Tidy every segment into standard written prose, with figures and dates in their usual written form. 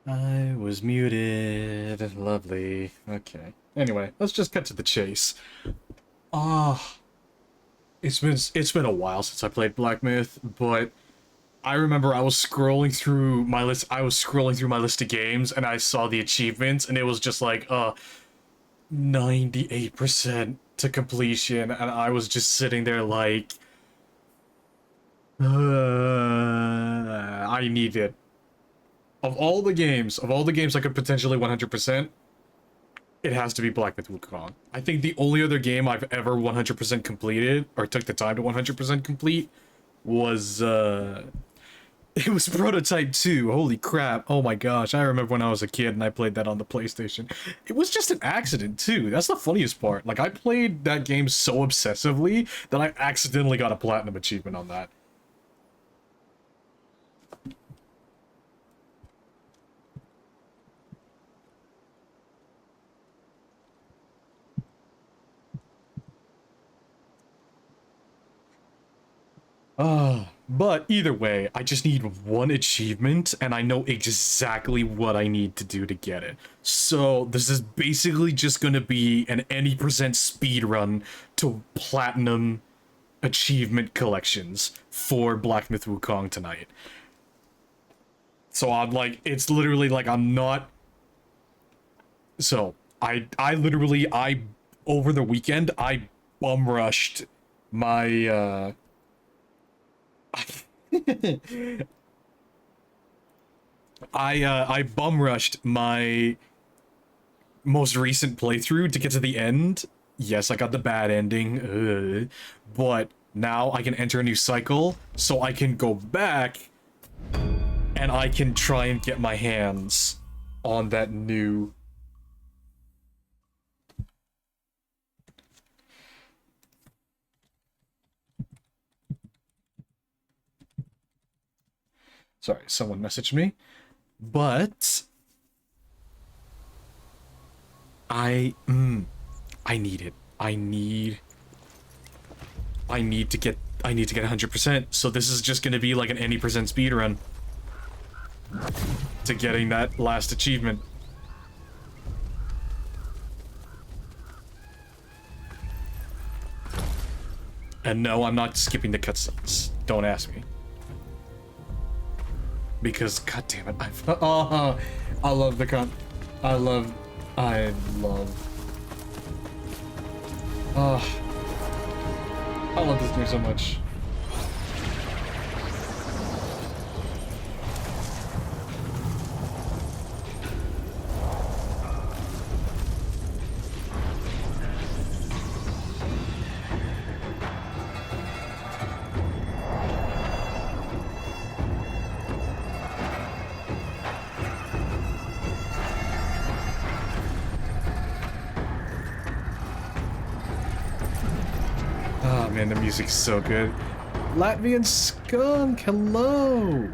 I was muted. Lovely. Okay. Anyway, let's just cut to the chase. Ah, it's been a while since I played Black Myth, but I remember I was scrolling through my list. I was scrolling through my list of games, and I saw the achievements, and it was just like, 98% to completion, and I was just sitting there like, I need it. Of all the games I could potentially 100%, it has to be Black Myth Wukong. I think the only other game I've ever 100% completed, or took the time to 100% complete, was, it was Prototype 2. Holy crap. Oh my gosh. I remember when I was a kid and I played that on the PlayStation. It was just an accident, too. That's the funniest part. Like, I played that game so obsessively that I accidentally got a platinum achievement on that. But either way, I just need one achievement, and I know exactly what I need to do to get it. So this is basically just gonna be an any percent speed run to platinum achievement collections for Black Myth Wukong tonight. So I'm like, it's literally like I'm not. So I literally over the weekend I bum rushed my I bum rushed my most recent playthrough to get to the end. Yes, I got the bad ending, but now I can enter a new cycle, so I can go back and I can try and get my hands on that new. Sorry, someone messaged me, but I need it. I need to get 100%. So this is just going to be like an any percent speed run to getting that last achievement. And no, I'm not skipping the cutscenes. Don't ask me. Because, god damn it, I love the I love, oh, I love this game so much. Man, the music's so good. Latvian skunk, hello!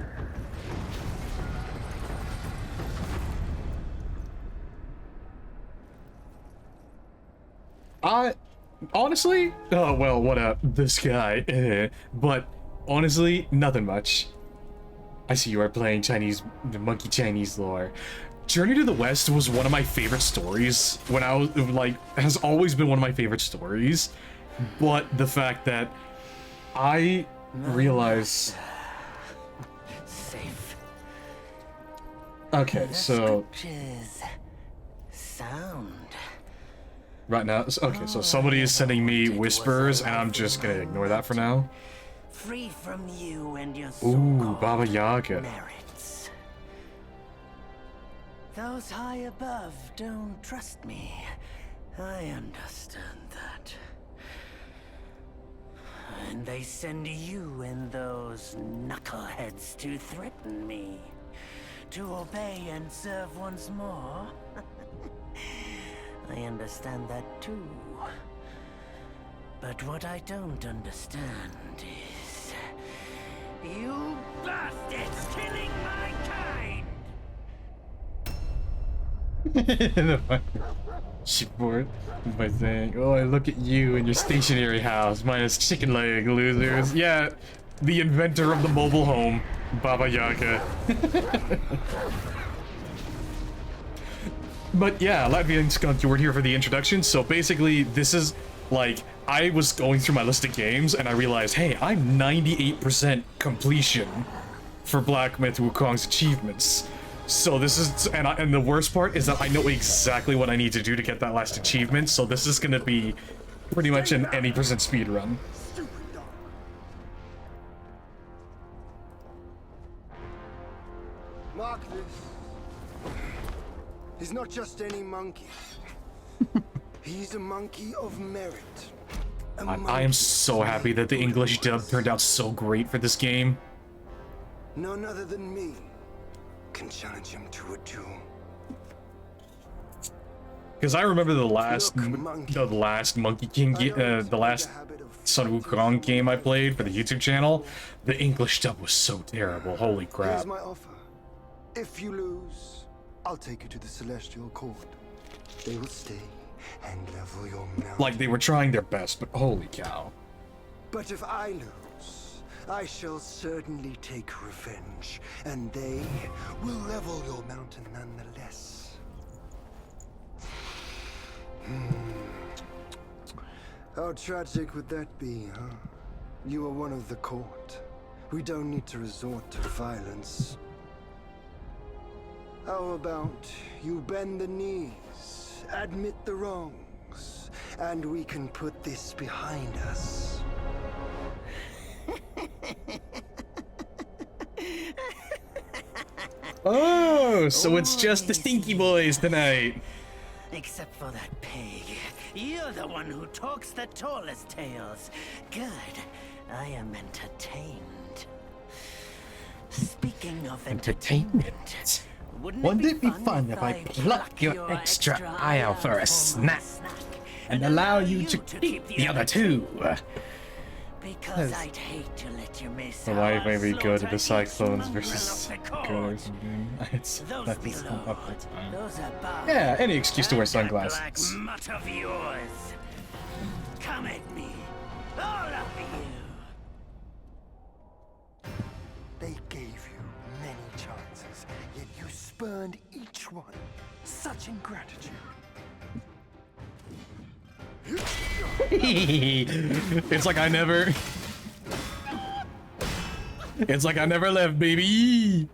Honestly, oh well, what up, this guy, but honestly, nothing much. I see you are playing the Monkey Chinese lore. Journey to the West was one of my favorite stories when I was, like, has always been one of my favorite stories. But the fact that I realize. Safe. Okay, so. Sound. Right now, okay, so somebody is sending me whispers, and I'm just gonna ignore that for now. Free from you and your Ooh, Baba Yaga. merits. Those high above don't trust me. I understand that. And they send you and those knuckleheads to threaten me. To obey and serve once more. I understand that too. But what I don't understand is... you bastards killing my kind! Support by saying, oh, I look at you in your stationary house, minus chicken leg, losers. Yeah, the inventor of the mobile home, Baba Yaga. But yeah, Latvian Skunk, you were here for the introduction. So basically, this is like, I was going through my list of games and I realized, hey, I'm 98% completion for Black Myth Wukong's achievements. So this is, and the worst part is that I know exactly what I need to do to get that last achievement. So this is gonna be pretty much an any percent speed run. Mark this. He's not just any monkey. He's a monkey of merit. I am so happy that the English dub turned out so great for this game. None other than me can challenge him to a duel. Because I remember the last Monkey King, the last Sun Wukong game I played for the YouTube channel. The English dub was so terrible. Holy crap! Here's my offer. If you lose, I'll take you to the Celestial Court. They will stay and level your mountain. Like they were trying their best, but holy cow! But if I lose, I shall certainly take revenge, and they will level your mountain nonetheless. How tragic would that be, huh? You are one of the court. We don't need to resort to violence. How about you bend the knees, admit the wrongs, and we can put this behind us. Oh, so it's just the Stinky Boys tonight. Except for that pig. You're the one who talks the tallest tales. Good. I am entertained. Speaking of entertainment, Wouldn't it be fun if I pluck your extra eye out for a snack and allow you to keep the other two? Because I'd hate to let you miss The how life may I be good slaughtered the each Cyclones mongrel versus of the good or court. something. It's Those that is below, up the time. those above, Yeah, any excuse to wear and that sunglasses. black mutt of yours. Come at me, all of you. They gave you many chances, yet you spurned each one. Such ingratitude. It's like I never. It's like I never left, baby.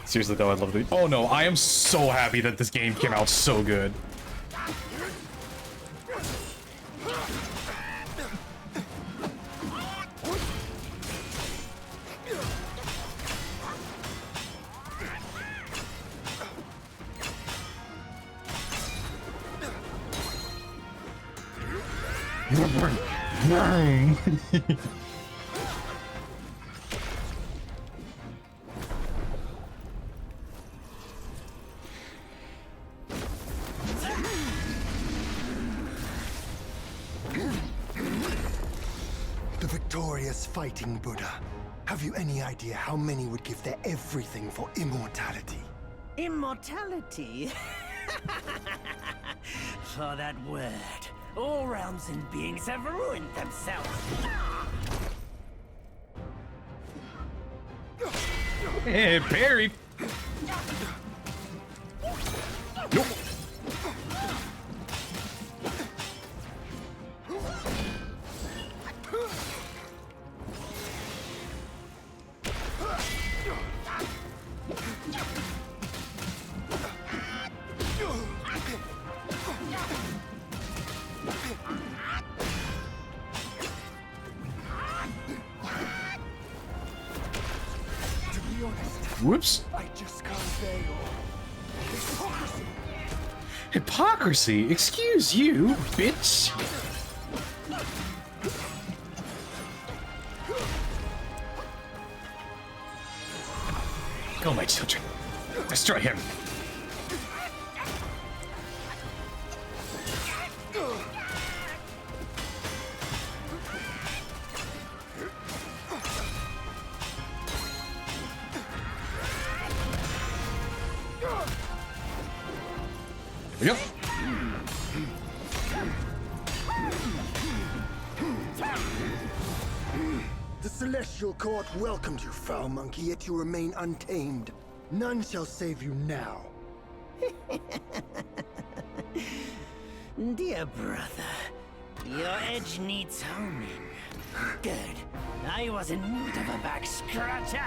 Seriously though, I'd love to. Oh no, I am so happy that this game came out so good. The victorious fighting Buddha. Have you any idea how many would give their everything for immortality? Immortality? For that word, all realms and beings have ruined themselves. Hey, parry. Nope. To be honest, Whoops. I just can't bear your hypocrisy. Hypocrisy? Excuse you, bitch. Go, my children. Destroy him. There we go. The Celestial Court welcomed you, foul monkey, yet you remain untamed. None shall save you now. Dear brother, your edge needs honing. Good. I was in need of a back scratcher.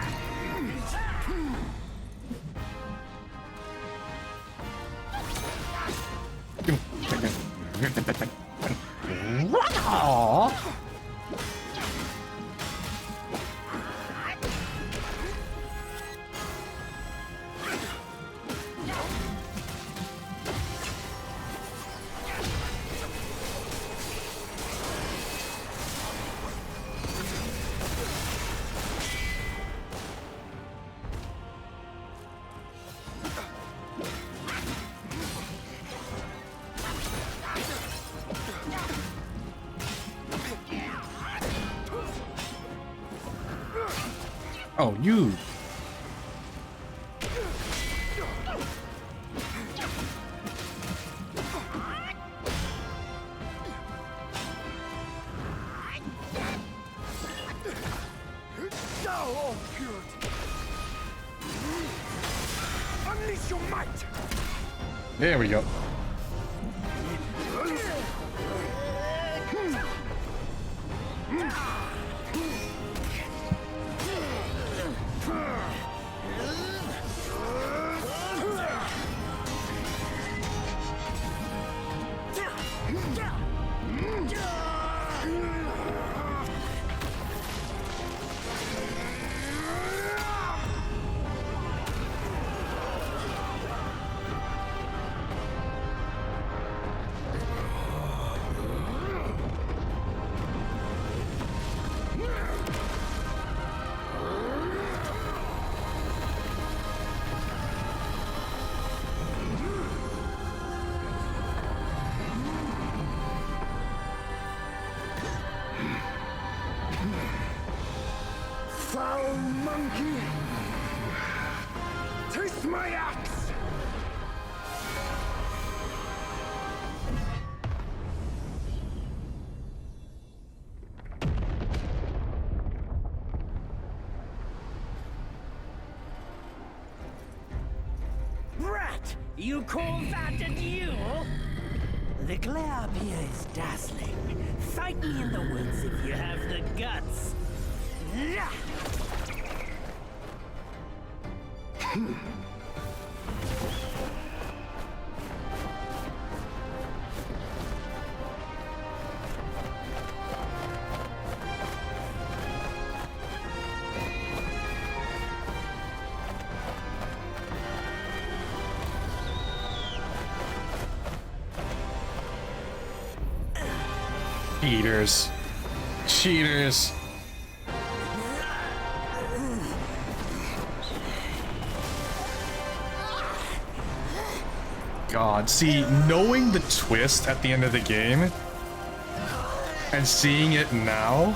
Oh, you. Thou purity! Unleash your might! There we go. Foul monkey! Taste my axe! Rat! You call that a duel? The glare up here is dazzling. Fight me in the woods if you have the guts. Yeah! Cheaters. Cheaters. God, see, knowing the twist at the end of the game and seeing it now.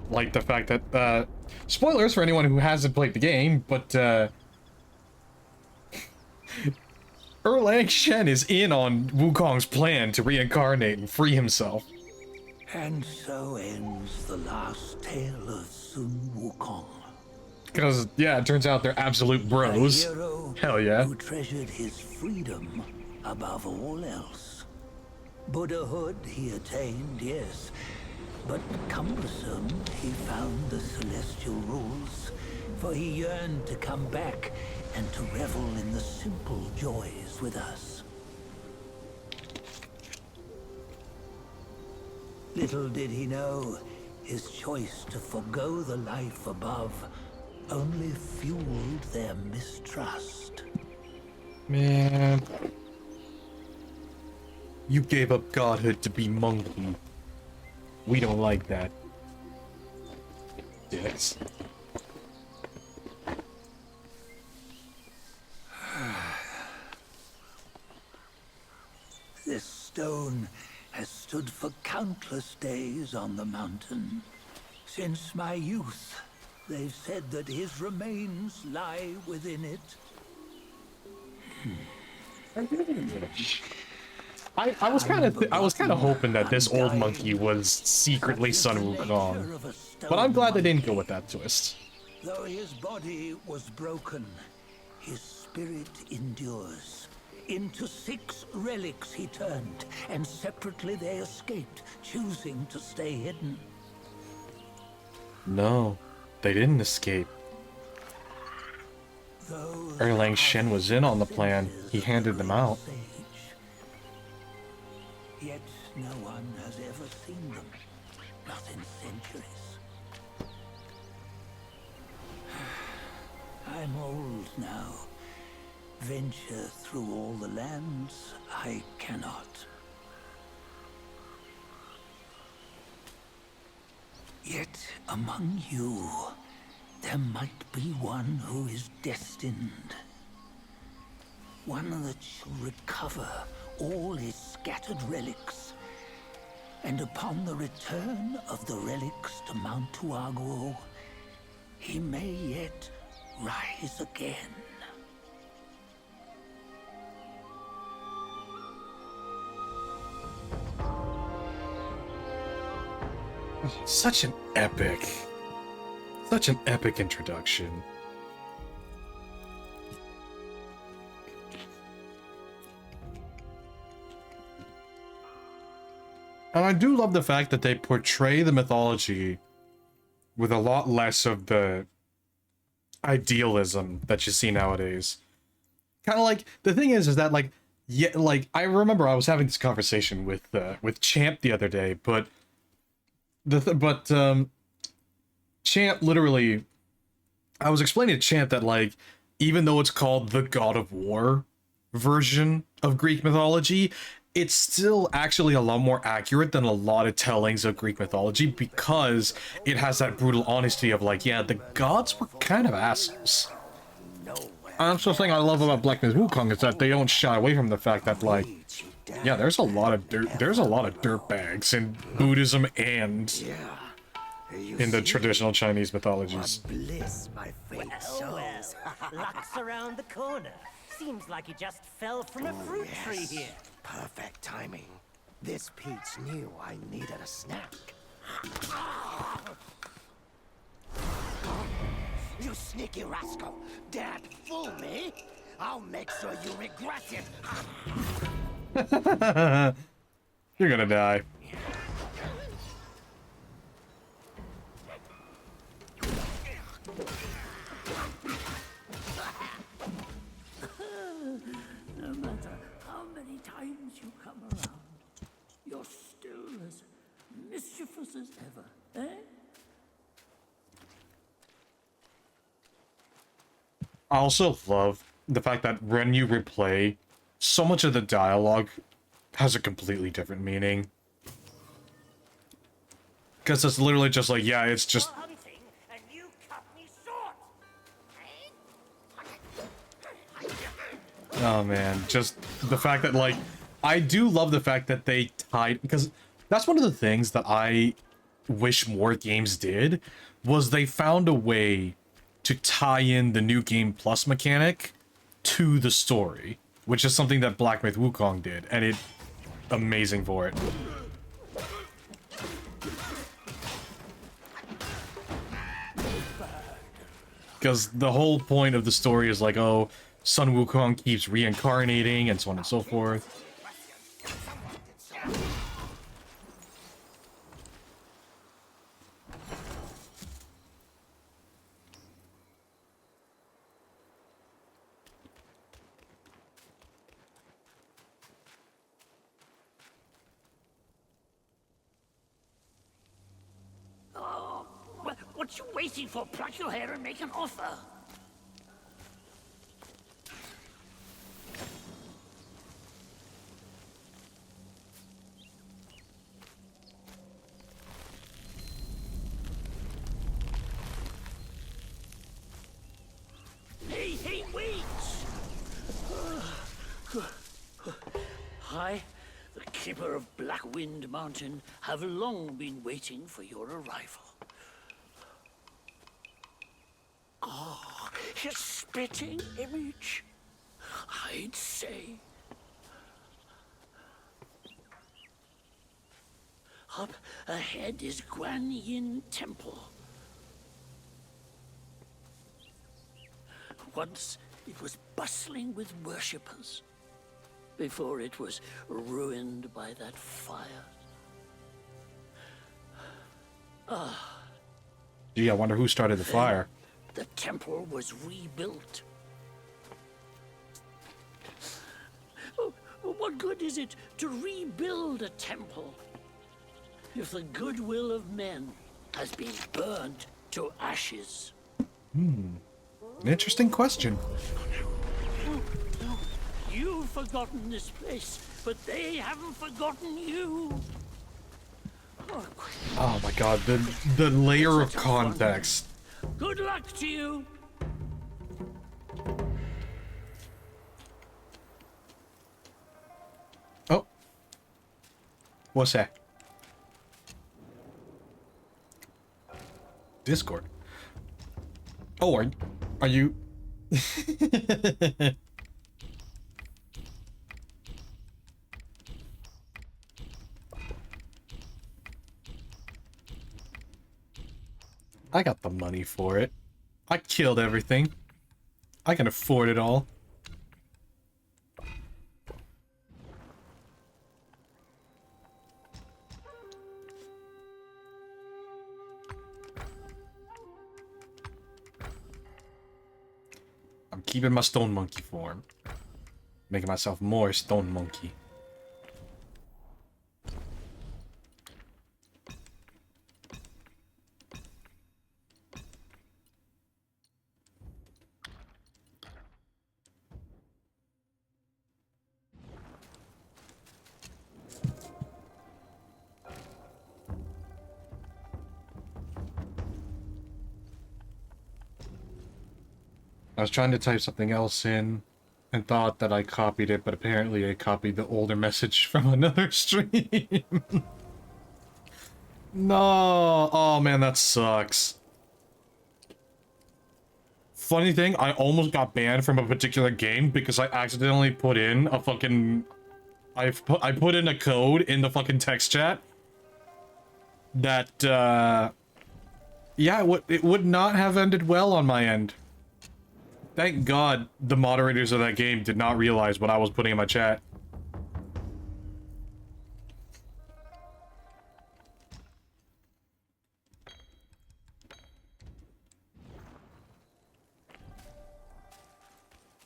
Like the fact that, spoilers for anyone who hasn't played the game, but, Erlang Shen is in on Wukong's plan to reincarnate and free himself. And so ends the last tale of Sun Wukong. Because, yeah, it turns out they're absolute bros. A hero Hell yeah. who treasured his freedom above all else. Buddhahood he attained, yes, but cumbersome he found the celestial rules, for he yearned to come back and to revel in the simple joys with us. Little did he know, his choice to forgo the life above only fueled their mistrust. Man. You gave up godhood to be monkey. We don't like that. Yes. This stone has stood for countless days on the mountain. Since my youth, they've said that his remains lie within it. I was kind of hoping that this old monkey was secretly Sun Wukong, but I'm glad they didn't go with that twist. Though his body was broken, his spirit endures. Into 6 relics he turned, and separately they escaped, choosing to stay hidden. No, they didn't escape. Erlang Shen was in on the plan. He handed them out. Yet no one has ever seen them, not in centuries. I'm old now. Venture through all the lands I cannot. Yet among you, there might be one who is destined. One that shall recover all his scattered relics. And upon the return of the relics to Mount Tuaguo, he may yet rise again. Such an epic introduction. And I do love the fact that they portray the mythology with a lot less of the idealism that you see nowadays. Kind of like, the thing is that like, yeah, like I remember I was having this conversation with Champ the other day, but Champ literally, I was explaining to Champ that like, even though it's called the God of War version of Greek mythology, it's still actually a lot more accurate than a lot of tellings of Greek mythology, because it has that brutal honesty of like, yeah, the gods were kind of assholes. And that's the thing I love about Black Myth Wukong, is that they don't shy away from the fact that like, yeah, there's a lot of dirtbags in Buddhism and in the traditional Chinese mythologies. Bliss my fate shows. Luck's around the corner. Seems like you just fell from a fruit tree here. Perfect timing. This Peach knew I needed a snack. You sneaky rascal! Dare to fool me? I'll make sure you regret it. You're gonna die. No matter how many times you come around, you're still as mischievous as ever, eh? I also love the fact that when you replay, so much of the dialogue has a completely different meaning. Because it's literally just like, yeah, it's just... Hunting, and you cut me short. Oh man, just the fact that like, I do love the fact that they tied, because that's one of the things that I wish more games did, was they found a way to tie in the New Game Plus mechanic to the story, which is something that Black Myth Wukong did, and it amazing for it. Because the whole point of the story is like, oh, Sun Wukong keeps reincarnating and so on and so forth. What you waiting for? Pluck your hair and make an offer. Hey, wait! I, the keeper of Black Wind Mountain, have long been waiting for your arrival. Ah, his spitting image, I'd say. Up ahead is Guan Yin Temple. Once it was bustling with worshippers, before it was ruined by that fire. Gee, I wonder who started the fire. The temple was rebuilt. Oh, what good is it to rebuild a temple if the goodwill of men has been burned to ashes? An interesting question. You've forgotten this place, but they haven't forgotten you. Oh my god, the layer of context. Good luck to you. Oh. What's that? Discord. Oh, are you? I got the money for it. I killed everything. I can afford it all. I'm keeping my stone monkey form. Making myself more stone monkey. I was trying to type something else in and thought that I copied it, but apparently I copied the older message from another stream. No. Oh man, that sucks. Funny thing, I almost got banned from a particular game because I accidentally put in a fucking... I put in a code in the fucking text chat that, yeah, it would not have ended well on my end. Thank God the moderators of that game did not realize what I was putting in my chat.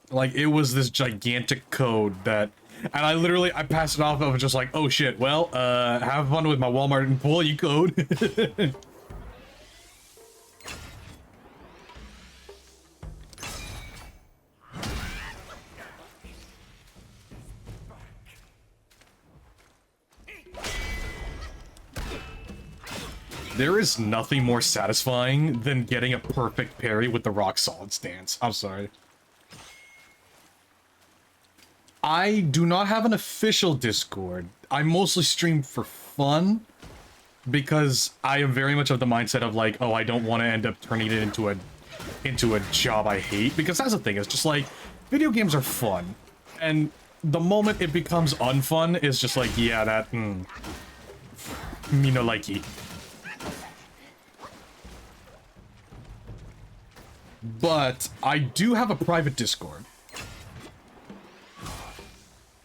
Like, it was this gigantic code that... And I passed it off of just like, oh shit, well, have fun with my Walmart employee code. There is nothing more satisfying than getting a perfect parry with the rock solid stance. I'm sorry. I do not have an official Discord. I mostly stream for fun because I am very much of the mindset of like, oh, I don't want to end up turning it into a job I hate, because that's the thing. It's just like, video games are fun, and the moment it becomes unfun is just like, yeah, that me no likey. But I do have a private Discord.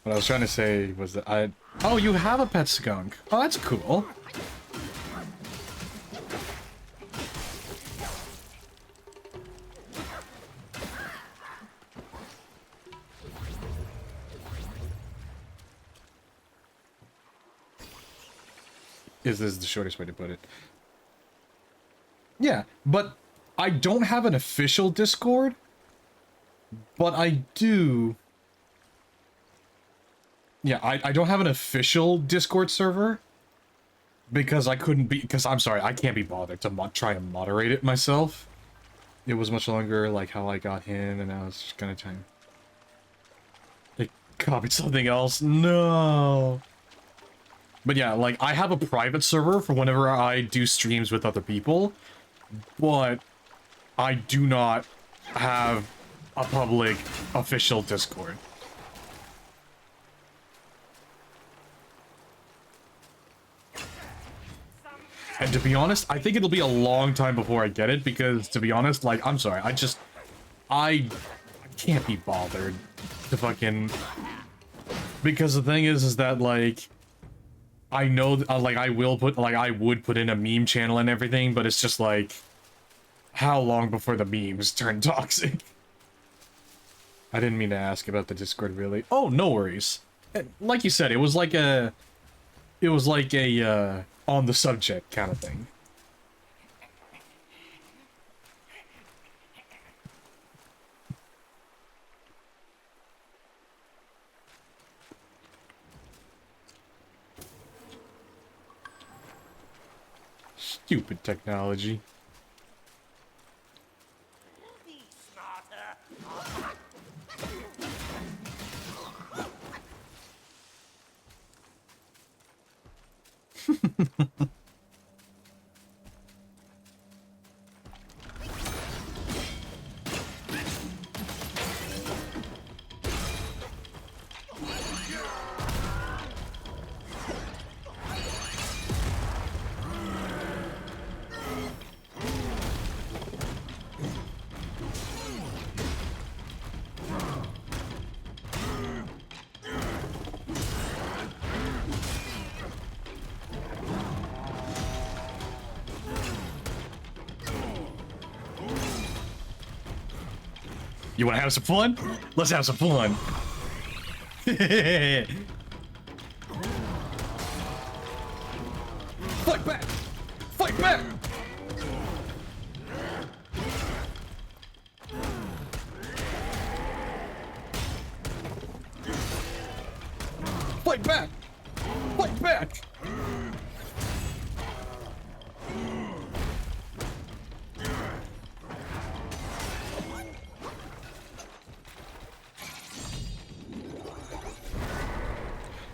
What I was trying to say was that oh, you have a pet skunk. Oh, that's cool. Is this the shortest way to put it? Yeah, but I don't have an official Discord, but I do... Yeah, I don't have an official Discord server, because I'm sorry, I can't be bothered to try to moderate it myself. It was much longer, like, how I got in, and now it's just kind of time. I copied something else, no! But yeah, like, I have a private server for whenever I do streams with other people, but I do not have a public, official Discord. And to be honest, I think it'll be a long time before I get it, because to be honest, like, I'm sorry, I can't be bothered to fucking... Because the thing is that, like, I know, like, I would put in a meme channel and everything, but it's just like, how long before the memes turn toxic? I didn't mean to ask about the Discord, really. Oh, no worries. Like you said, it was like a, on the subject kind of thing. Stupid technology. You wanna have some fun? Let's have some fun. Fight back! Fight back! Fight back! Fight back!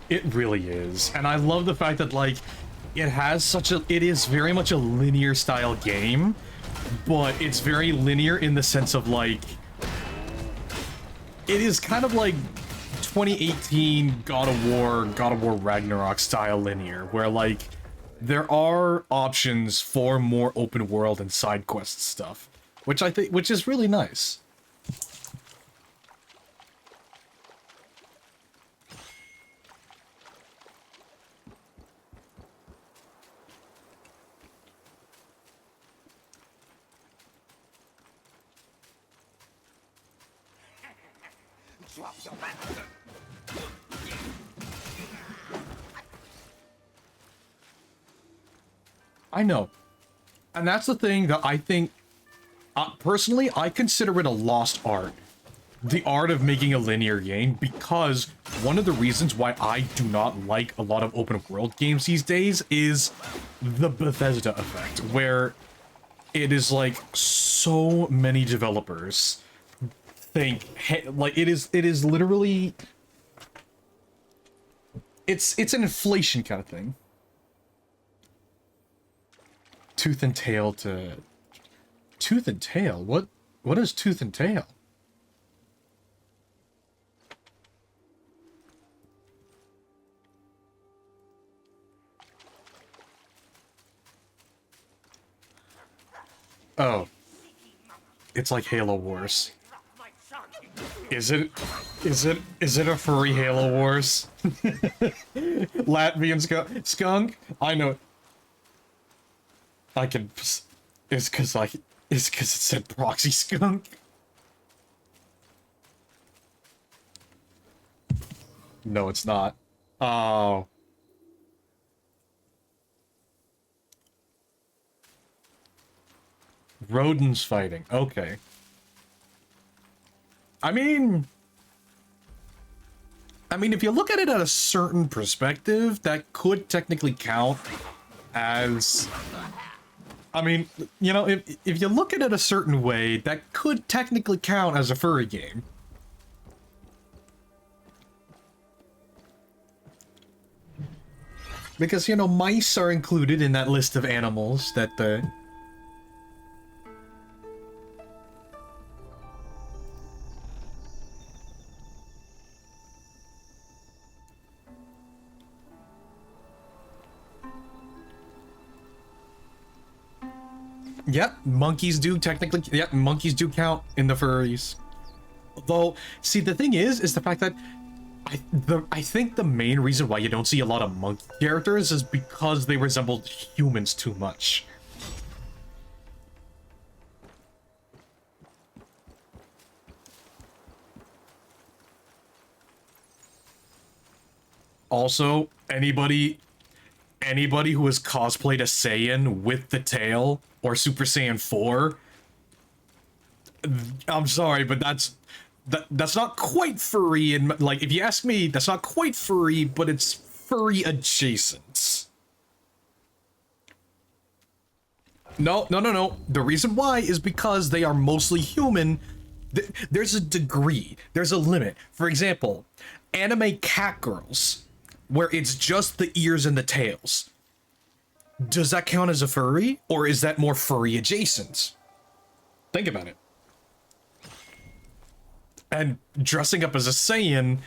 It really is. And I love the fact that, like, it is very much a linear style game, but it's very linear in the sense of, like, it is kind of like 2018 God of War Ragnarok style linear, where, like, there are options for more open world and side quest stuff, which is really nice. I know. And that's the thing that I think, personally, I consider it a lost art. The art of making a linear game, because one of the reasons why I do not like a lot of open world games these days is the Bethesda effect, where it is like so many developers think, hey, like it is literally, it's an inflation kind of thing. Tooth and tail to... Tooth and tail? What is tooth and tail? Oh. It's like Halo Wars. Is it a furry Halo Wars? Latvian skunk? I know. I can... It's cause it said proxy skunk. No, it's not. Oh. Rodents fighting. Okay. I mean, if you look at it at a certain perspective, that could technically count as... I mean, you know, if you look at it a certain way, that could technically count as a furry game. Because, you know, mice are included in that list of animals that Yep, monkeys do technically. Yep, monkeys do count in the furries. Though, see, the thing is the fact that I think the main reason why you don't see a lot of monkey characters is because they resemble humans too much. Also, anybody who has cosplayed a Saiyan with the tail or Super Saiyan 4, I'm sorry, but that's not quite furry, and like, if you ask me, that's not quite furry, but it's furry adjacent. No. The reason why is because they are mostly human. There's a degree, there's a limit. For example, anime cat girls, where it's just the ears and the tails. Does that count as a furry, or is that more furry adjacent? Think about it. And dressing up as a Saiyan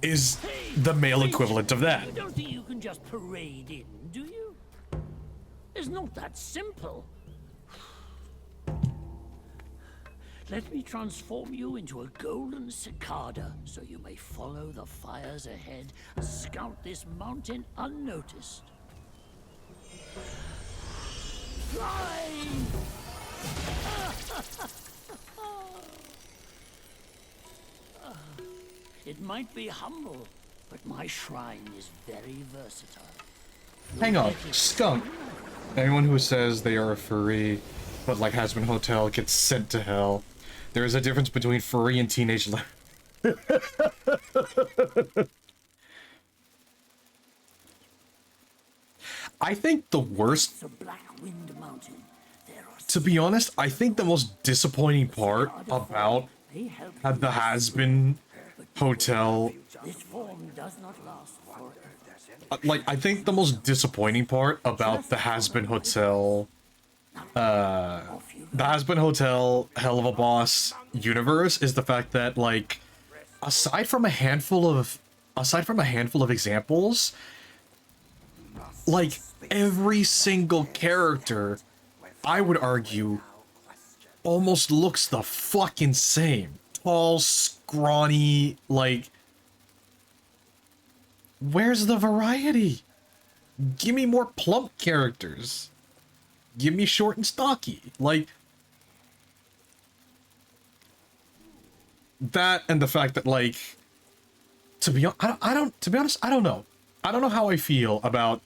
is the male equivalent of that. You don't think you can just parade in, do you? It's not that simple. Let me transform you into a golden cicada, so you may follow the fires ahead and scout this mountain unnoticed. Fly! It might be humble, but my shrine is very versatile. Hang on, skunk. Anyone who says they are a furry, but like Has Been Hotel, gets sent to hell. There is a difference between furry and teenage life. I think the worst, to be honest, I think the most disappointing part about the Has Been Hotel, like, I think the most disappointing part about the Has Been Hotel, the Has Been Hotel Hell of a Boss universe is the fact that, like, aside from a handful of examples, like, every single character, I would argue, almost looks the fucking same. Tall, scrawny, like, where's the variety? Give me more plump characters. Give me short and stocky. Like, that, and the fact that, like, to be honest, I don't know. I don't know how I feel about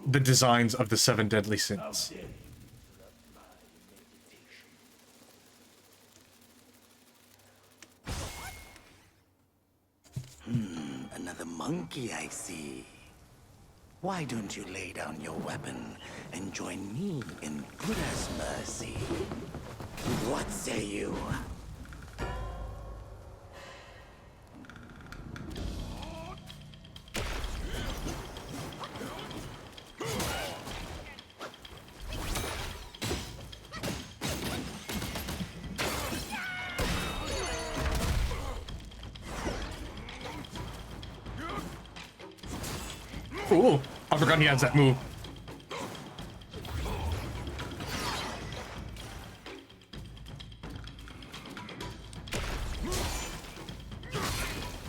the designs of the 7 deadly sins. Another monkey, I see. Why don't you lay down your weapon and join me in Buddha's mercy? What say you? Ooh, I forgot he has that move.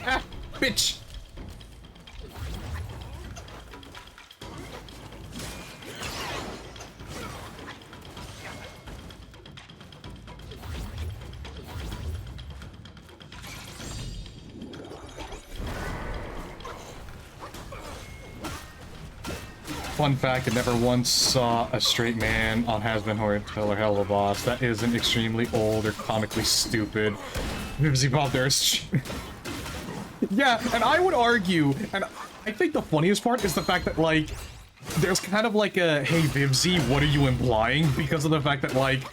Ah, bitch. Fun fact, I never once saw a straight man on Has Been Hotel or Hell of a Boss. That is an extremely old or comically stupid Vivzy Pop there. Yeah, and I would argue, and I think the funniest part is the fact that, like, there's kind of like a, hey Vivzy, what are you implying? Because of the fact that, like,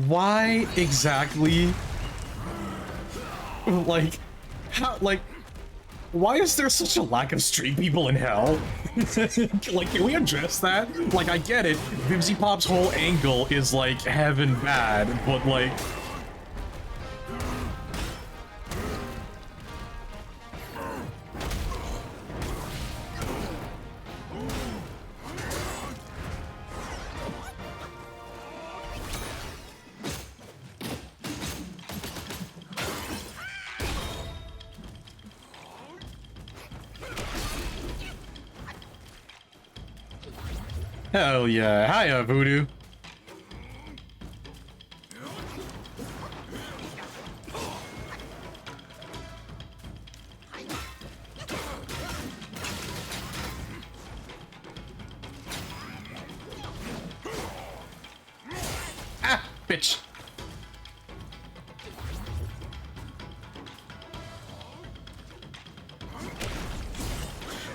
why exactly, like, how, like, why is there such a lack of straight people in hell? Like, can we address that? Like, I get it, Vivzy Pop's whole angle is, like, heaven bad, but, like... Hell yeah. Hiya, Voodoo. Ah, bitch.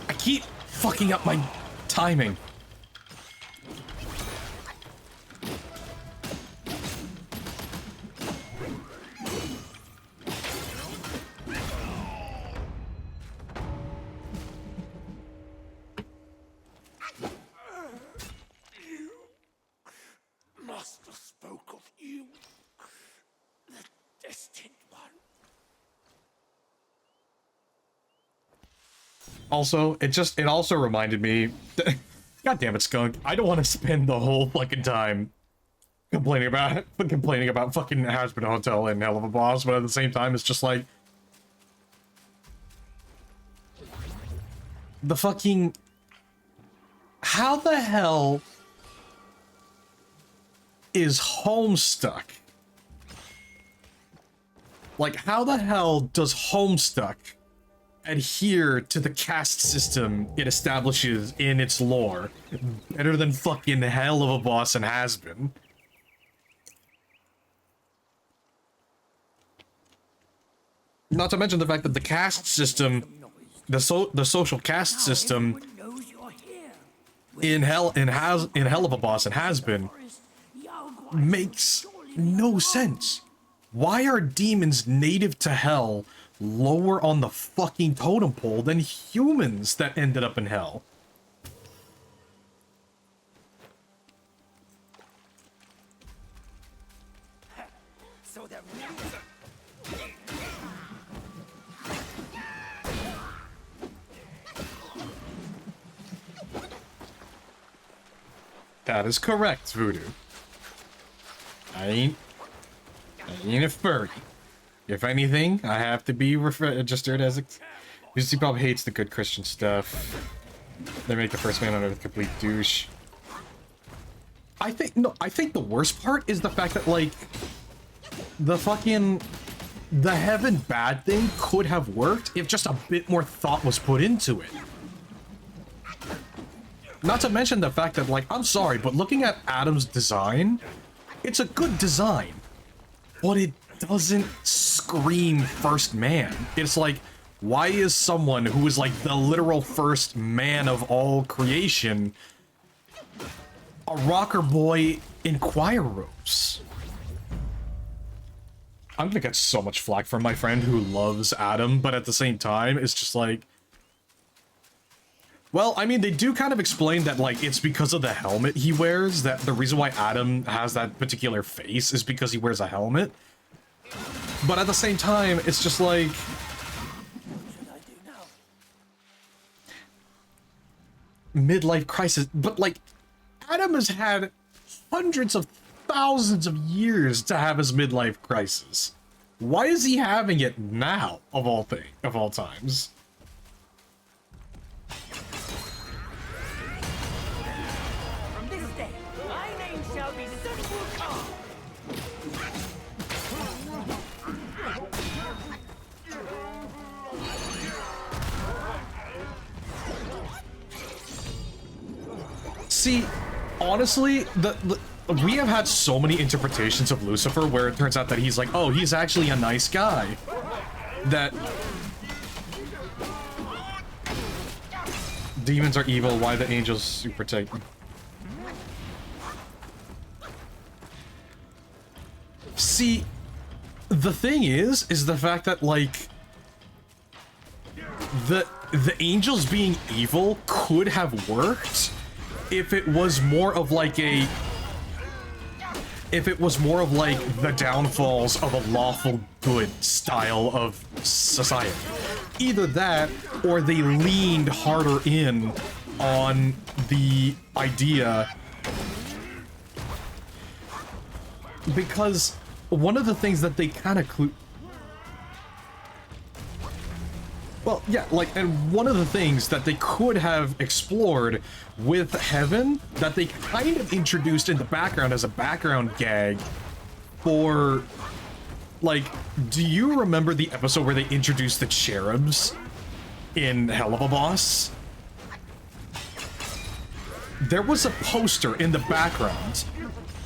I keep fucking up my timing. Master spoke of you, the destined one. Also, it also reminded me. God damn it, Skunk. I don't want to spend the whole fucking time complaining about fucking Hasbro Hotel and Hell of a Boss, but at the same time, it's just like the fucking. How the hell is Homestuck? Like, how the hell does Homestuck adhere to the caste system it establishes in its lore better than fucking Hell of a Boss and has been? Not to mention the fact that the caste system, the social caste system in Hell of a Boss and has been makes no sense. Why are demons native to Hell lower on the fucking totem pole than humans that ended up in Hell? So that That is correct, Voodoo. I ain't a furry. If anything, I have to be registered as a... Because he probably hates the good Christian stuff. They make the first man on Earth a complete douche. I think the worst part is the fact that, like, the heaven bad thing could have worked if just a bit more thought was put into it. Not to mention the fact that, like, I'm sorry, but looking at Adam's design, it's a good design, but it doesn't scream first man. It's like, why is someone who is like the literal first man of all creation a rocker boy in choir robes? I'm gonna get so much flack from my friend who loves Adam, but at the same time, it's just like... Well, I mean, they do kind of explain that, like, it's because of the helmet he wears, that the reason why Adam has that particular face is because he wears a helmet. But at the same time, it's just like... Midlife crisis. But, like, Adam has had hundreds of thousands of years to have his midlife crisis. Why is he having it now, of all times? from this day, my name shall be Wukong. See, honestly, we have had so many interpretations of Lucifer where it turns out that he's like, oh, he's actually a nice guy. That demons are evil, why the angels protect them? See, the thing is the fact that, like, the angels being evil could have worked if it was more of like the downfalls of a lawful good style of society. Either that, or they leaned harder in on the idea. Because one of the things that they kind of well, yeah, like, and one of the things that they could have explored with Heaven that they kind of introduced in the background as a background gag for, like, do you remember the episode where they introduced the cherubs in Hell of a Boss? There was a poster in the background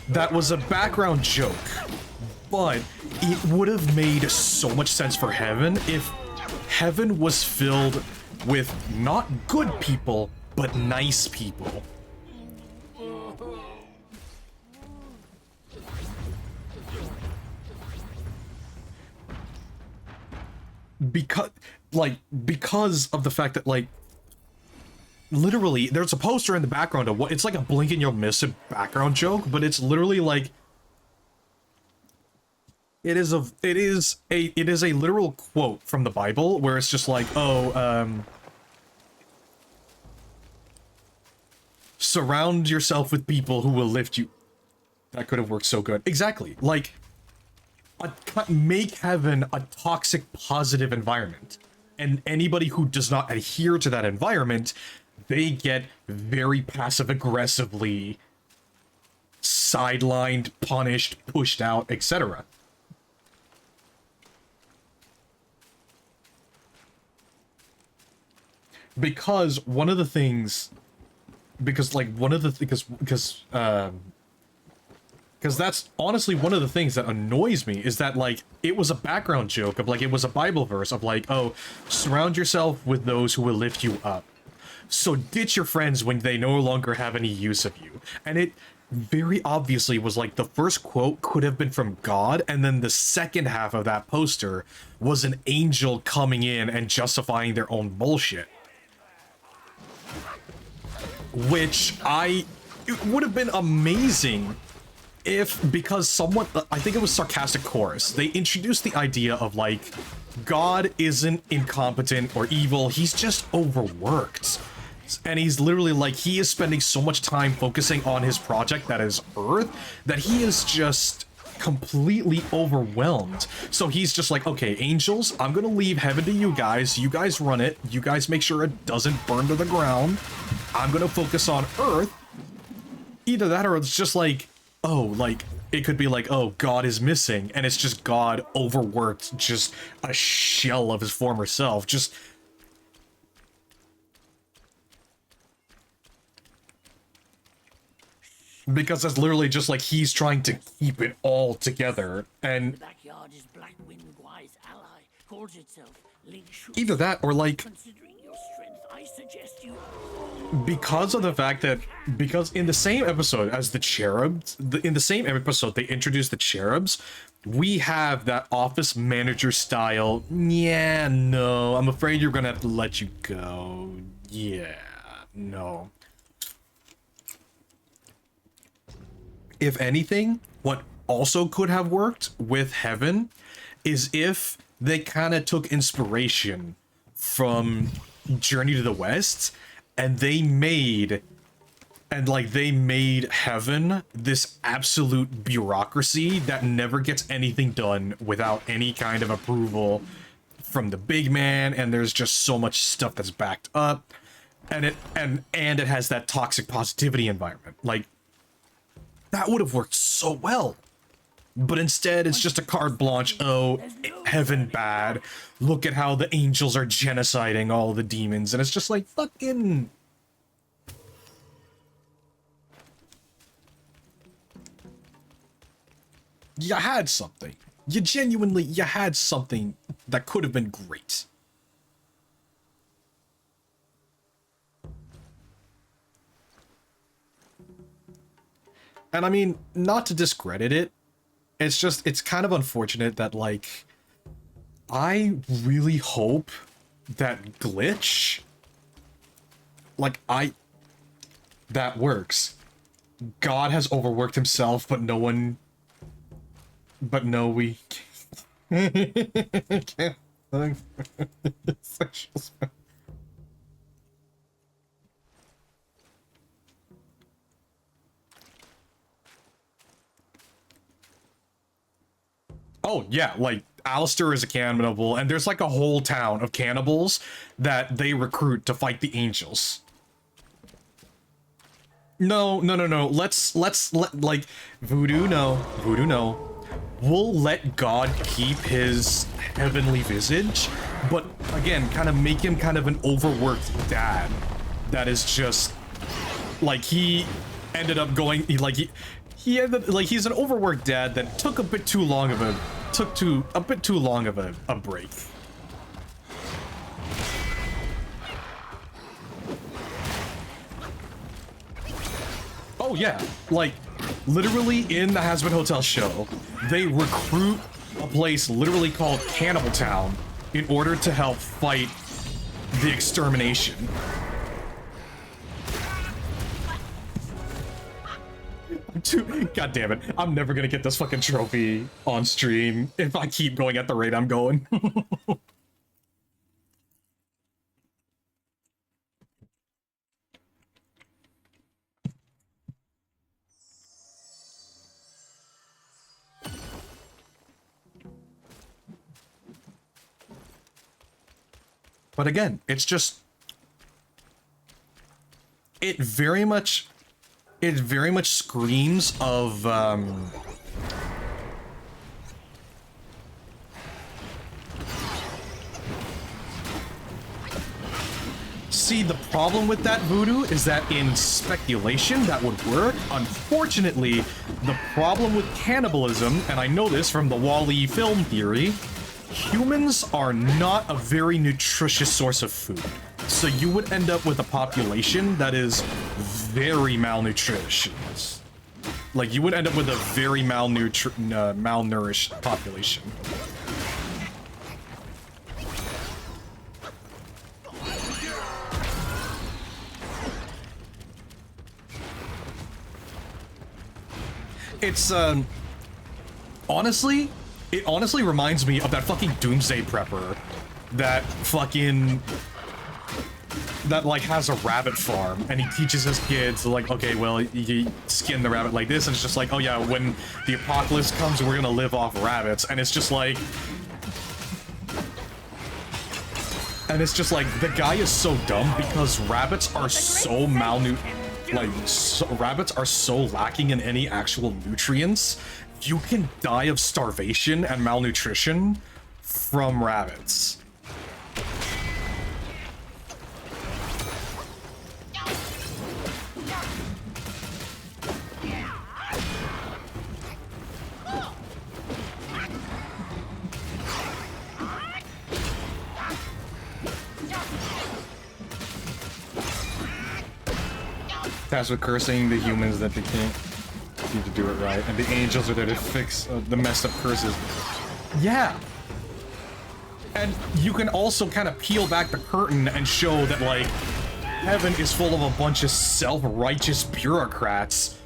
that was a background joke, but it would have made so much sense for Heaven if Heaven was filled with not good people, but nice people. Because of the fact that, like, literally, there's a poster in the background of what it's like a blink and you'll miss it background joke, but it's literally like it is a literal quote from the Bible where it's just like, surround yourself with people who will lift you. That could have worked so good. Exactly. Like, make Heaven a toxic positive environment, and anybody who does not adhere to that environment, they get very passive aggressively sidelined, punished, pushed out, etc. Because one of the things, because that's honestly one of the things that annoys me, is that, like, it was a background joke of, like, it was a Bible verse of, like, oh, surround yourself with those who will lift you up. So ditch your friends when they no longer have any use of you. And it very obviously was like the first quote could have been from God, and then the second half of that poster was an angel coming in and justifying their own bullshit. Which it would have been amazing if, because someone, I think it was Sarcastic Chorus, they introduced the idea of, like, God isn't incompetent or evil, he's just overworked. And he's literally, like, he is spending so much time focusing on his project that is Earth, that he is just completely overwhelmed. So he's just like, okay, angels, I'm gonna leave Heaven to you guys run it, you guys make sure it doesn't burn to the ground, I'm gonna focus on Earth. Either that, or it's just like, oh, like, it could be like, oh, God is missing, and it's just God overworked, just a shell of his former self, just... Because that's literally just like he's trying to keep it all together, and... The backyard is Blackwind Gwai's ally, calls itself either that, or like... Considering your strength, I suggest you... Because of the fact that, because in the same episode as the cherubs, in the same episode they introduced the cherubs, we have that office manager style, yeah, no, I'm afraid you're gonna have to let you go, yeah, no. If anything, what also could have worked with Heaven is if they kind of took inspiration from Journey to the West, and they made Heaven this absolute bureaucracy that never gets anything done without any kind of approval from the big man, and there's just so much stuff that's backed up, and it has that toxic positivity environment. Like, that would have worked so well. But instead, it's just a carte blanche. Oh, Heaven bad. Look at how the angels are genociding all the demons. And it's just like, fucking... You had something. You had something that could have been great. And I mean, not to discredit it, it's just, it's kind of unfortunate that, like, I really hope that glitch, like, that works. God has overworked himself, but no, we can't. Oh, yeah, like, Alistair is a cannibal, and there's like a whole town of cannibals that they recruit to fight the angels. No. Let's like Voodoo. No, Voodoo. No. We'll let God keep his heavenly visage, but again, kind of make him kind of an overworked dad. That is just like he ended up going he ended like he's an overworked dad that took a bit too long of a break. Oh yeah, like literally in the Hazbin Hotel show, they recruit a place literally called Cannibal Town in order to help fight the extermination. God damn it, I'm never gonna get this fucking trophy on stream if I keep going at the rate I'm going. But again, it's just it very much screams of see, the problem with that, Voodoo, is that in speculation that would work. Unfortunately, the problem with cannibalism, and I know this from the Wall-E film theory, humans are not a very nutritious source of food. So you would end up with a population that is very malnutritioned. Like, you would end up with a very malnourished population. It's, honestly, it honestly reminds me of that fucking Doomsday Prepper that fucking... that, like, has a rabbit farm, and he teaches his kids, like, okay, well, you skin the rabbit like this, and it's just like, oh yeah, when the apocalypse comes, we're gonna live off rabbits, and it's just like... And it's just like, the guy is so dumb because rabbits are so rabbits are so lacking in any actual nutrients. You can die of starvation and malnutrition from rabbits. Tasked with cursing the humans that they can't need to do it right, and the angels are there to fix the messed up curses. Yeah! And you can also kind of peel back the curtain and show that, like, heaven is full of a bunch of self-righteous bureaucrats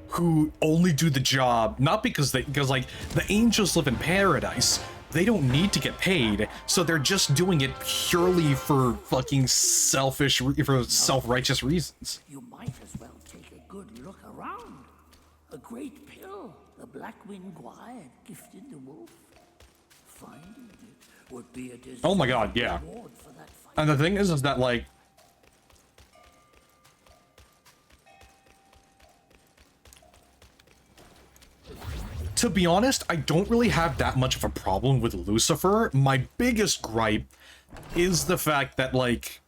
who only do the job, not because like, the angels live in paradise. They don't need to get paid, so they're just doing it purely for fucking self-righteous reasons. You might as well take a good look around. A great pill the Blackwing Guide gifted the wolf. Finding it would be a oh my god, yeah. reward for that fight. And the thing is that, like, to be honest, I don't really have that much of a problem with Lucifer. My biggest gripe is the fact that, like,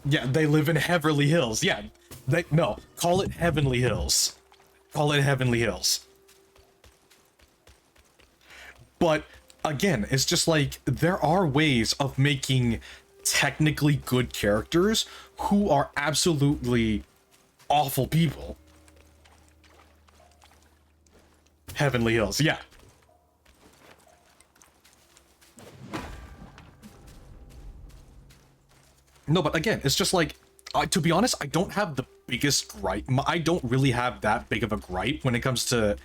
yeah, they live in Heavenly Hills. Yeah, no, call it Heavenly Hills. Call it Heavenly Hills. But again, it's just like, there are ways of making technically good characters who are absolutely awful people. Heavenly Hills, yeah. No, but again, it's just like, to be honest, I don't have the biggest gripe. I don't really have that big of a gripe when it comes to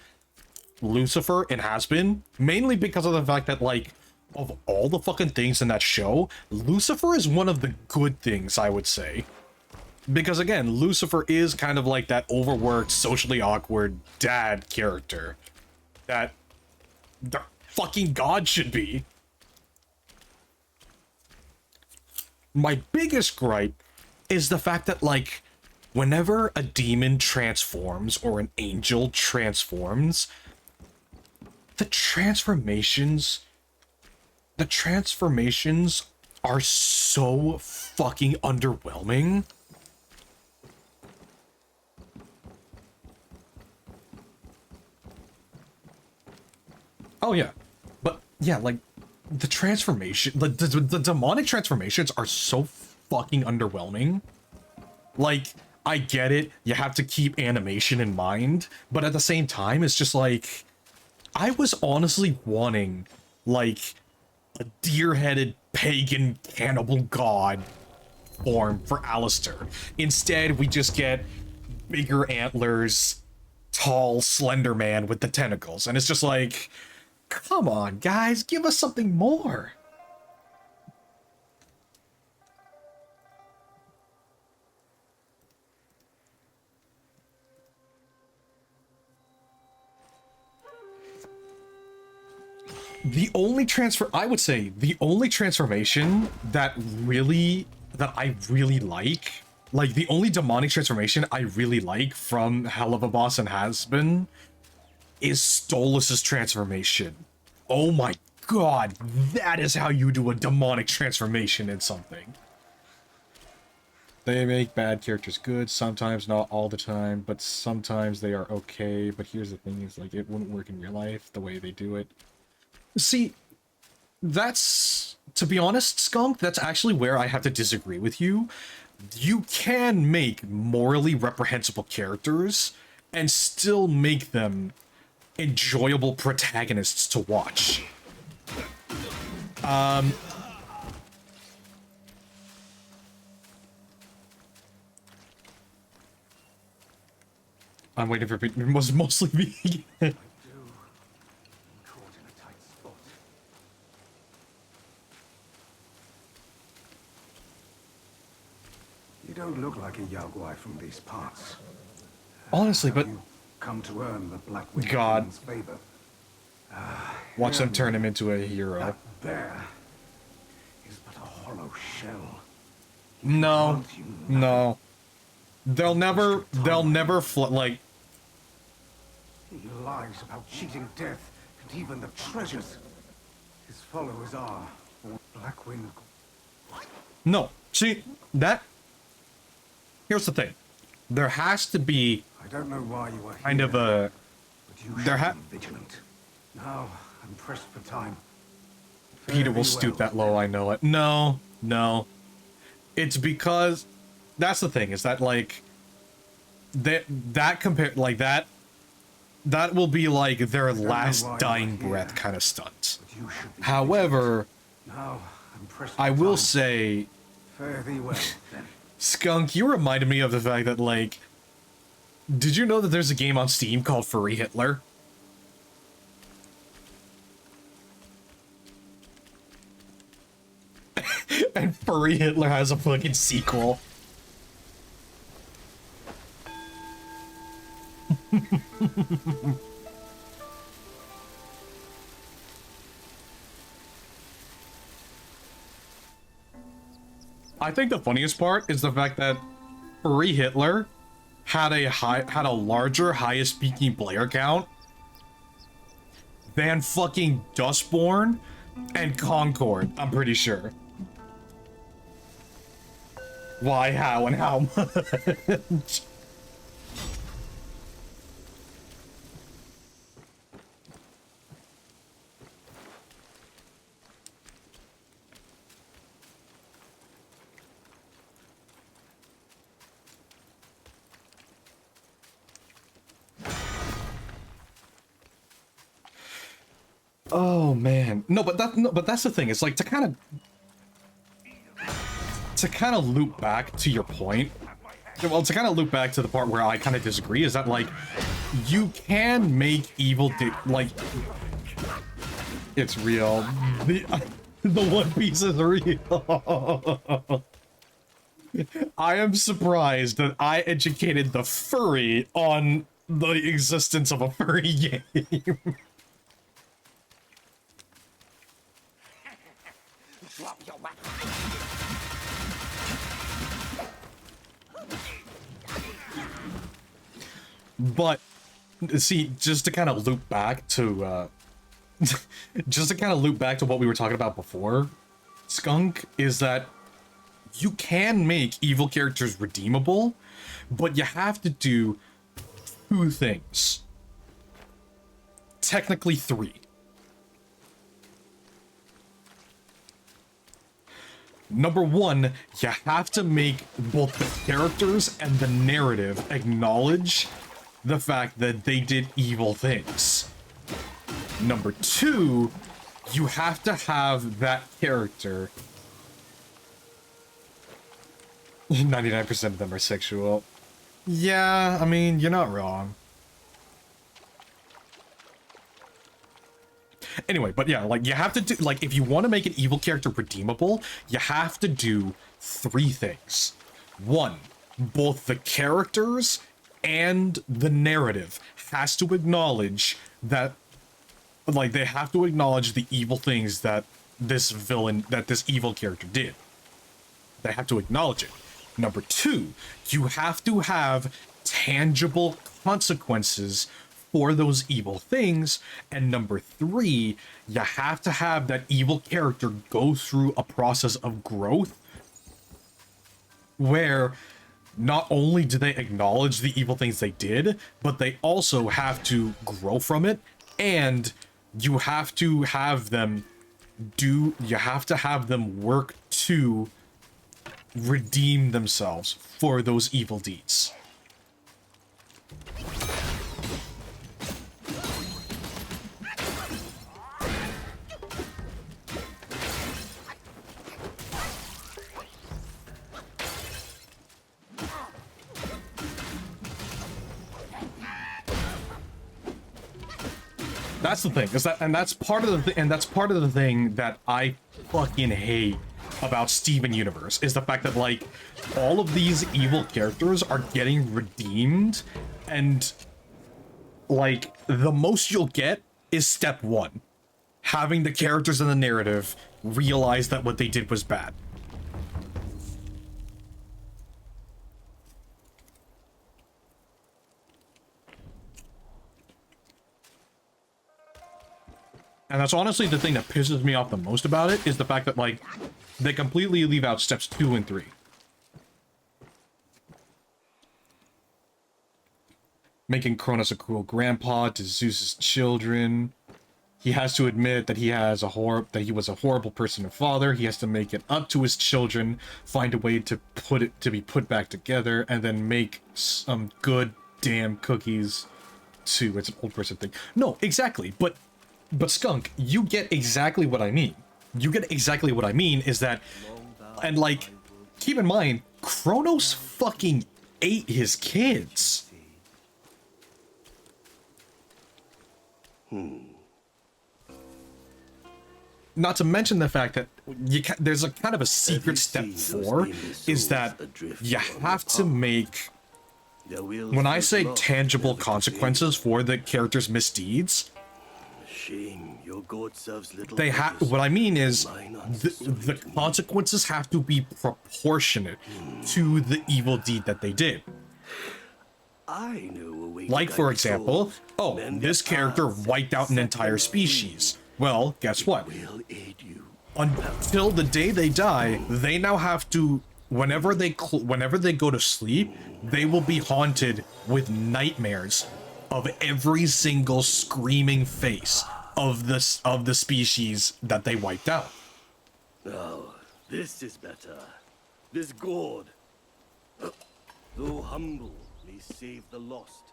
Lucifer and Has-Been. Mainly because of the fact that, like, of all the fucking things in that show, Lucifer is one of the good things, I would say. Because again, Lucifer is kind of like that overworked, socially awkward dad character that the fucking god should be. My biggest gripe is the fact that, like, whenever a demon transforms or an angel transforms, the transformations are so fucking underwhelming. Oh yeah, but yeah, like the transformation, the demonic transformations are so fucking underwhelming. Like, I get it, you have to keep animation in mind, but at the same time, it's just like, I was honestly wanting, like, a deer-headed pagan cannibal god form for Alistair. Instead, we just get bigger antlers, tall, slender man with the tentacles, and it's just like, come on, guys, give us something more. I would say the only transformation that I really like the only demonic transformation I really like from Hell of a Boss and Has Been is Stolas's transformation. Oh my god, that is how you do a demonic transformation in something. They make bad characters good, sometimes, not all the time, but sometimes they are okay. But here's the thing, is like, it wouldn't work in real life the way they do it. See, that's, to be honest, Skunk, that's actually where I have to disagree with you. You can make morally reprehensible characters and still make them enjoyable protagonists to watch. I'm waiting for it was mostly me. You don't look like a Yaogwai from these parts. Honestly, but You come to earn the Black Wind God. Queen's favor. Watch them turn him into a hero. That bear is but a hollow shell. No, no. They'll never like, He lies about cheating death and even the treasures. His followers are Black Wind. no. See, that, here's the thing. There has to be I don't know why you are kind here, of a, but you there should be vigilant. Now, I'm pressed for time. Peter Fare will thee stoop well. that low, I know it. No, no. It's because, that's the thing, is that, like, that compare, like, that will be, like, their last why dying you're breath here, kind of stunt. But you should be However, Now, I'm pressed for I will time. say, Fare thee well, then. Skunk, you reminded me of the fact that, like, did you know that there's a game on Steam called Furry Hitler? And Furry Hitler has a fucking sequel. I think the funniest part is the fact that Furry Hitler had a larger, highest speaking player count than fucking Dustborn and Concord, I'm pretty sure. Why, how, and how much? Oh man, no, but that's the thing. It's like to kind of loop back to your point. Well, to kind of loop back to the part where I kind of disagree is that, like, you can make like, it's real. The One Piece is real. I am surprised that I educated the furry on the existence of a furry game. But see, just to kind of loop back to what we were talking about before, Skunk, is that you can make evil characters redeemable, but you have to do two things. Technically three. Number one, you have to make both the characters and the narrative acknowledge the fact that they did evil things. Number two, you have to have that character. 99% of them are sexual. Yeah, I mean, you're not wrong. Anyway, but yeah, like, you have to do, like, if you want to make an evil character redeemable, you have to do three things. One, both the characters and the narrative has to acknowledge that, like, they have to acknowledge the evil things that this evil character did. They have to acknowledge it. Number two, you have to have tangible consequences for those evil things. And number three, you have to have that evil character go through a process of growth where not only do they acknowledge the evil things they did, but they also have to grow from it, and you have to have them work to redeem themselves for those evil deeds. That's the thing, that's part of the thing that I fucking hate about Steven Universe, is the fact that, like, all of these evil characters are getting redeemed, and, like, the most you'll get is step one. Having the characters in the narrative realize that what they did was bad. And that's honestly the thing that pisses me off the most about it, is the fact that, like, they completely leave out steps 2 and 3. Making Kronos a cruel grandpa to Zeus's children. He has to admit that he was a horrible person and father. He has to make it up to his children, find a way to be put back together, and then make some good damn cookies too. It's an old person thing. No, exactly, But Skunk, you get exactly what I mean. Is that, and, like, keep in mind, Kronos fucking ate his kids. Not to mention the fact that there's a kind of a secret step 4, is that you have to make, when I say tangible consequences for the character's misdeeds, what I mean is the consequences have to be proportionate to the evil deed that they did. Like, for example, this character wiped out an entire species. Well, guess what? Until the day they die, they now have to, whenever they go to sleep, they will be haunted with nightmares of every single screaming face of the species that they wiped out. Oh, this is better. This god, though humble, may save the lost,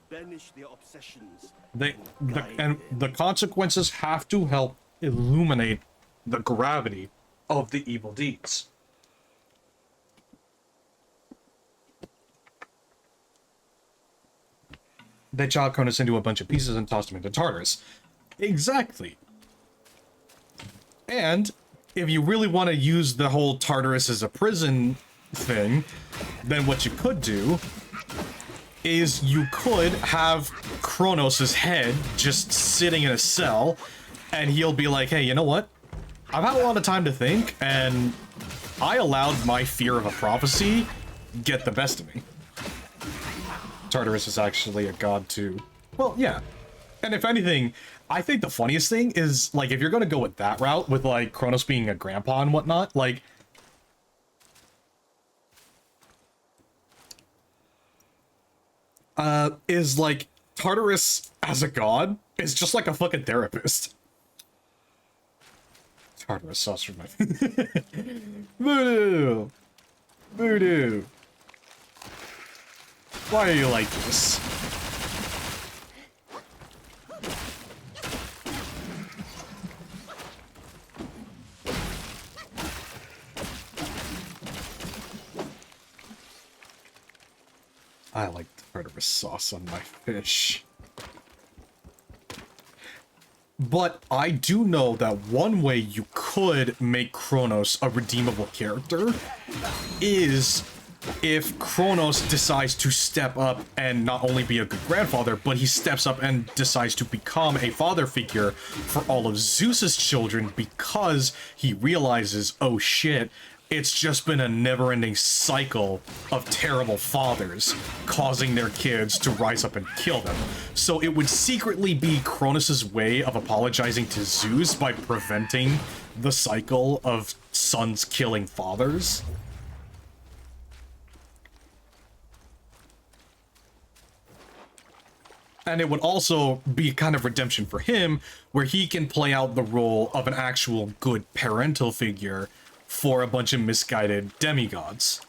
banish their obsessions. The consequences have to help illuminate the gravity of the evil deeds. They chopped Kronos into a bunch of pieces and tossed him into Tartarus. Exactly. And if you really want to use the whole Tartarus as a prison thing, then what you could do is you could have Kronos' head just sitting in a cell, and he'll be like, hey, you know what? I've had a lot of time to think, and I allowed my fear of a prophecy get the best of me. Tartarus is actually a god too. Well, yeah. And if anything, I think the funniest thing is, like, if you're gonna go with that route, with, like, Kronos being a grandpa and whatnot, like... is, like, Tartarus as a god is just like a fucking therapist. Tartarus sauce for my... Voodoo! Voodoo! Why are you like this? I like tartarus sauce on my fish. But I do know that one way you could make Kronos a redeemable character is if Kronos decides to step up and not only be a good grandfather, but he steps up and decides to become a father figure for all of Zeus's children because he realizes, oh shit, it's just been a never-ending cycle of terrible fathers causing their kids to rise up and kill them. So it would secretly be Kronos' way of apologizing to Zeus by preventing the cycle of sons killing fathers. And it would also be kind of redemption for him, where he can play out the role of an actual good parental figure for a bunch of misguided demigods.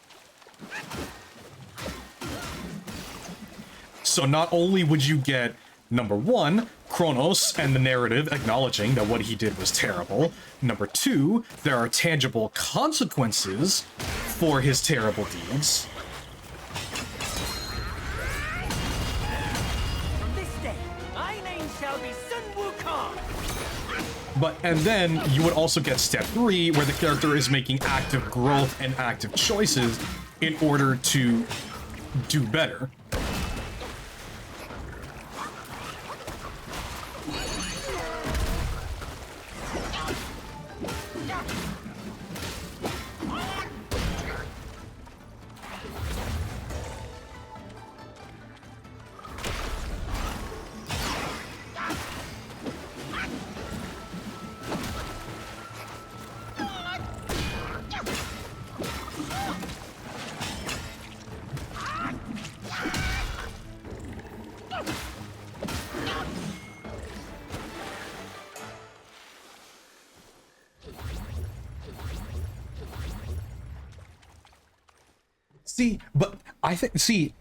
So not only would you get, number one, Kronos and the narrative acknowledging that what he did was terrible. Number two, there are tangible consequences for his terrible deeds. From this day, my name shall be Sun Wukong. And then you would also get step 3, where the character is making active growth and active choices in order to do better.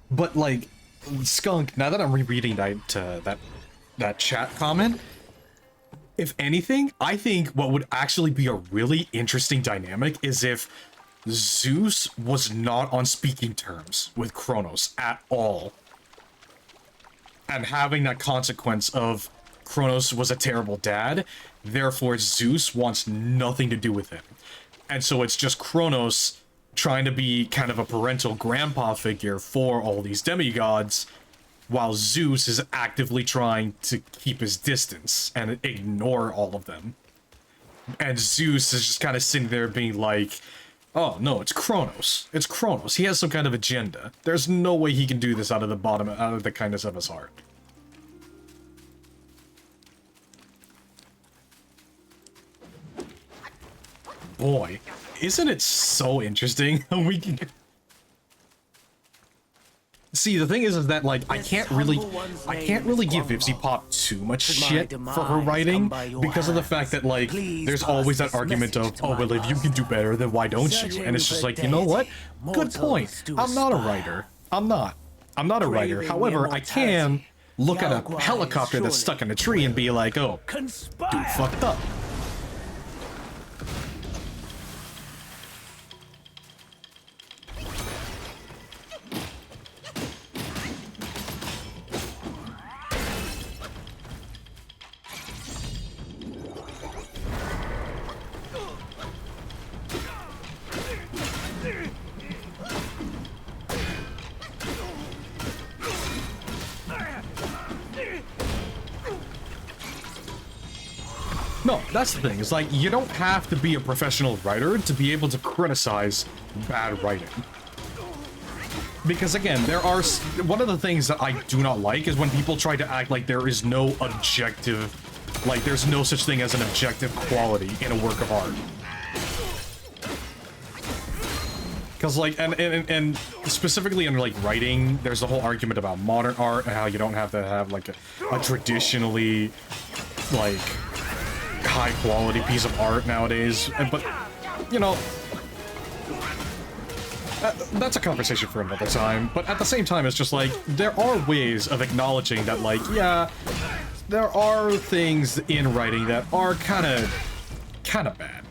But like, Skunk, now that I'm rereading that chat comment, if anything, I think what would actually be a really interesting dynamic is if Zeus was not on speaking terms with Kronos at all. And having that consequence of Kronos was a terrible dad, therefore Zeus wants nothing to do with him. And so it's just Kronos trying to be kind of a parental grandpa figure for all these demigods, while Zeus is actively trying to keep his distance and ignore all of them. And Zeus is just kind of sitting there being like, oh no, it's Kronos. It's Kronos. He has some kind of agenda. There's no way he can do this out of the kindness of his heart. Boy, isn't it so interesting? We can... See, the thing is that, like, I can't really give Vipsy too much shit for her writing because of the fact that, like, there's always that argument of, oh, well, if you can do better, then why don't you? And it's just like, you know what? Good point. I'm not a writer. I'm not a writer. However, I can look at a helicopter that's stuck in a tree and be like, oh, dude fucked up. No, that's the thing. It's like, you don't have to be a professional writer to be able to criticize bad writing. Because again, one of the things that I do not like is when people try to act like there is no objective, like there's no such thing as an objective quality in a work of art. Because like, and specifically in like writing, there's a whole argument about modern art and how you don't have to have like a traditionally like high quality piece of art nowadays. But you know, that's a conversation for another time. But at the same time, it's just like there are ways of acknowledging that, like, yeah, there are things in writing that are kind of bad.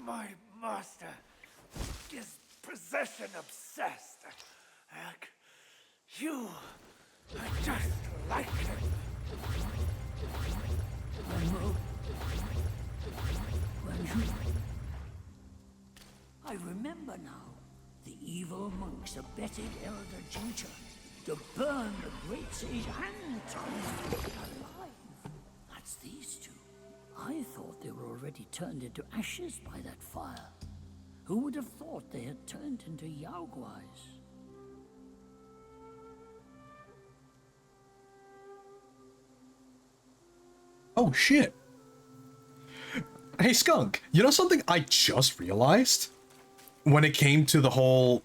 My master is possession obsessed. You are just like him. I remember now. The evil monks abetted Elder Ginger to burn the great sage Anton alive. That's these two. I thought they were already turned into ashes by that fire. Who would have thought they had turned into Yaoguais? Oh shit. Hey Skunk, you know something I just realized? When it came to the whole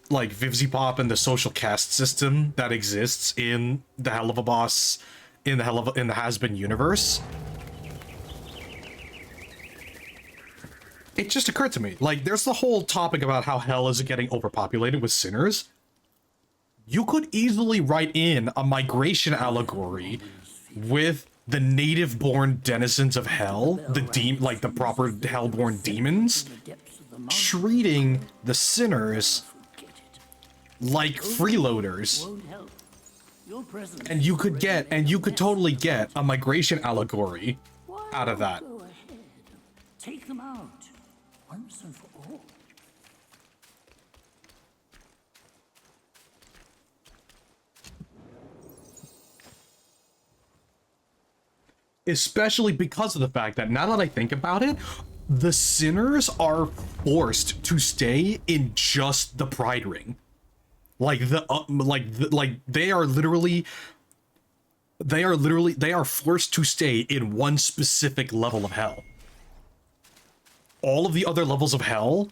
like VivziePop and the social caste system that exists in the Hell of a Boss in the Has-Been universe. It just occurred to me, like there's the whole topic about how hell is getting overpopulated with sinners. You could easily write in a migration allegory with the native-born denizens of hell, the proper hell-born demons, treating the sinners like freeloaders. And you could totally get a migration allegory out of that. Go ahead. Take them out once and for all. Especially because of the fact that now that I think about it, the sinners are forced to stay in just the Pride Ring. They are forced to stay in one specific level of hell. All of the other levels of hell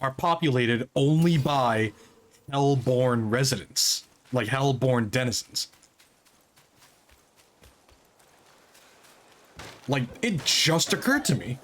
are populated only by hellborn residents, like hellborn denizens. Like, it just occurred to me.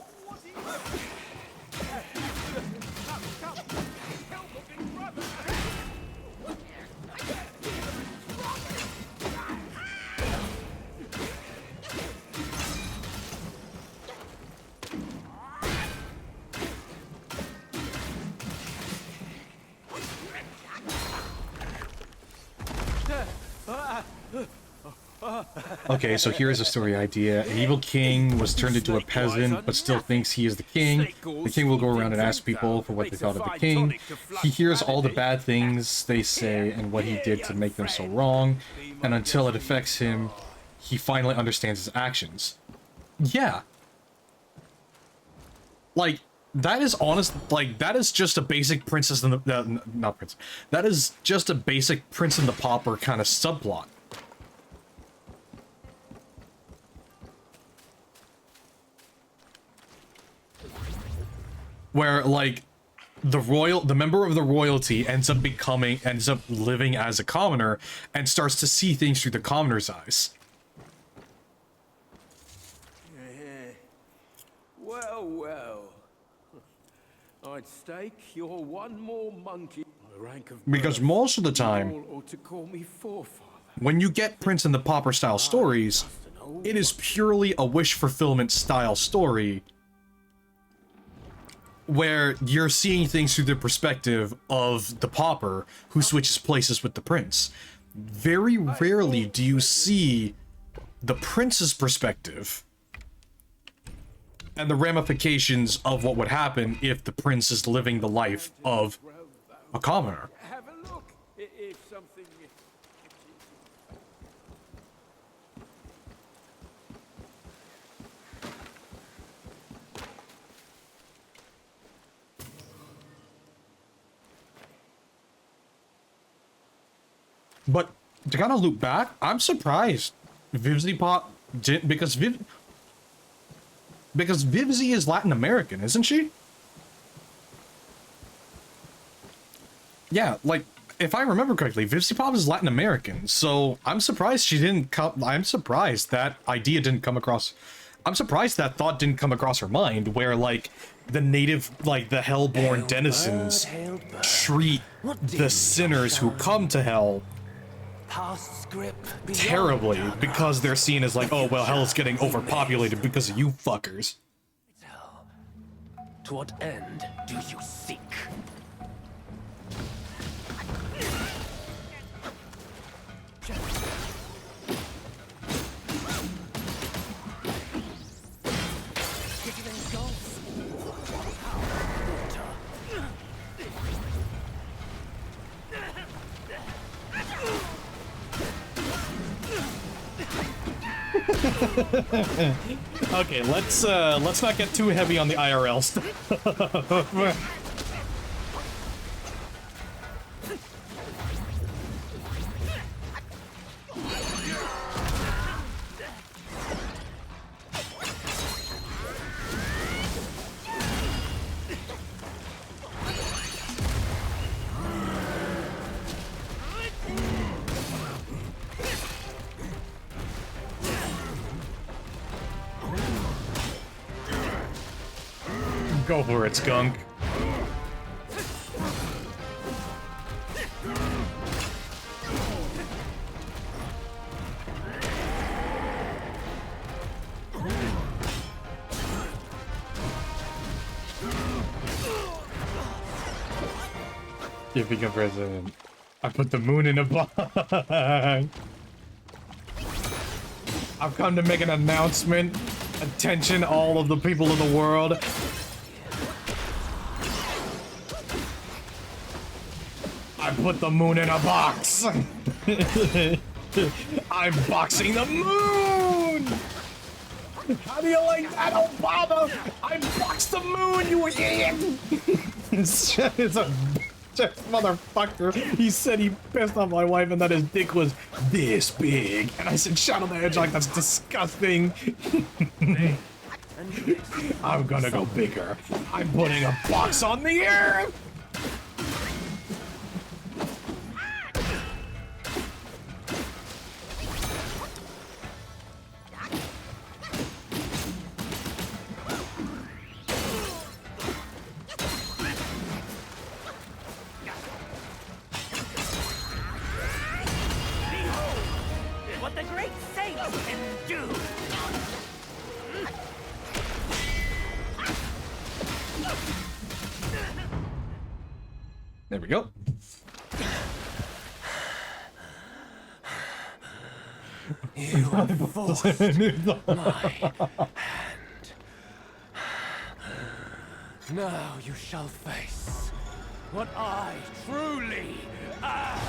Okay, so here's a story idea. An evil king was turned into a peasant, but still thinks he is the king. The king will go around and ask people for what they thought of the king. He hears all the bad things they say and what he did to make them so wrong, and until it affects him, he finally understands his actions. Yeah. Like, that is honest, like, that is just a basic Princess in the, not Princess, that is just a basic Prince and the Pauper kind of subplot. Where, like, the member of the royalty ends up living as a commoner and starts to see things through the commoner's eyes. Well. I'd stake you're one more monkey. Because most of the time, Or to call me forefather. when you get Prince and the Pauper style stories, it is purely a wish fulfillment style story where you're seeing things through the perspective of the pauper who switches places with the prince. Very rarely do you see the prince's perspective and the ramifications of what would happen if the prince is living the life of A commoner. Have a look. If something. But to kind of loop back, I'm surprised VivziePop didn't, because Vivzie is Latin American, isn't she? Yeah, like, if I remember correctly, VivziePop is Latin American, so I'm surprised she didn't come. I'm surprised that idea didn't come across. I'm surprised that thought didn't come across her mind, where, like, the native, like, the hellborn denizens treat the sinners who come to hell Past script terribly because they're seen as like, oh, well, hell's getting overpopulated because of you fuckers. To what end do you seek? Okay, let's not get too heavy on the IRL stuff. Go for it, skunk. If you become president, I put the moon in a box. I've come to make an announcement. Attention, all of the people of the world. I put the moon in a box. I'm boxing the moon. How do you like that, Obama? I boxed the moon, you idiot. It's a motherfucker. He said he pissed off my wife and that his dick was this big. And I said, shut on the edge, like, that's disgusting. I'm gonna go bigger. I'm putting a box on the earth. What the great saints can do! There we go. You have forced my hand. Now you shall face what I truly am.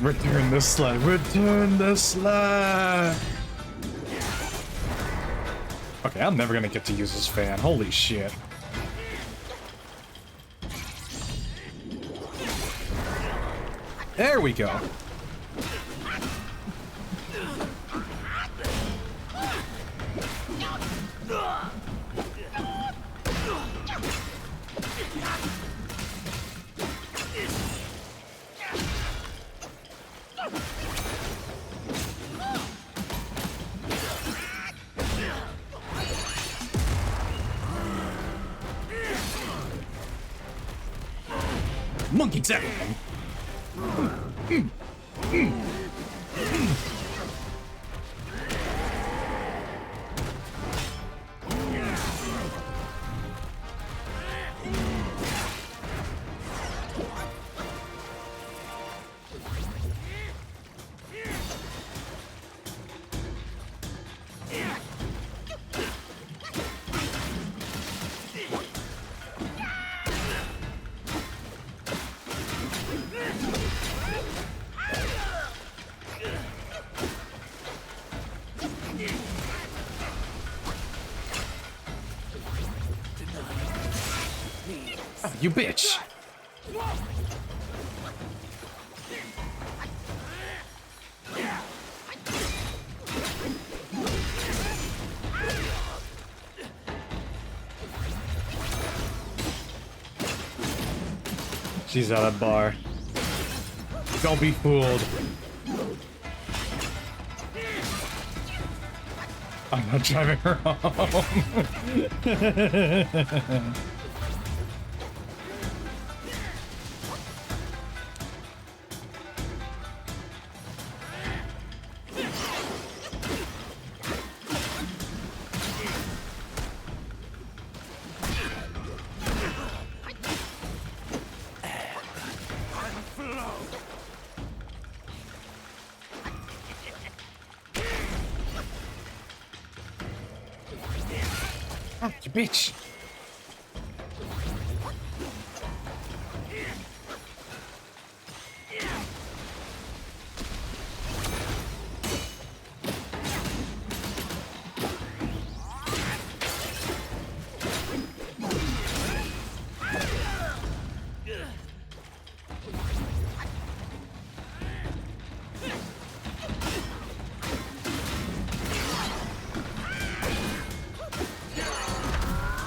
Return the slide. Return the slide. Okay, I'm never gonna get to use this fan. Holy shit. There we go. Monkey tail. You bitch! She's at a bar. Don't be fooled. I'm not driving her home. You bitch!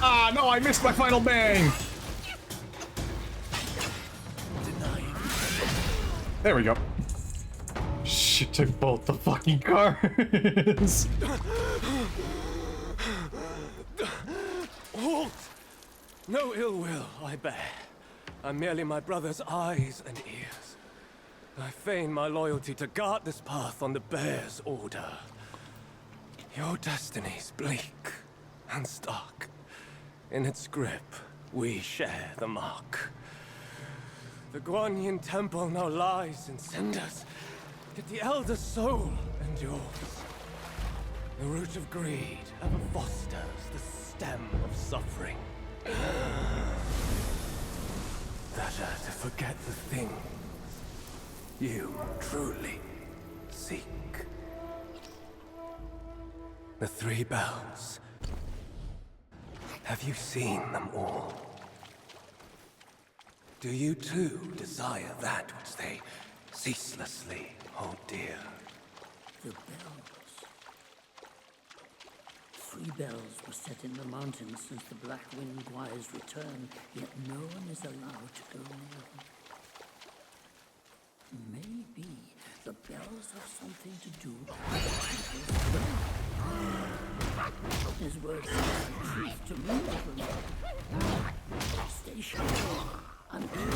Ah, no, I missed my final bang! There we go. She took both the fucking cars. Halt! No ill will, I bear. I'm merely my brother's eyes and ears. I feign my loyalty to guard this path on the bear's order. Your destiny's bleak and stark. In its grip, we share the mark. The Guanyin temple now lies in cinders, yet the elder soul endures. The root of greed ever fosters the stem of suffering. Better to forget the things you truly seek. The three bells. Have you seen them all? Do you too desire that which they ceaselessly hold dear? The bells. 3 bells were set in the mountains since the Black Wind Guai's return, yet no one is allowed to go near them. Maybe the bells have something to do with people's will. His words are truth to move them. Stay sharp. I'm being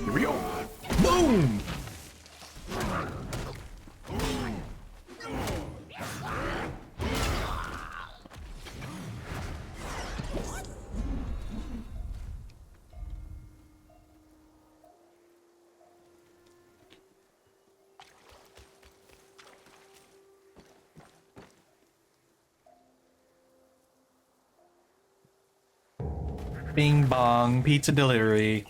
Here we go. Boom! Bing bong, pizza delivery.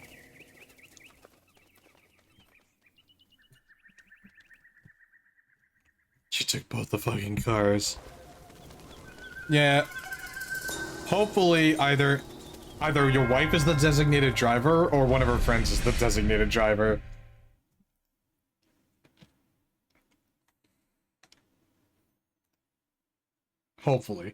She took both the fucking cars. Yeah. Hopefully either your wife is the designated driver or one of her friends is the designated driver. Hopefully.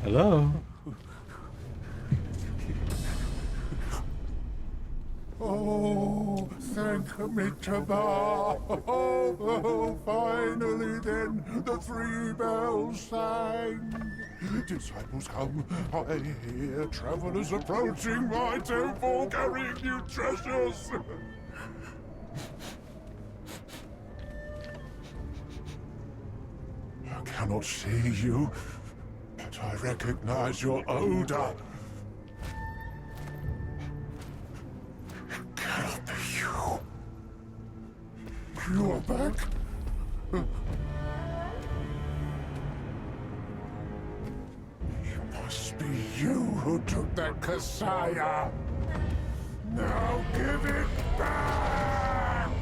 Hello? Oh, thank me to God. Oh, finally then, the 3 bells sang. Disciples come, I hear travelers approaching my temple carrying new treasures. I cannot see you, but I recognize your odor. It cannot be you. You are back? It must be you who took that Kasaya. Now give it back!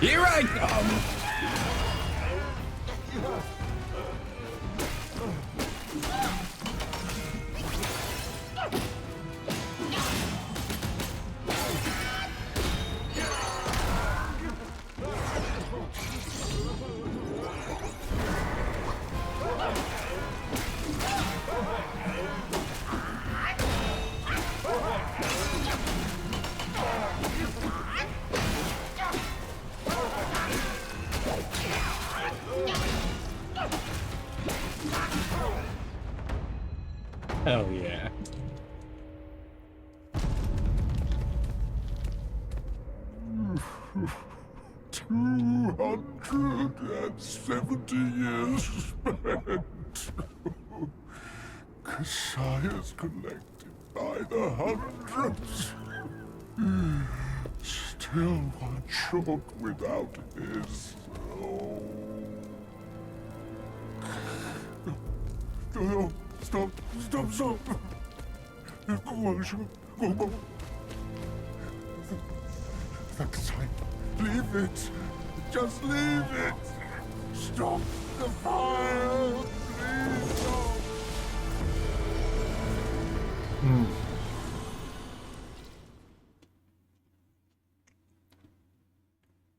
Here I come! Here I come! Hell yeah. Two 270 years spent. Kasayas collected by the hundreds. Still one short without his. Oh. No, stop. Go. The Kasaya, leave it. Just leave it. Stop the fire. Please stop.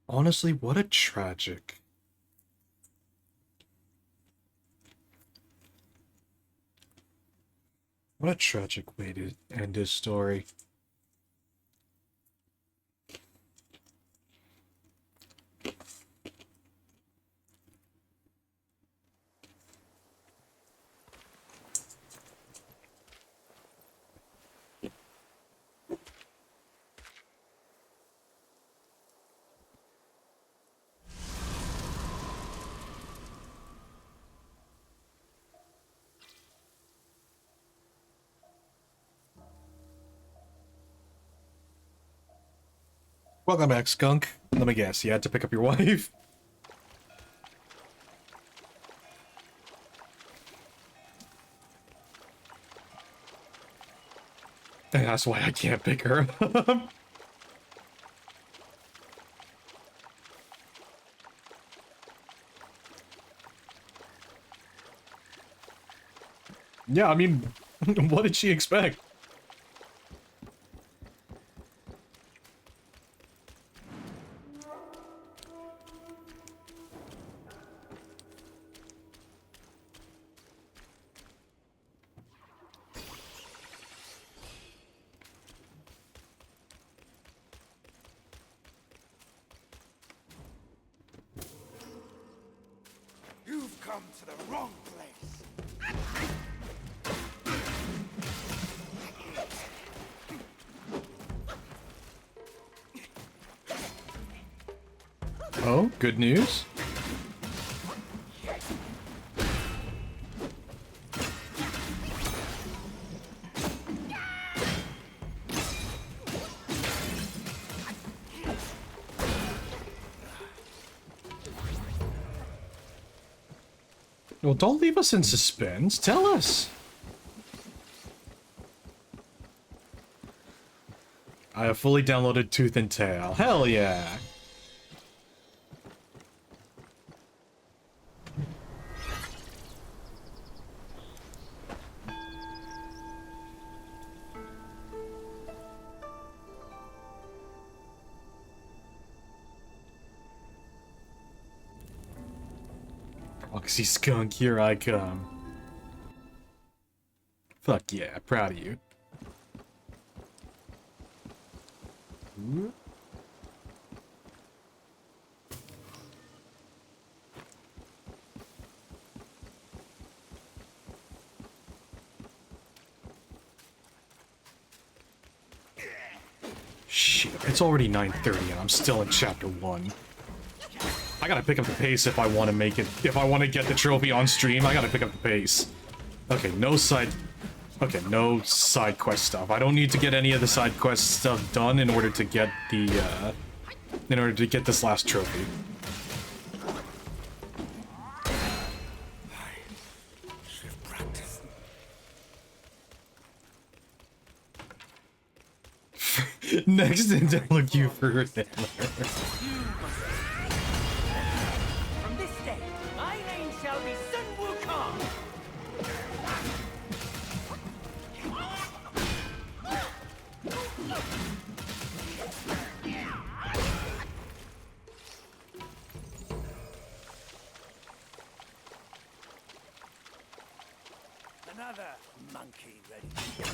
Honestly, what a tragic. What a tragic way to end his story. Welcome back, Skunk. Let me guess, you had to pick up your wife? And that's why I can't pick her up. Yeah, I mean, what did she expect? You've come to the wrong place. Oh, good news. Well, don't leave us in suspense. Tell us. I have fully downloaded Tooth and Tail. Hell yeah. Foxy Skunk, here I come. Fuck yeah, proud of you. Shit, it's already 9:30 and I'm still in chapter 1. I gotta pick up the pace if I want to make it. If I want to get the trophy on stream, I gotta pick up the pace. Okay, no side quest stuff. I don't need to get any of the side quest stuff done in order to get the, in order to get this last trophy. Next intel you for Hitler. From this day, my name shall be Sun Wukong. Another monkey ready to get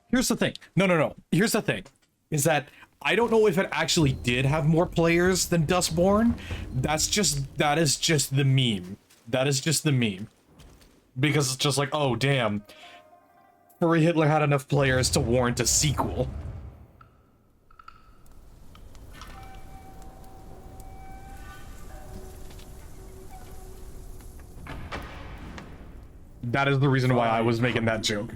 Here's the thing. No. Here's the thing. Is that I don't know if it actually did have more players than Dustborn. That is just the meme. That is just the meme. Because it's just like, oh damn. Furry Hitler had enough players to warrant a sequel. That is the reason why I was making that joke.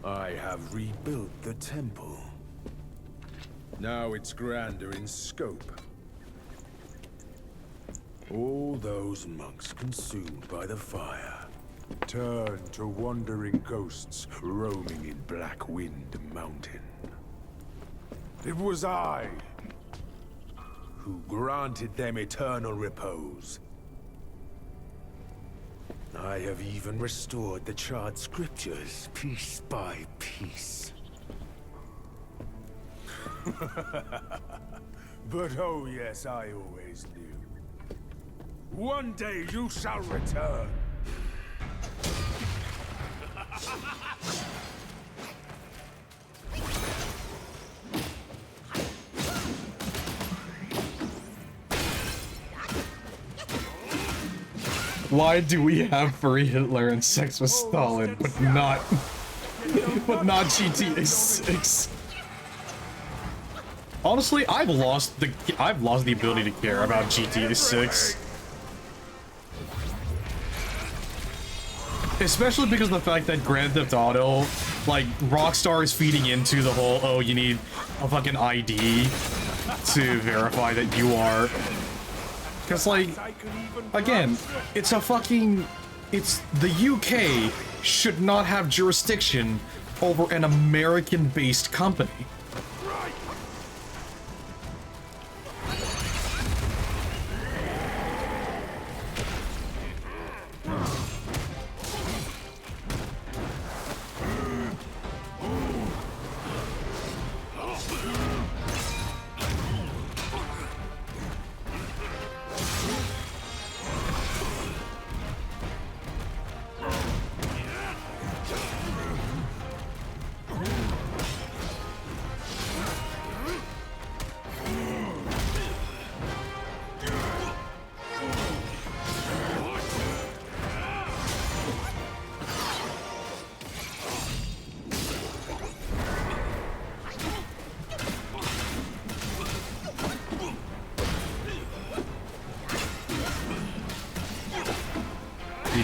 I have rebuilt the temple. Now it's grander in scope. All those monks consumed by the fire turned to wandering ghosts roaming in Black Wind Mountain. It was I who granted them eternal repose. I have even restored the charred scriptures piece by piece. But oh yes, I always knew. One day you shall return. Why do we have furry Hitler and sex with Stalin, but not GTA 6? Honestly, I've lost the ability to care about GTA 6. Especially because of the fact that Grand Theft Auto, like, Rockstar is feeding into the whole, oh, you need a fucking ID to verify that you are. Because, like, again, it's a fucking... It's... The UK should not have jurisdiction over an American-based company.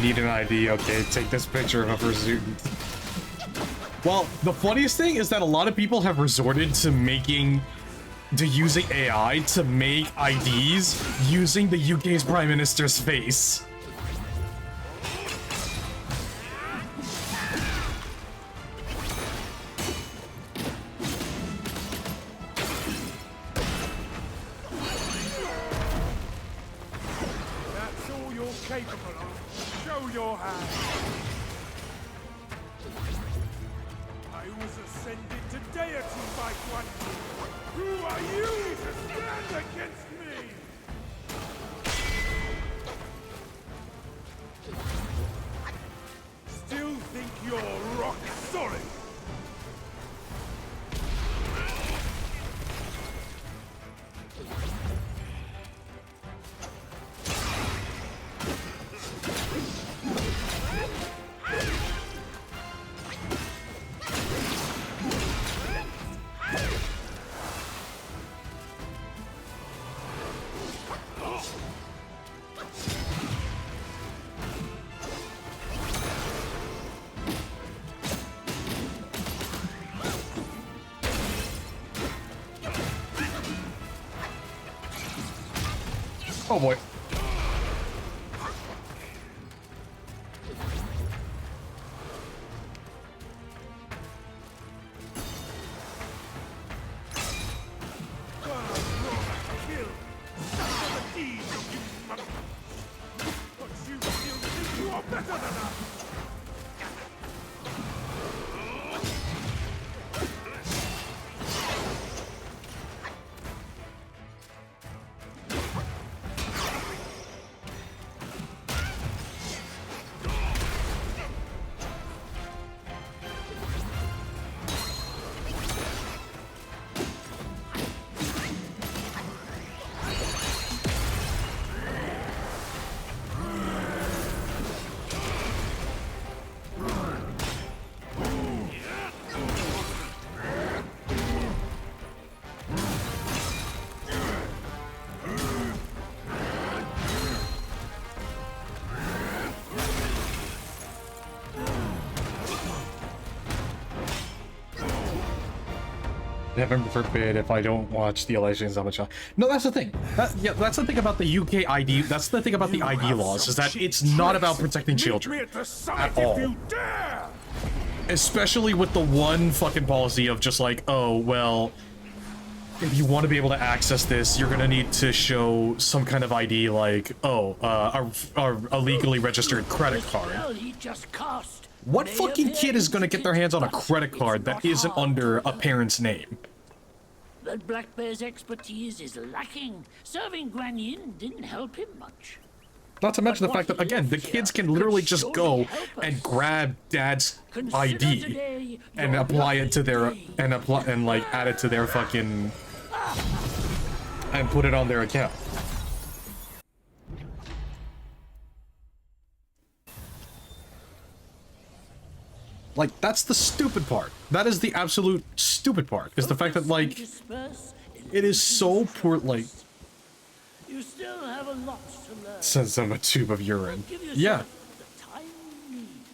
Need an ID, okay, take this picture of a pursuit. Well, the funniest thing is that a lot of people have resorted to using AI to make IDs using the UK's Prime Minister's face. That's all you're capable of. Show your hand. I was ascended to deity by one. Who are you to stand against me? Still think you're rock solid? Oh boy. Heaven forbid if I don't watch the elections on the channel. No, that's the thing. Yeah, that's the thing about the UK ID. That's the thing about the ID laws, is that it's not about protecting children at all. Especially with the one fucking policy of just like, oh, well, if you want to be able to access this, you're gonna need to show some kind of ID, like, oh, a legally registered credit card. What fucking kid is gonna get their hands on a credit card that isn't under a parent's name? But Black Bear's expertise is lacking. Serving Guan Yin didn't help him much. Not to mention the fact that, again, the kids can literally just go and grab dad's ID and apply it to their, and like add it to their fucking, and put it on their account. Like, that's the stupid part. That is the absolute stupid part, is the fact that, like, it is so poor, like... You still have a lot to learn. Sends them a tube of urine. Yeah.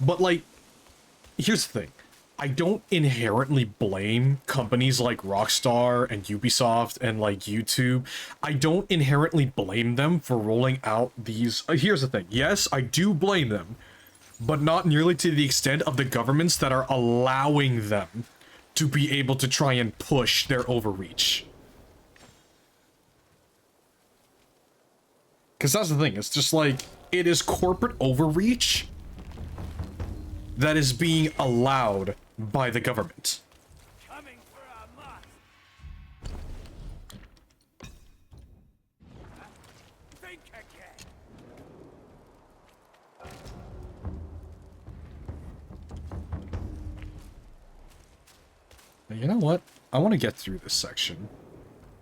But, like, here's the thing. I don't inherently blame companies like Rockstar and Ubisoft and, like, YouTube. I don't inherently blame them for rolling out these... here's the thing. Yes, I do blame them. But not nearly to the extent of the governments that are allowing them to be able to try and push their overreach. Because that's the thing, it's just like, it is corporate overreach that is being allowed by the government. Coming for our mark. Think again. You know what? I want to get through this section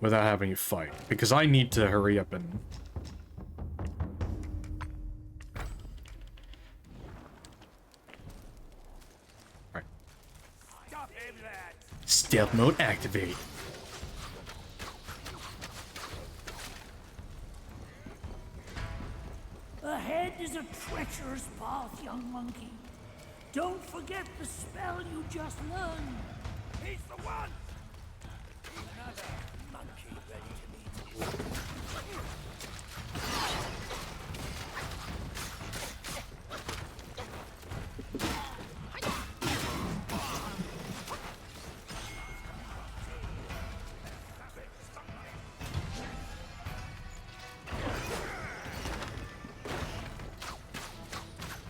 without having you fight, because I need to hurry up and... Alright. Stealth mode activate. Ahead is a treacherous path, young monkey. Don't forget the spell you just learned. He's the one! Another monkey ready to meet you.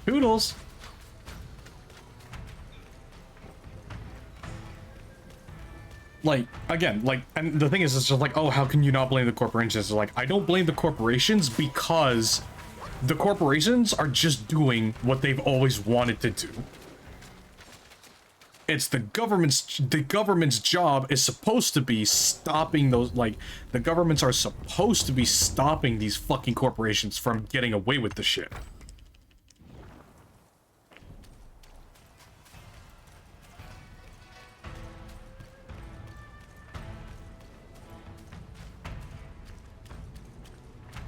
Toodles! Like, again, like, and the thing is, it's just like, oh, how can you not blame the corporations? It's like, I don't blame the corporations because the corporations are just doing what they've always wanted to do. It's the government's job is supposed to be stopping those, like, the governments are supposed to be stopping these fucking corporations from getting away with the shit.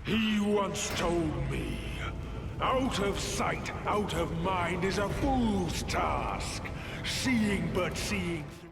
He once told me, out of sight, out of mind is a fool's task. Seeing but seeing through.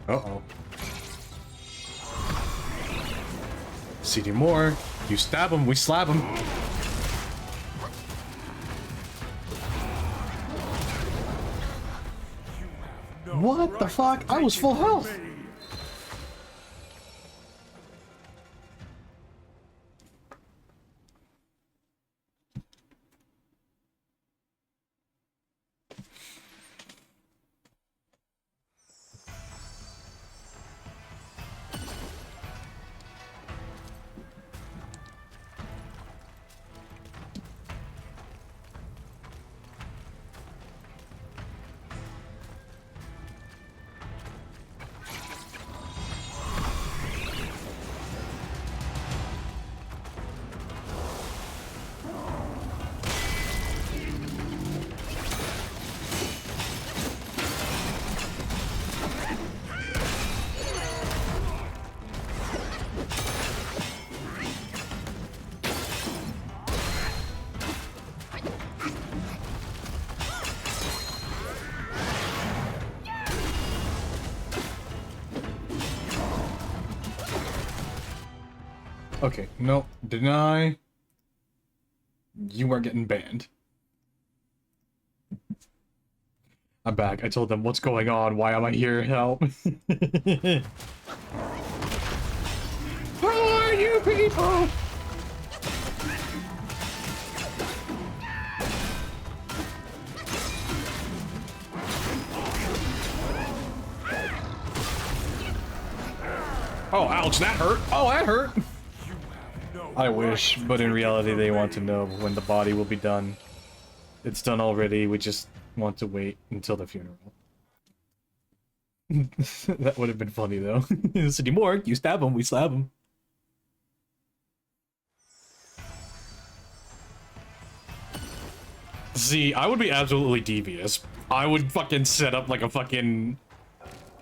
Uh-oh. CD more. You stab him, we slap him. What the fuck? I was full health. Okay, no, deny. You are getting banned. I'm back. I told them, what's going on? Why am I here? Help. Who are you people? Oh, ouch, that hurt. Oh, that hurt. I wish, but in reality they want to know when the body will be done. It's done already, we just want to wait until the funeral. That would have been funny though. City Morgue, you stab him, we slap him. See, I would be absolutely devious. I would fucking set up like a fucking...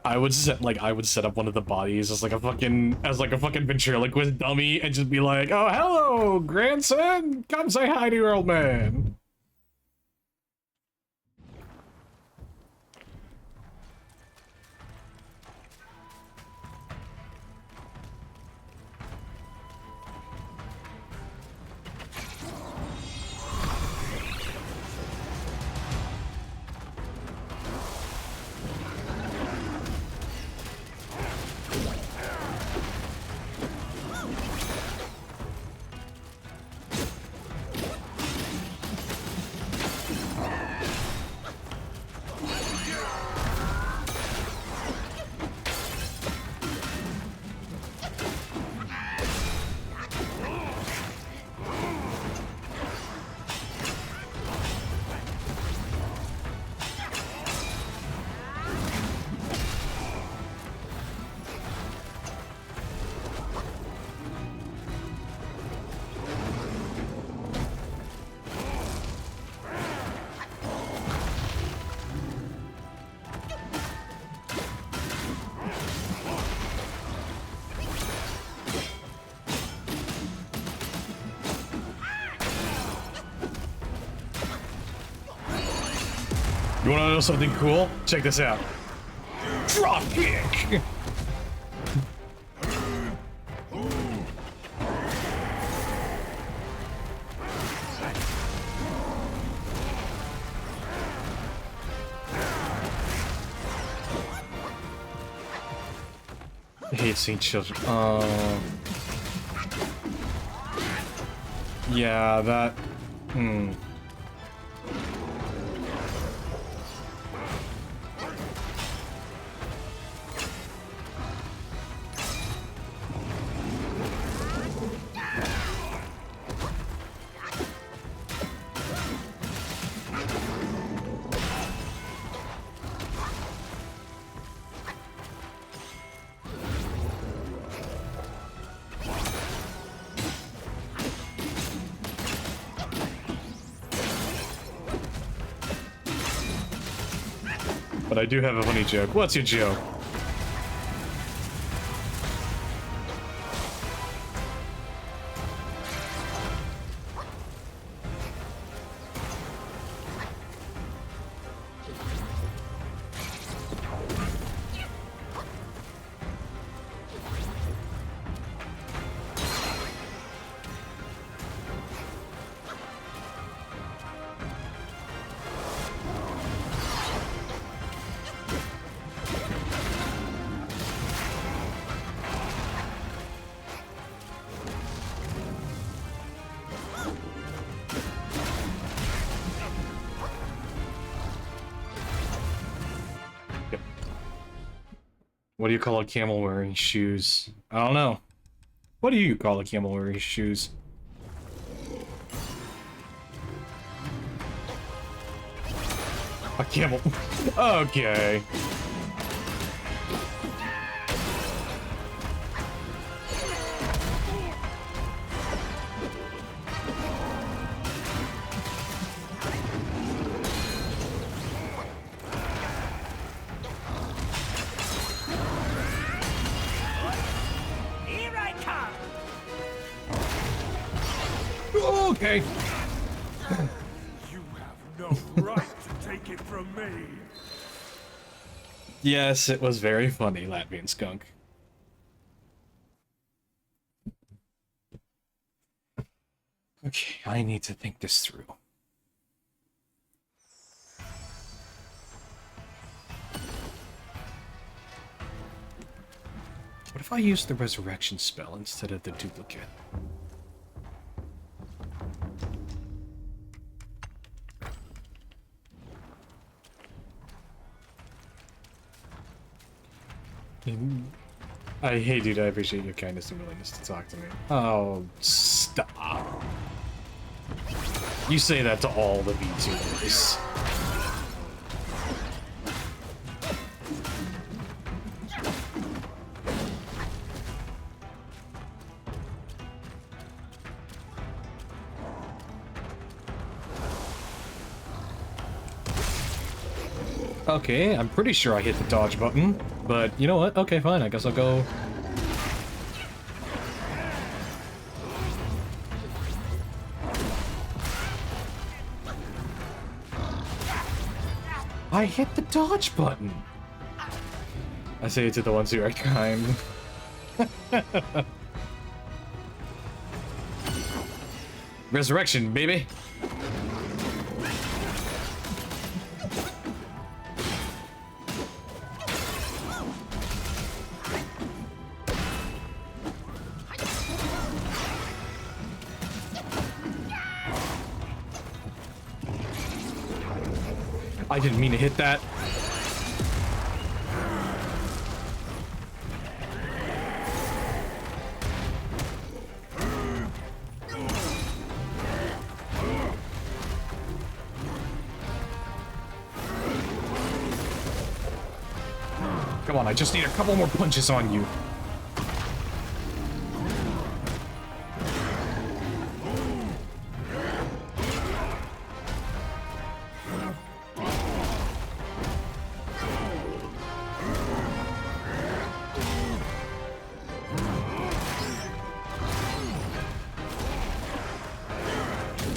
I would set up one of the bodies as like a fucking ventriloquist dummy and just be like, oh, hello, grandson! Come say hi to your old man! You wanna know something cool? Check this out. Drop kick! I hate seeing children. Yeah, that... But I do have a funny joke. What's your joke? What do you call a camel wearing shoes? I don't know. What do you call a camel wearing shoes? A camel. Okay. Okay. You have no right to take it from me. Yes, it was very funny, Latvian skunk. Okay, I need to think this through. What if I use the resurrection spell instead of the duplicate? Hey dude, I appreciate your kindness and willingness to talk to me. Oh, stop. You say that to all the VTubers. Okay, I'm pretty sure I hit the dodge button, but you know what? Okay, fine, I guess I'll go... I hit the dodge button! I say it to the ones who are kind. Resurrection, baby! I didn't mean to hit that. Come on, I just need a couple more punches on you.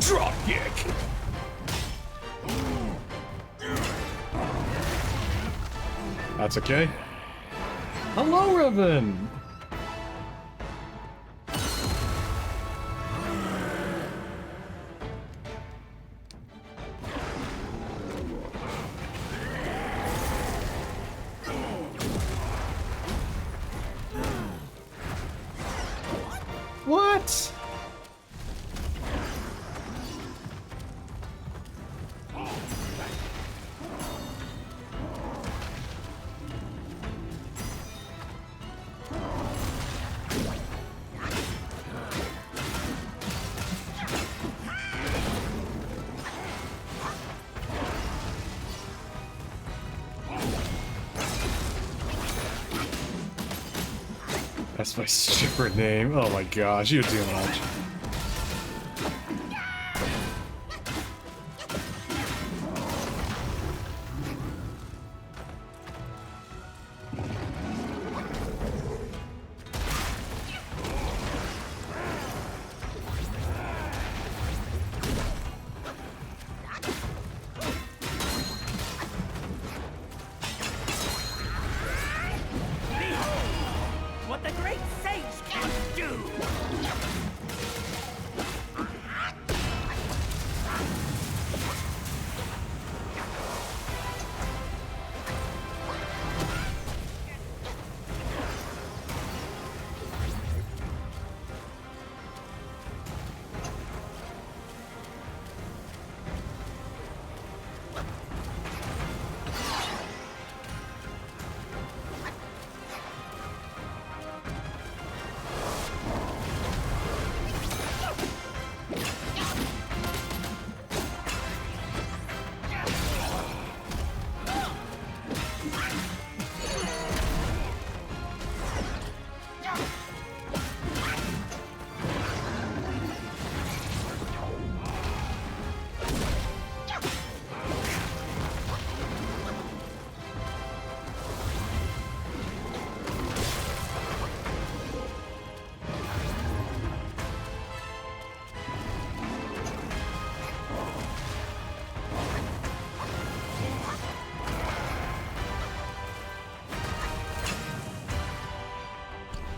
Drop kick. That's okay. Hello, Revan. What? That's my stupid name. Oh my gosh, you're too much. What the great sage can do!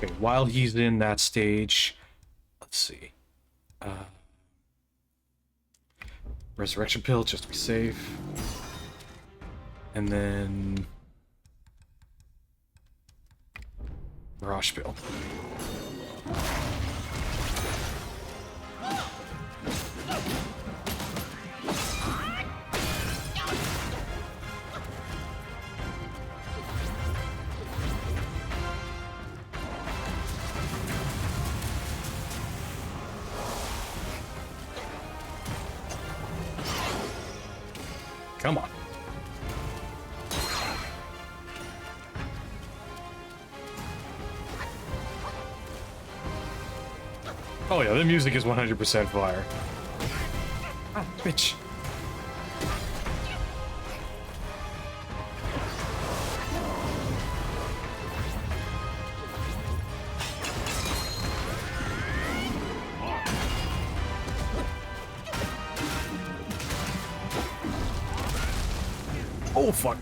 Okay, while he's in that stage, let's see. Resurrection pill, just to be safe. And then... Mirage pill. Come on. Oh yeah, the music is 100% fire. Ah, bitch. Oh, fuck.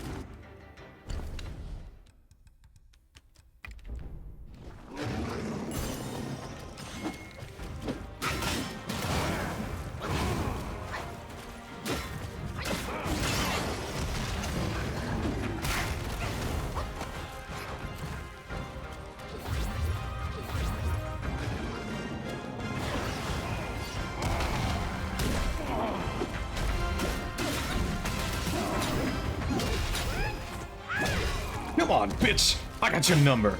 Come on, bitch! I got your number.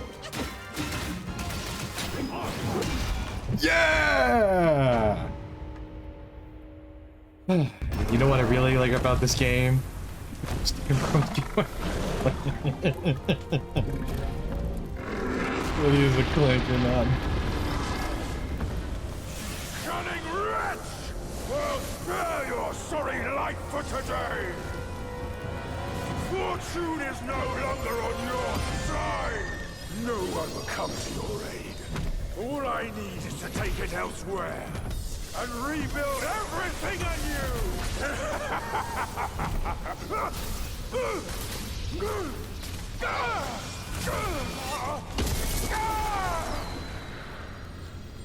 Yeah! You know what I really like about this game? Whether he's a clank or not. Cunning wretch! Well, spare your sorry life for today! Fortune is no longer on your side! No one will come to your aid. All I need is to take it elsewhere and rebuild everything anew!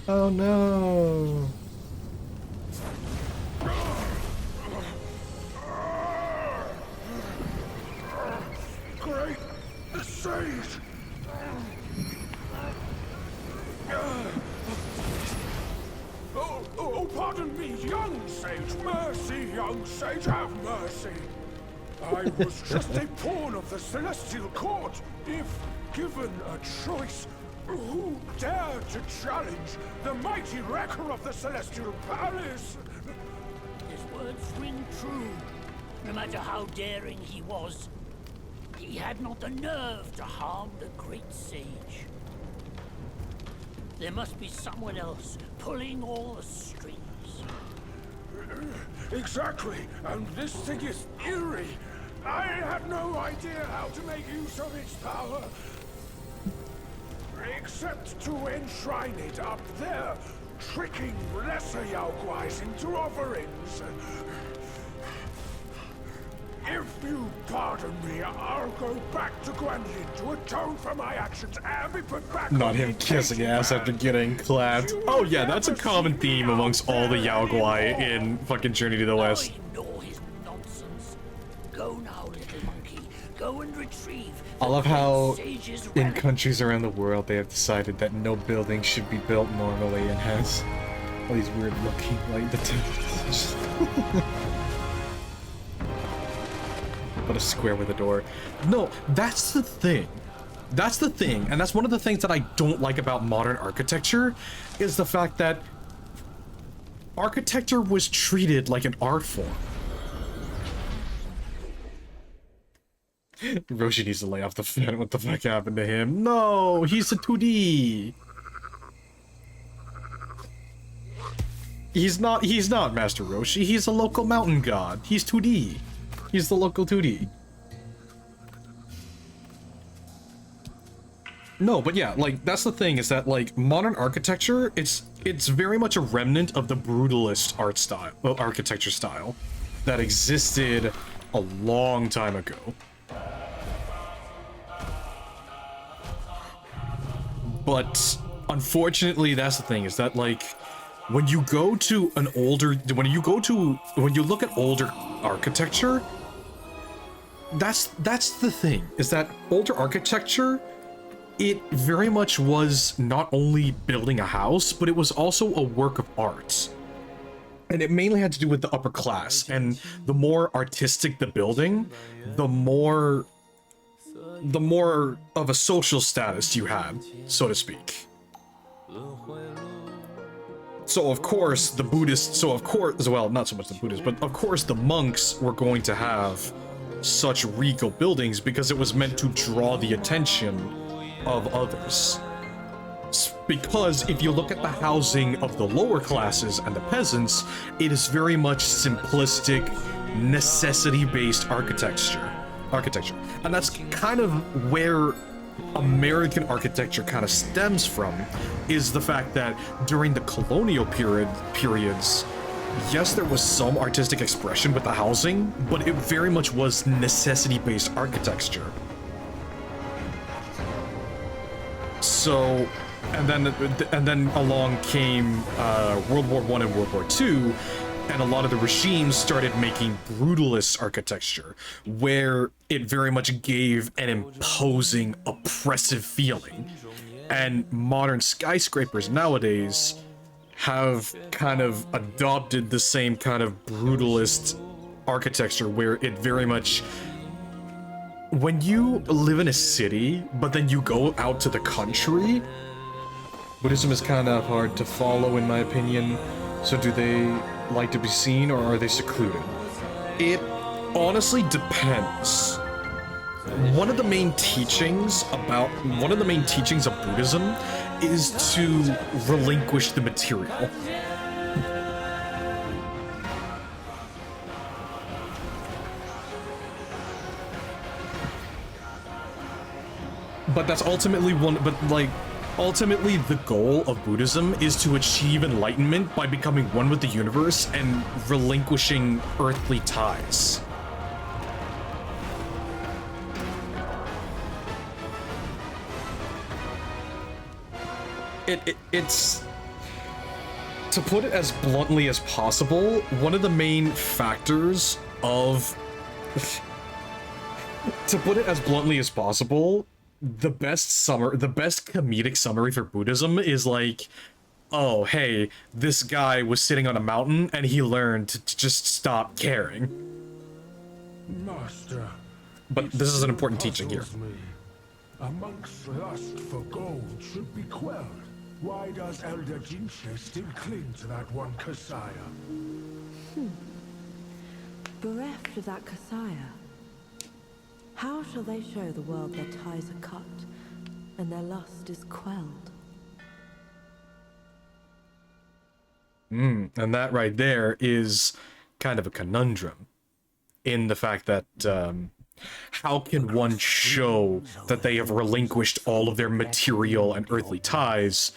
Oh no! Great sage! Oh, pardon me, young sage. Mercy, young sage, have mercy. I was just a pawn of the Celestial Court. If given a choice, who dared to challenge the mighty wrecker of the Celestial Palace? His words ring true. No matter how daring he was, he had not the nerve to harm the great sage. There must be someone else pulling all the strings. Exactly, and this thing is eerie. I had no idea how to make use of its power. Except to enshrine it up there, tricking lesser Yaoguais into offerings. If you pardon me, I'll go back to Guanyin to atone for my actions and be put back. Not him kissing ass after getting clapped. Oh yeah, that's a common theme amongst all the Yaoguai in fucking Journey to the West. Ignore his nonsense. Go now, little monkey. Go and retrieve. I love how sage's in relic. countries around the world they have decided that no building should be built normally and has all these weird looking like the but a square with a door. No, that's the thing. That's the thing, and that's one of the things that I don't like about modern architecture, is the fact that architecture was treated like an art form. Roshi needs to lay off the fan. What the fuck happened to him? No, he's a 2D. He's not Master Roshi. He's a local mountain god. He's 2D. He's the local 2D. No, but yeah, like, that's the thing, is that, like, modern architecture, it's very much a remnant of the brutalist art style, well, architecture style that existed a long time ago. But unfortunately, that's the thing, is that, like, when you go to an older, when you look at older architecture, that's the thing, is that older architecture, it very much was not only building a house, but it was also a work of art. And it mainly had to do with the upper class, and the more artistic the building, the more of a social status you had, so to speak. So of course the Buddhists, well, not so much the Buddhists, but of course the monks were going to have such regal buildings because it was meant to draw the attention of others. Because if you look at the housing of the lower classes and the peasants, it is very much simplistic, necessity-based architecture. And that's kind of where American architecture kind of stems from, is the fact that during the colonial periods, yes, there was some artistic expression with the housing, but it very much was necessity-based architecture. So, and then along came World War I and World War II, and a lot of the regimes started making brutalist architecture, where it very much gave an imposing, oppressive feeling. And modern skyscrapers nowadays have kind of adopted the same kind of brutalist architecture, where it very much... When you live in a city, but then you go out to the country, Buddhism is kind of hard to follow, in my opinion. So do they like to be seen, or are they secluded? It honestly depends. One of the main teachings of Buddhism is to relinquish the material. But that's ultimately ultimately the goal of Buddhism is to achieve enlightenment by becoming one with the universe and relinquishing earthly ties. It's, to put it as bluntly as possible, one of the main factors of to put it as bluntly as possible, the best comedic summary for Buddhism is like, oh, hey, this guy was sitting on a mountain and he learned to just stop caring. Master, but this is an important teaching here. A monk's lust for gold should be quelled. Why does Elder Jinche still cling to that one Kasaya? Bereft of that Kasaya, how shall they show the world their ties are cut and their lust is quelled? And that right there is kind of a conundrum, in the fact that how can one show that they have relinquished all of their material and earthly ties,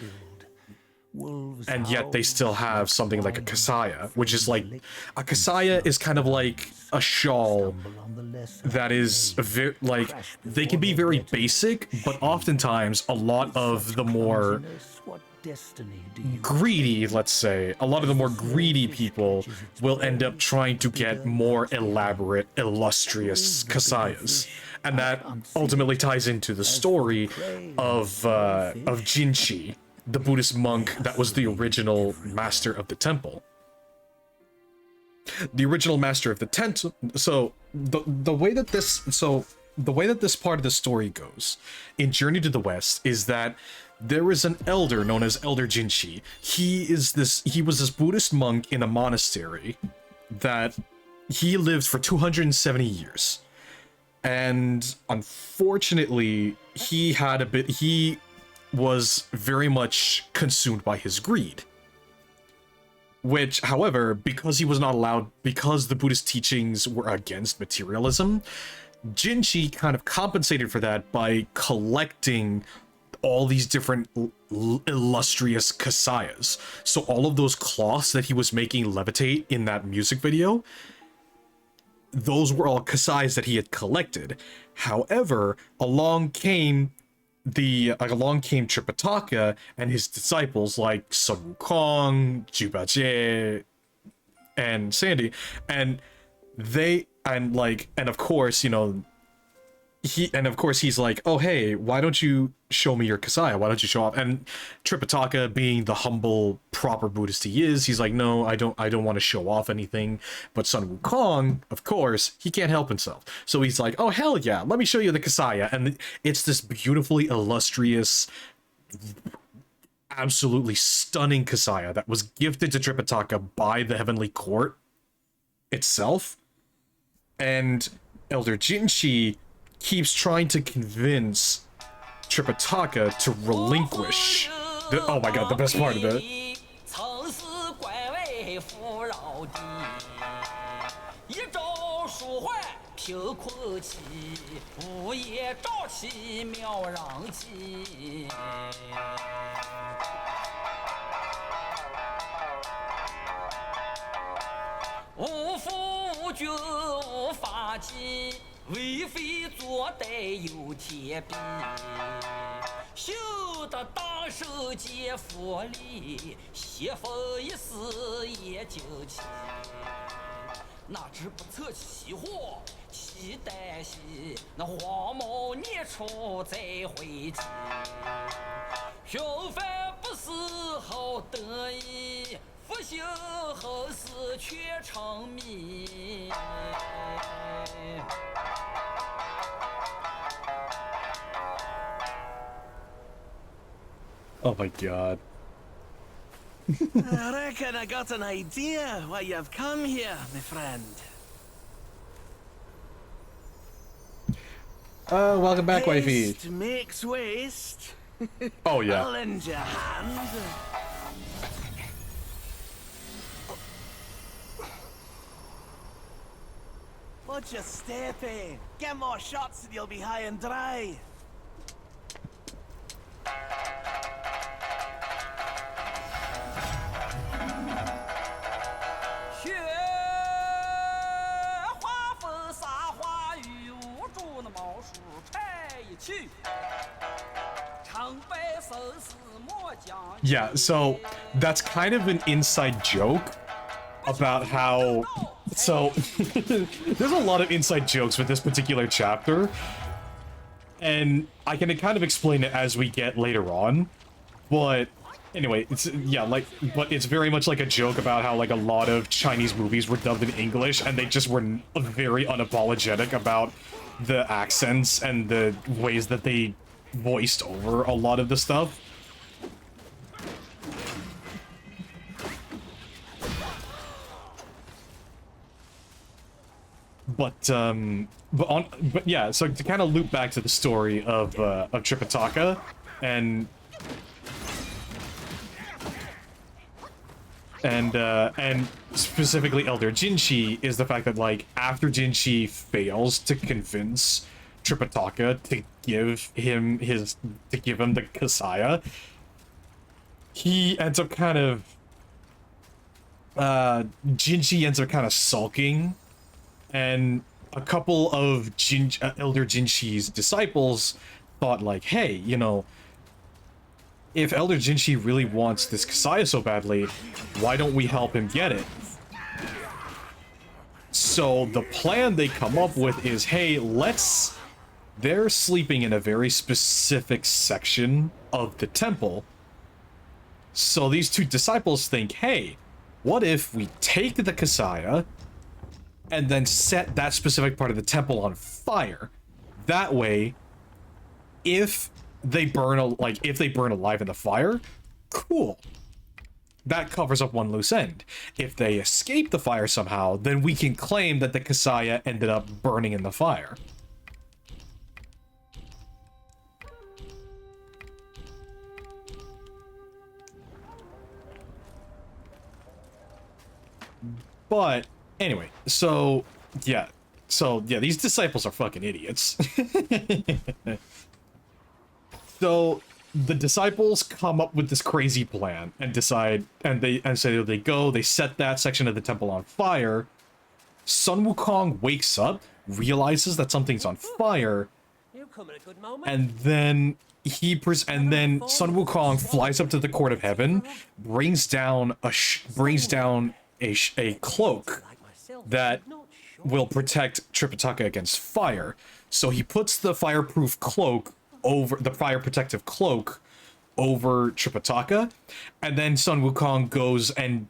and yet they still have something like a kasaya, which is like, a kasaya is kind of like a shawl that is like, they can be very basic, but oftentimes a lot of the more greedy, let's say, a lot of the more greedy people will end up trying to get more elaborate, illustrious kasayas. And that ultimately ties into the story of Jinchi, the Buddhist monk that was the original master of the temple. The original master of the temple. So the way that this part of the story goes in Journey to the West is that there is an elder known as Elder Jinchi. He was this Buddhist monk in a monastery that he lived for 270 years. And unfortunately, he was very much consumed by his greed. Which, however, because he was not allowed, because the Buddhist teachings were against materialism, Jinchi kind of compensated for that by collecting all these different illustrious kasayas. So all of those cloths that he was making levitate in that music video, those were all kasayas that he had collected. However, along came along came Tripitaka and his disciples like Sun Wukong, Jubajie, and Sandy, and of course, you know, he's like, oh hey, why don't you show me your Kasaya? Why don't you show off? And Tripitaka, being the humble, proper Buddhist he is, he's like, no, I don't want to show off anything. But Sun Wukong, of course, he can't help himself. So he's like, oh hell yeah, let me show you the Kasaya. And it's this beautifully illustrious, absolutely stunning Kasaya that was gifted to Tripitaka by the Heavenly Court itself. And Elder Jinchi keeps trying to convince Tripitaka to relinquish oh my god, the best part of it. Oh my god. I reckon I got an idea why you've come here, my friend. Welcome back, wifey. Haste makes waste. Oh yeah. I'll lend you a hand. Watch your step, eh? Get more shots and you'll be high and dry. Yeah, so that's kind of an inside joke about how... So, there's a lot of inside jokes with this particular chapter, and I can kind of explain it as we get later on, but anyway, but it's very much like a joke about how, like, a lot of Chinese movies were dubbed in English, and they just were very unapologetic about the accents and the ways that they voiced over a lot of the stuff. But yeah, so to kind of loop back to the story of Tripitaka and specifically Elder Jinchi, is the fact that, like, after Jinchi fails to convince Tripitaka to give him the Kasaya, he ends up kind of Jinchi ends up kind of sulking. And a couple of Elder Jinchi's disciples thought, like, hey, you know, if Elder Jinchi really wants this Kasaya so badly, why don't we help him get it? So the plan they come up with is, hey, they're sleeping in a very specific section of the temple. So these two disciples think, hey, what if we take the Kasaya and then set that specific part of the temple on fire? That way, if they burn alive in the fire, cool. That covers up one loose end. If they escape the fire somehow, then we can claim that the Kasaya ended up burning in the fire. But anyway, so yeah, these disciples are fucking idiots. So the disciples come up with this crazy plan and decide, they set that section of the temple on fire. Sun Wukong wakes up, realizes that something's on fire, You come at a good moment. and then and then Sun Wukong flies up to the court of heaven, brings down a cloak that will protect Tripitaka against fire. So he puts the fireproof cloak over the fire protective cloak over Tripitaka, and then Sun Wukong goes and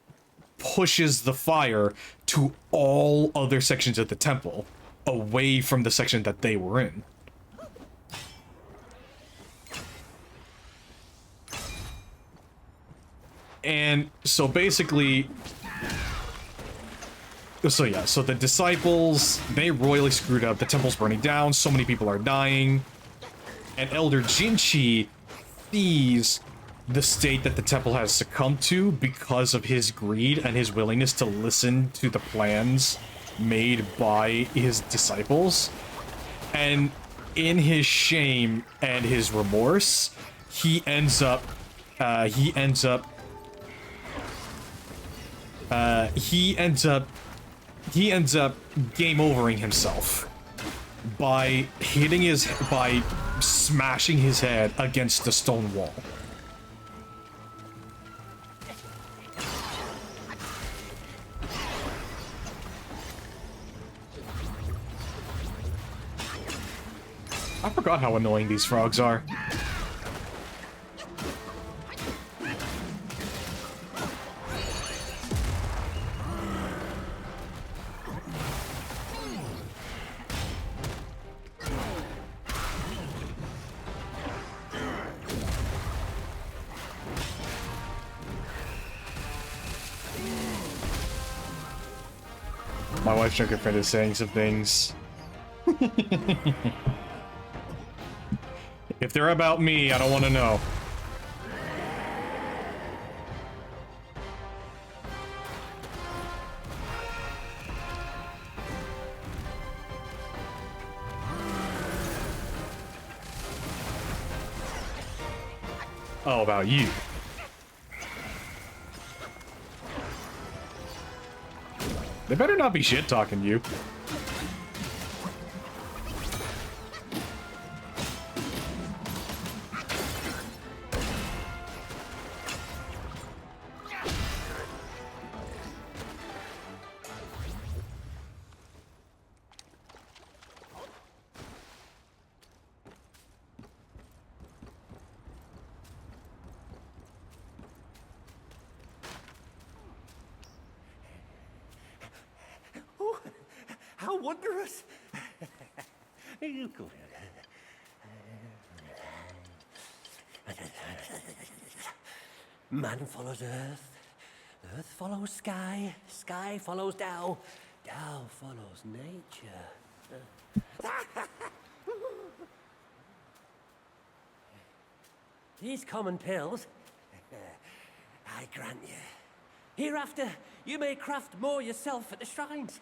pushes the fire to all other sections of the temple, away from the section that they were in. And so basically, so the disciples, they royally screwed up. The temple's burning down, so many people are dying, and Elder Jinchi sees the state that the temple has succumbed to because of his greed and his willingness to listen to the plans made by his disciples. And in his shame and his remorse, he ends up game overing himself by smashing his head against the stone wall. I forgot how annoying these frogs are. My wife's drunken friend is saying some things. If they're about me, I don't want to know. Oh, about you. They better not be shit-talking you. How wondrous! Man follows earth, earth follows sky, sky follows Tao, Tao follows nature. These common pills, I grant you. Hereafter, you may craft more yourself at the shrines.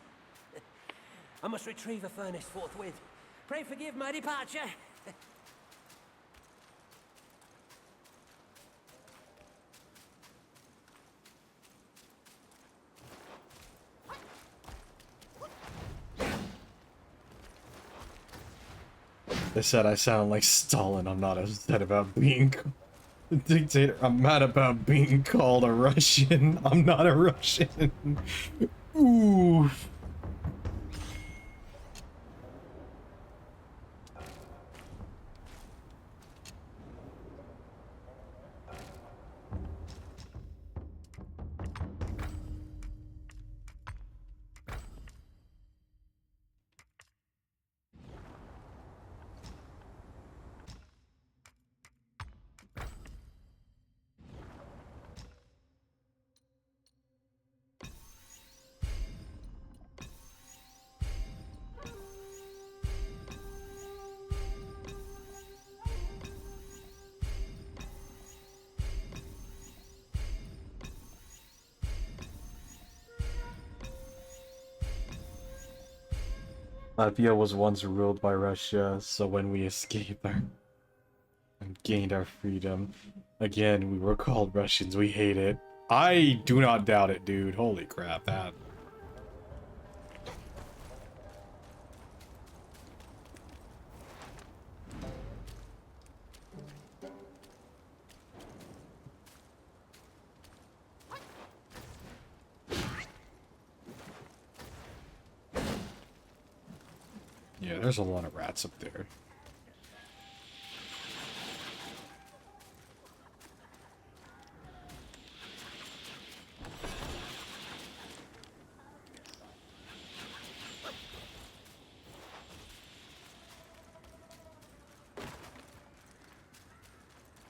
I must retrieve a furnace forthwith. Pray forgive my departure. They said I sound like Stalin. I'm not upset about being a dictator. I'm mad about being called a Russian. I'm not a Russian. Ooh. Latvia was once ruled by Russia, so when we escaped and gained our freedom, again, we were called Russians. We hate it. I do not doubt it, dude. Holy crap, that. Yeah, there's a lot of rats up there.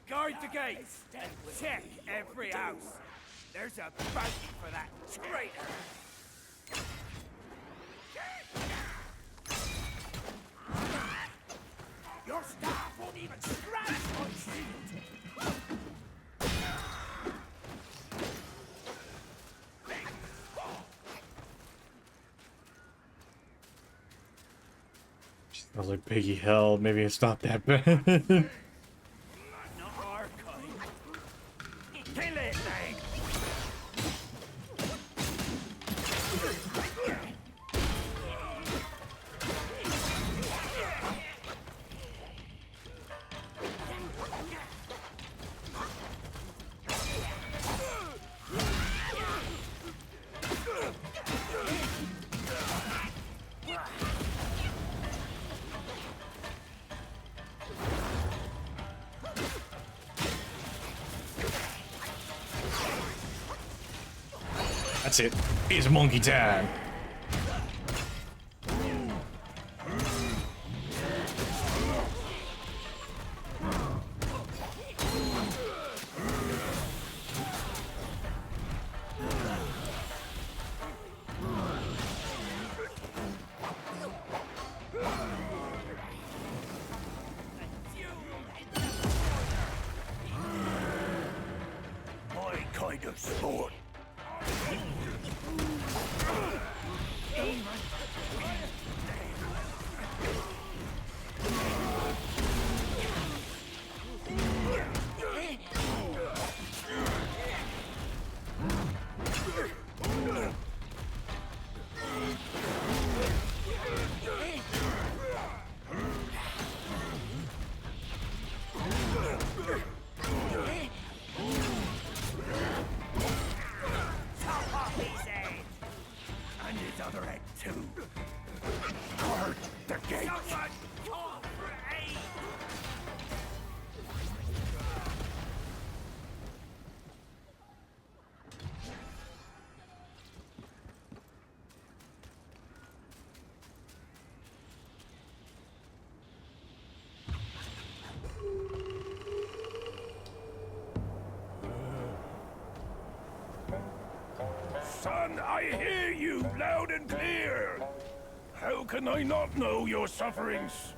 Guard the gates. Check every house. There's a bounty for that traitor. Your staff won't even scratch my shield. Smells like piggy hell. Maybe it's not that bad. Not our kind. Kill it, Meg. That's it. It's monkey time. My kind of sport. And his other head too. Guard the gate. Someone call for aid. Son, I hear you loud and clear. How can I not know your sufferings?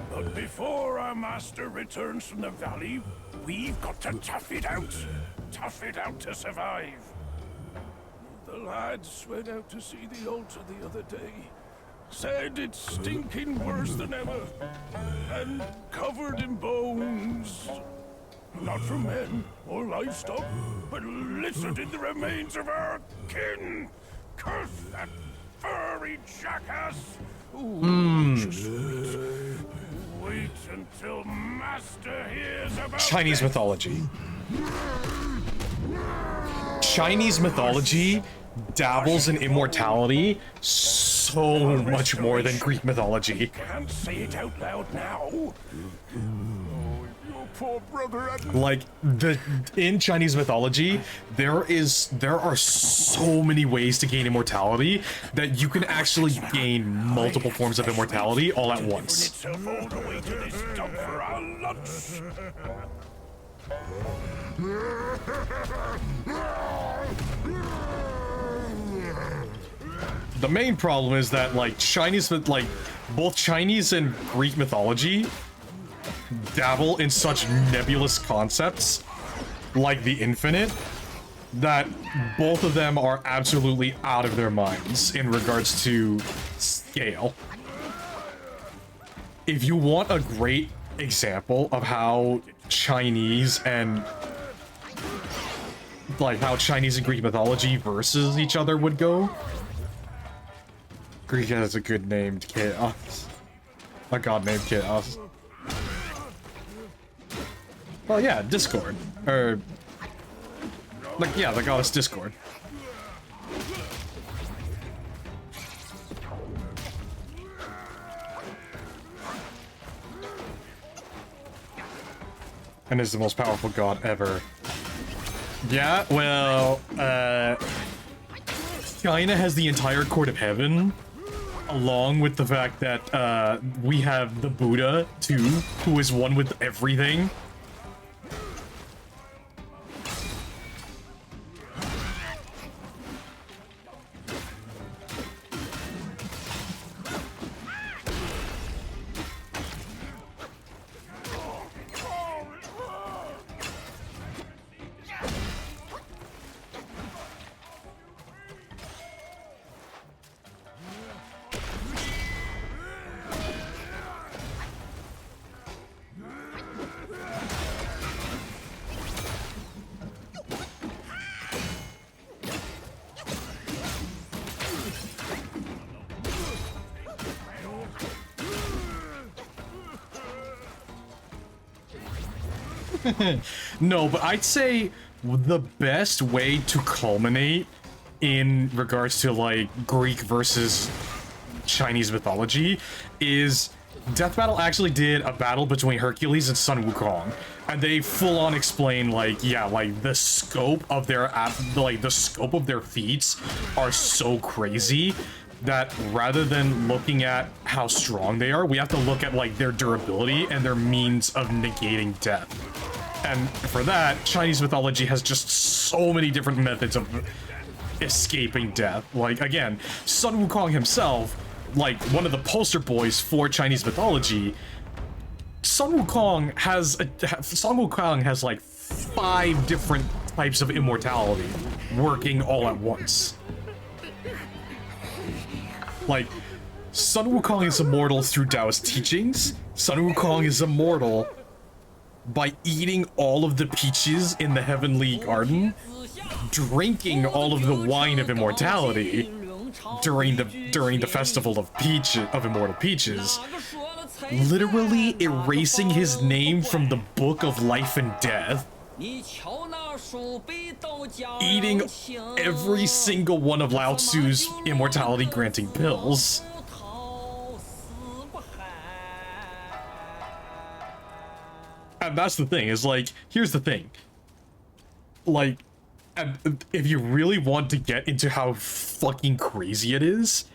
But before our master returns from the valley, we've got to tough it out. Tough it out to survive. The lads went out to see the altar the other day. Said it's stinking worse than ever. And covered in bones. Not from men or livestock, but littered in the remains of our kin. Curse that furry jackass! Just wait until Master hears about Chinese this. mythology. Chinese mythology dabbles in immortality so much more than Greek mythology. Can't say it out loud now. Your poor brother. Like in Chinese mythology, there are so many ways to gain immortality that you can actually gain multiple forms of immortality all at once. Itself all the way to this dump for our lunch. The main problem is that both Chinese and Greek mythology dabble in such nebulous concepts like the infinite that both of them are absolutely out of their minds in regards to scale. If you want a great example of how Chinese and Greek mythology versus each other would go, Greek has a good named chaos. A god named chaos. Well, yeah, Discord. Or... the goddess Discord. and is the most powerful god ever. Yeah, well, China has the entire Court of Heaven, along with the fact that, we have the Buddha, too, who is one with everything. No, but I'd say the best way to culminate in regards to, like, Greek versus Chinese mythology is Death Battle actually did a battle between Hercules and Sun Wukong, and they full-on explain, like, yeah, like, the scope of their feats are so crazy that rather than looking at how strong they are, we have to look at, like, their durability and their means of negating death. And for that, Chinese mythology has just so many different methods of escaping death. Like, again, Sun Wukong himself, like, one of the poster boys for Chinese mythology, Sun Wukong has like 5 different types of immortality working all at once. Like, Sun Wukong is immortal through Taoist teachings. Sun Wukong is immortal by eating all of the peaches in the Heavenly Garden, drinking all of the wine of immortality during the festival of immortal peaches, literally erasing his name from the book of life and death, eating every single one of Lao Tzu's immortality granting pills. And that's the thing, is like, here's the thing. Like, if you really want to get into how fucking crazy it is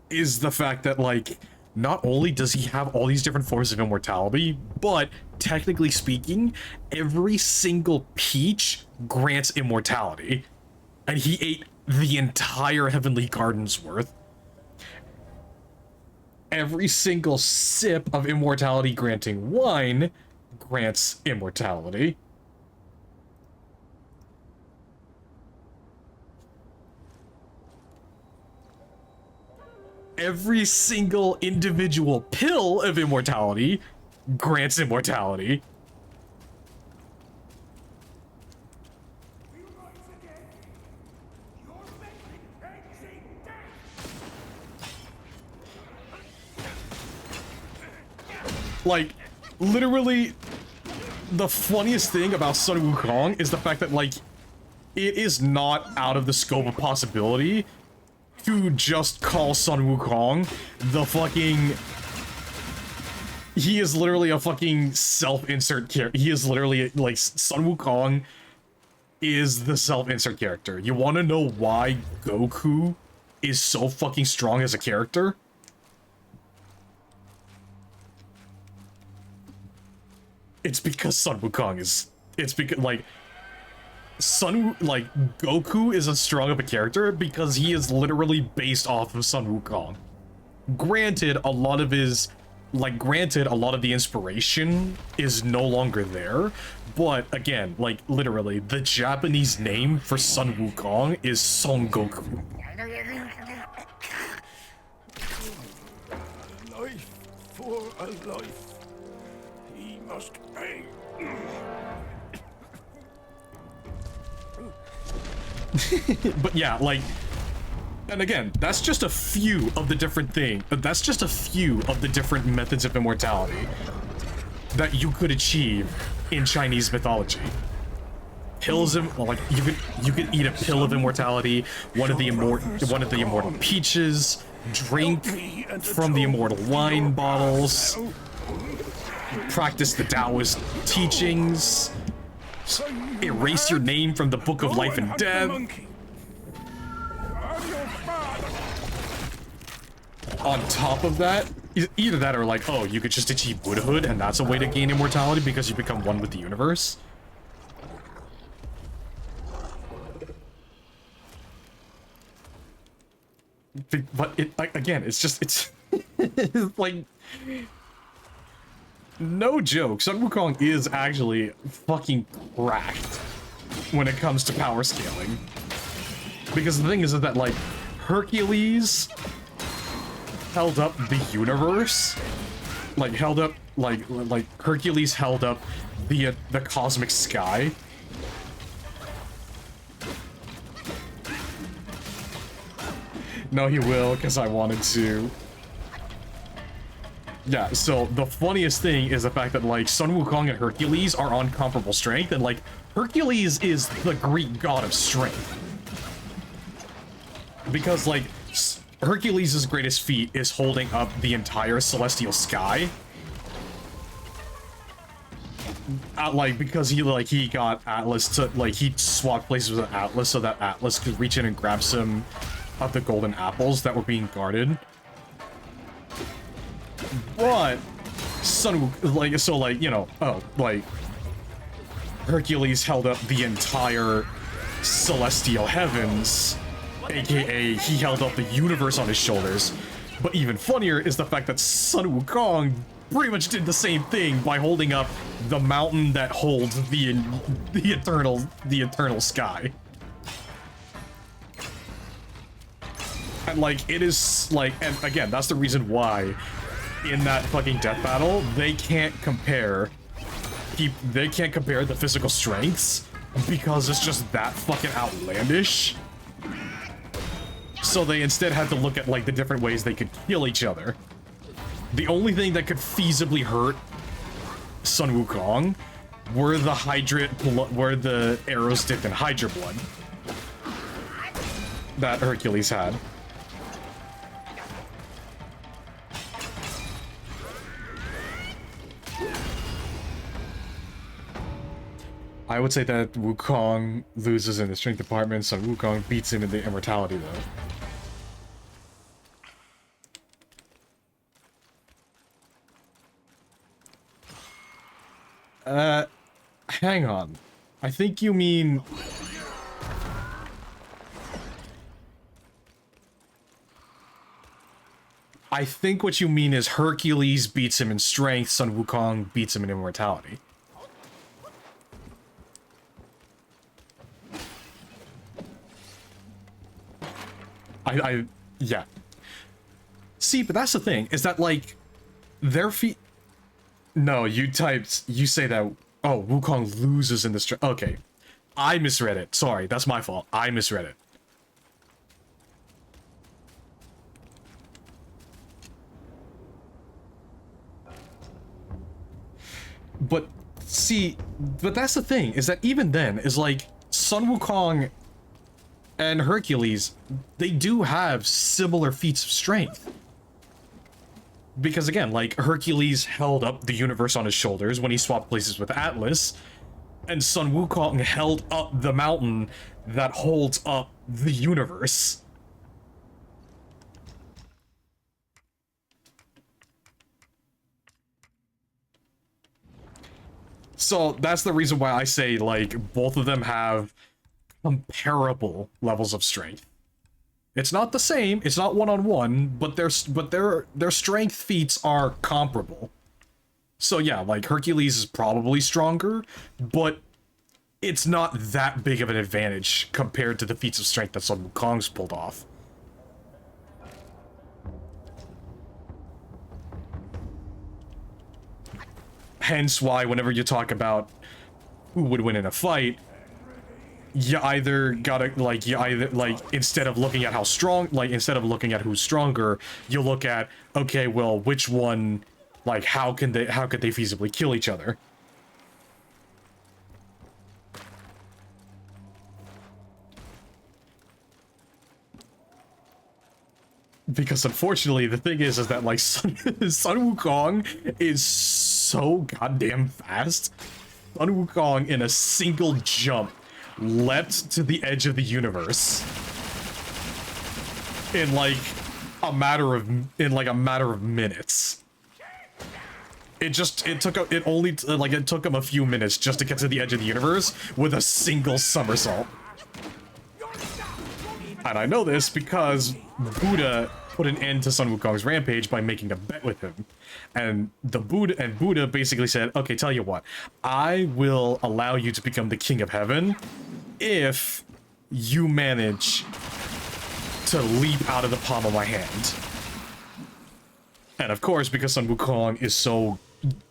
the fact that, like, not only does he have all these different forms of immortality, but, technically speaking, every single peach grants immortality. And he ate the entire Heavenly Garden's worth. Every single sip of immortality granting wine grants immortality. Every single individual pill of immortality grants immortality. Like, literally, the funniest thing about Sun Wukong is the fact that, like, it is not out of the scope of possibility to just call Sun Wukong the fucking... He is literally a fucking self-insert character. He is literally, like, Sun Wukong is the self-insert character. You want to know why Goku is so fucking strong as a character? It's because Sun Wukong is... It's because, like... Goku is as strong of a character because he is literally based off of Sun Wukong. Granted, a lot of the inspiration is no longer there, but again, like, literally, the Japanese name for Sun Wukong is Son Goku. A life for a life. He must pay. But yeah, like, and again, that's just a few of the different methods of immortality that you could achieve in Chinese mythology. Pills of, like, you could eat a pill of immortality, one of the immortal peaches, drink from the immortal wine bottles. practice the Taoist teachings, erase your name from the Book of Life and Death. On top of that, either that or like, oh, you could just achieve Buddhahood and that's a way to gain immortality because you become one with the universe. But it, like, again, it's just, it's like, no joke, Sun Wukong is actually fucking cracked when it comes to power scaling. Because the thing is that, like, Hercules held up the universe, like Hercules held up the cosmic sky. No, he will, because I wanted to. Yeah, so the funniest thing is the fact that, like, Sun Wukong and Hercules are on comparable strength, and, like, Hercules is the Greek god of strength. Because, like, Hercules' greatest feat is holding up the entire celestial sky. Like, because he got Atlas to, like, he swapped places with Atlas so that Atlas could reach in and grab some of the golden apples that were being guarded. But Hercules held up the entire celestial heavens, aka he held up the universe on his shoulders. But even funnier is the fact that Sun Wukong pretty much did the same thing by holding up the mountain that holds the eternal sky. And, like, it is, like, and again, that's the reason why in that fucking death battle, they can't compare the physical strengths because it's just that fucking outlandish. So they instead had to look at, like, the different ways they could kill each other. The only thing that could feasibly hurt Sun Wukong were the arrows dipped in Hydra blood that Hercules had. I would say that Wukong loses in the strength department, so Wukong beats him in the immortality, though. Hang on. I think you mean... I think what you mean is Hercules beats him in strength, Sun Wukong beats him in immortality. Yeah. See, but that's the thing, is that, like, their feet... No, you say that, oh, Wukong loses in the okay. I misread it. Sorry, that's my fault. I misread it. But, see, but that's the thing, is that even then, is like, Sun Wukong and Hercules, they do have similar feats of strength. Because again, like, Hercules held up the universe on his shoulders when he swapped places with Atlas, and Sun Wukong held up the mountain that holds up the universe. So that's the reason why I say, like, both of them have comparable levels of strength. It's not the same, it's not one-on-one, but their strength feats are comparable. So yeah, like, Hercules is probably stronger, but it's not that big of an advantage compared to the feats of strength that Sun Wukong's pulled off. Hence why whenever you talk about who would win in a fight, you either gotta, like, instead of looking at how strong, like, instead of looking at who's stronger, you look at, okay, well, which one, like, how could they feasibly kill each other? Because unfortunately, the thing is that, like, Sun Wukong is so goddamn fast. Sun Wukong in a single jump leapt to the edge of the universe in like a matter of minutes. It took him a few minutes just to get to the edge of the universe with a single somersault. And I know this because Buddha put an end to Sun Wukong's rampage by making a bet with him. And Buddha basically said, okay, tell you what, I will allow you to become the king of heaven if you manage to leap out of the palm of my hand. And of course, because Sun Wukong is so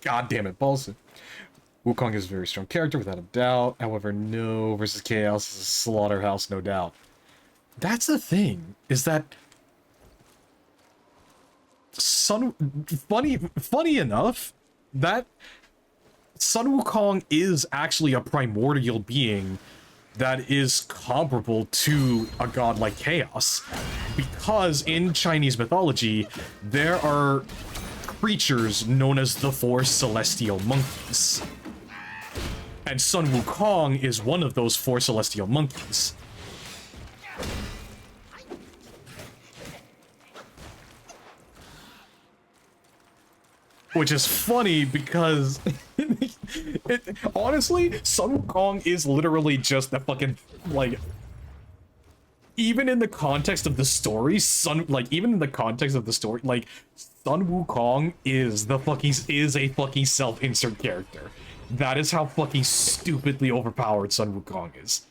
goddamn impulsive, Wukong is a very strong character without a doubt. However, no versus Chaos is a slaughterhouse, no doubt. That's the thing, is that funny enough, that Sun Wukong is actually a primordial being that is comparable to a god like Chaos. Because in Chinese mythology, there are creatures known as the four celestial monkeys. And Sun Wukong is one of those four celestial monkeys. Which is funny because honestly, Sun Wukong is literally just the fucking, like, even in the context of the story, Sun Wukong is a fucking self-insert character. That is how fucking stupidly overpowered Sun Wukong is.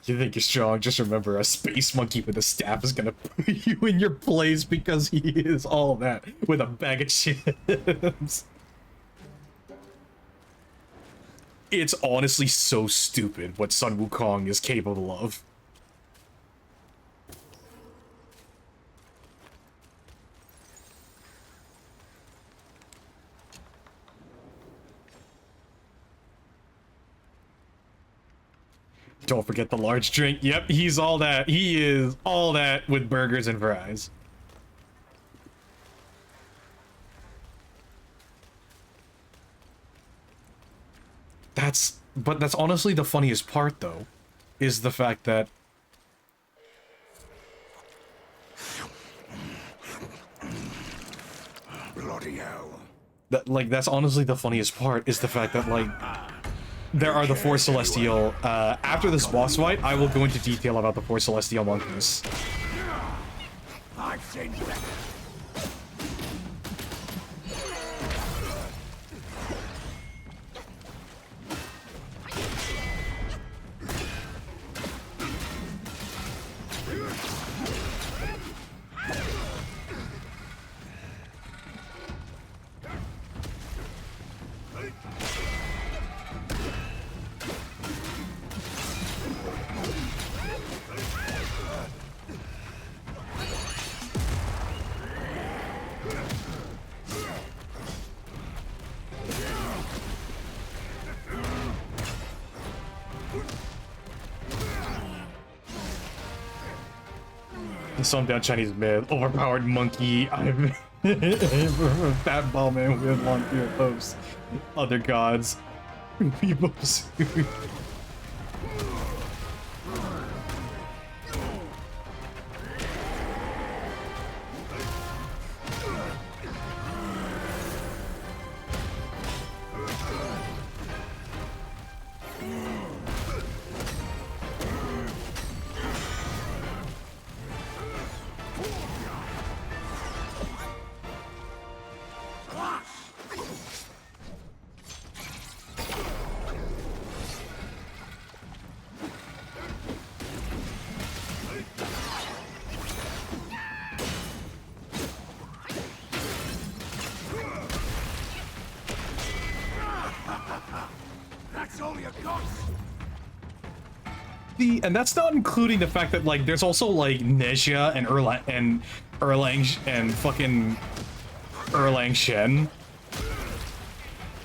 You think you're strong, just remember a space monkey with a staff is gonna put you in your place because he is all that with a bag of chips. It's honestly so stupid what Sun Wukong is capable of. Don't forget the large drink. Yep, he's all that. He is all that with burgers and fries. But that's honestly the funniest part, though, is the fact that bloody hell. That's honestly the funniest part, is the fact that, like, there are the four celestial. After this boss fight, I will go into detail about the four celestial monkeys. I've seen that. Some down Chinese myth, overpowered monkey, I'm fat ball man with long beard hopes, other gods, people. And that's not including the fact that, like, there's also, like, Nezha and Erlang and fucking Erlang Shen.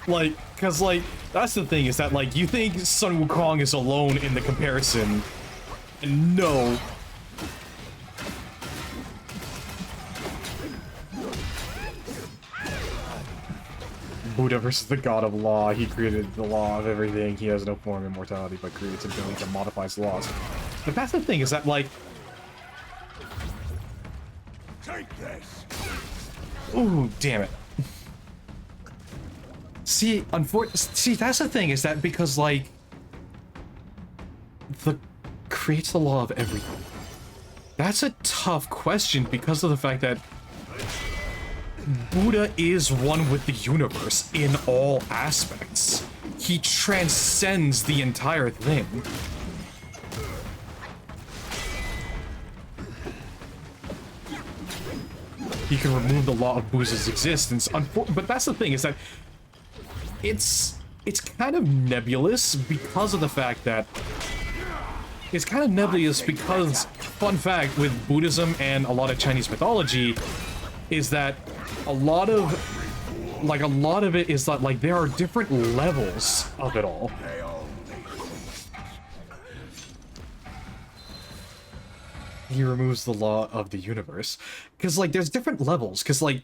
Like, cause, like, that's the thing, is that, like, you think Sun Wukong is alone in the comparison No. Buddha versus the god of law. He created the law of everything. He has no form of immortality, but creates ability that modifies laws. But that's the thing, is that, like... Take this. Ooh, damn it. See, see, that's the thing, is that because, like... creates the law of everything. That's a tough question because of the fact that Buddha is one with the universe in all aspects. He transcends the entire thing. He can remove the law of Buddha's existence, but that's the thing, is that it's kind of nebulous because of the fact that it's kind of nebulous because, fun fact, with Buddhism and a lot of Chinese mythology, is that a lot of it is that, like, there are different levels of it all. He removes the law of the universe. Because, like, there's different levels. Because, like,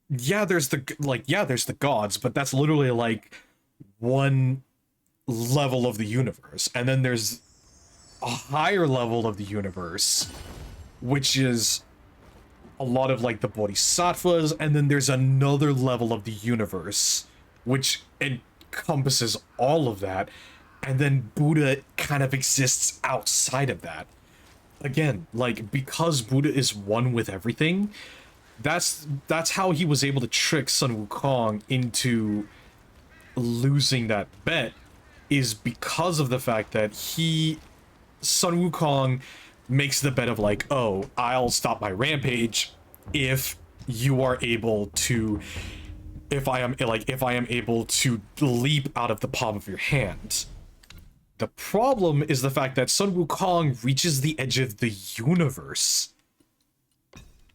yeah, there's the gods, but that's literally, like, one level of the universe. And then there's a higher level of the universe, which is a lot of, like, the bodhisattvas, and then there's another level of the universe, which encompasses all of that, and then Buddha kind of exists outside of that. Again, like, because Buddha is one with everything, that's how he was able to trick Sun Wukong into losing that bet, is because of the fact that Sun Wukong makes the bet of, like, oh, I'll stop my rampage if you are able to, if I am able to leap out of the palm of your hand. The problem is the fact that Sun Wukong reaches the edge of the universe.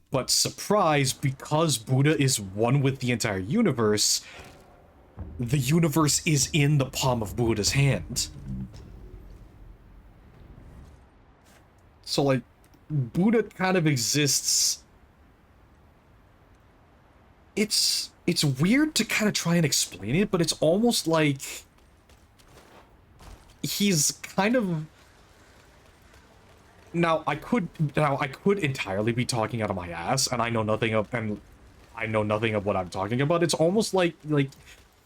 But surprise, because Buddha is one with the entire universe, the universe is in the palm of Buddha's hand. So, like, Buddha kind of exists... It's weird to kind of try and explain it, but it's almost like... he's kind of... Now, I could entirely be talking out of my ass, and I know nothing of what I'm talking about. It's almost like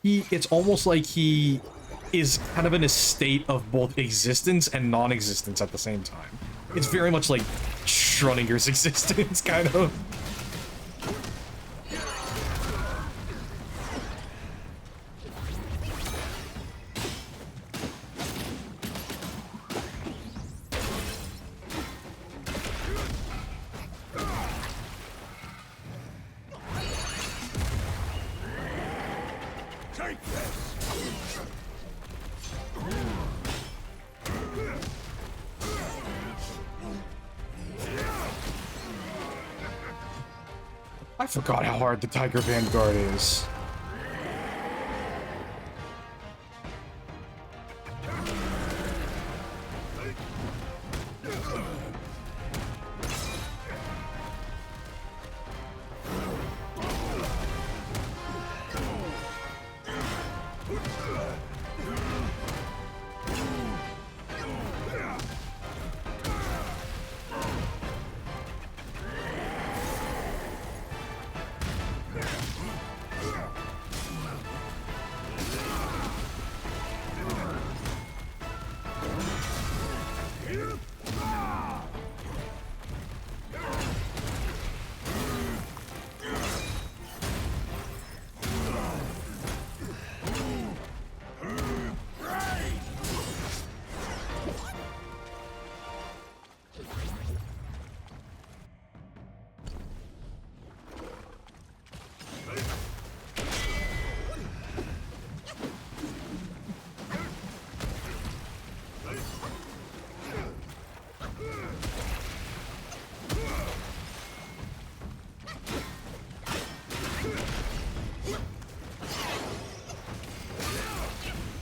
he is kind of in a state of both existence and non-existence at the same time. It's very much like Schrodinger's existence, kind of. Take this. I forgot how hard the Tiger Vanguard is.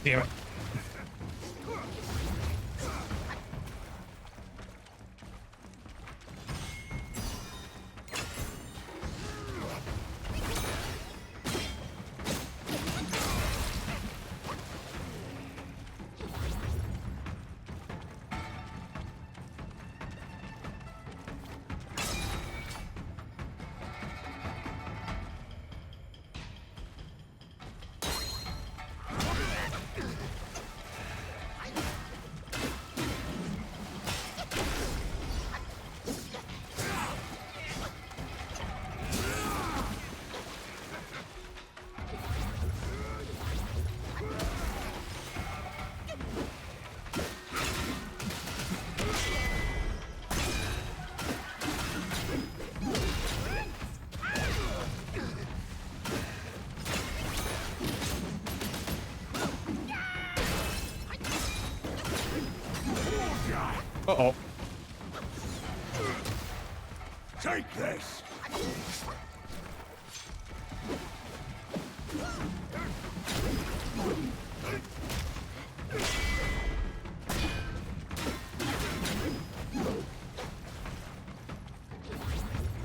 Damn it. Uh-oh. Take this!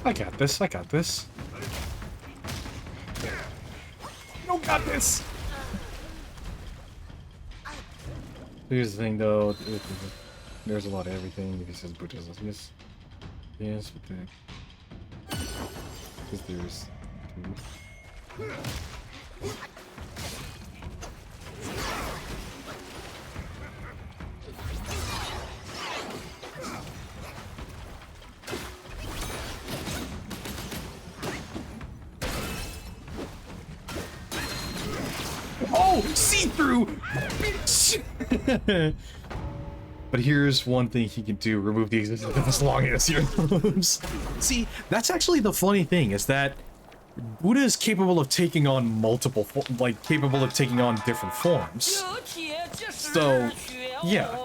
I got this, I got this. You got this! Here's the thing though, there's a lot of everything. If he says Buddha's yes. Yes, what the heck? Because there's two. Oh, see-through! Bitch! But here's one thing he can do: remove the existence of his long-ass earlobes. See, that's actually the funny thing, is that Buddha is capable of taking on multiple, capable of taking on different forms. So, yeah.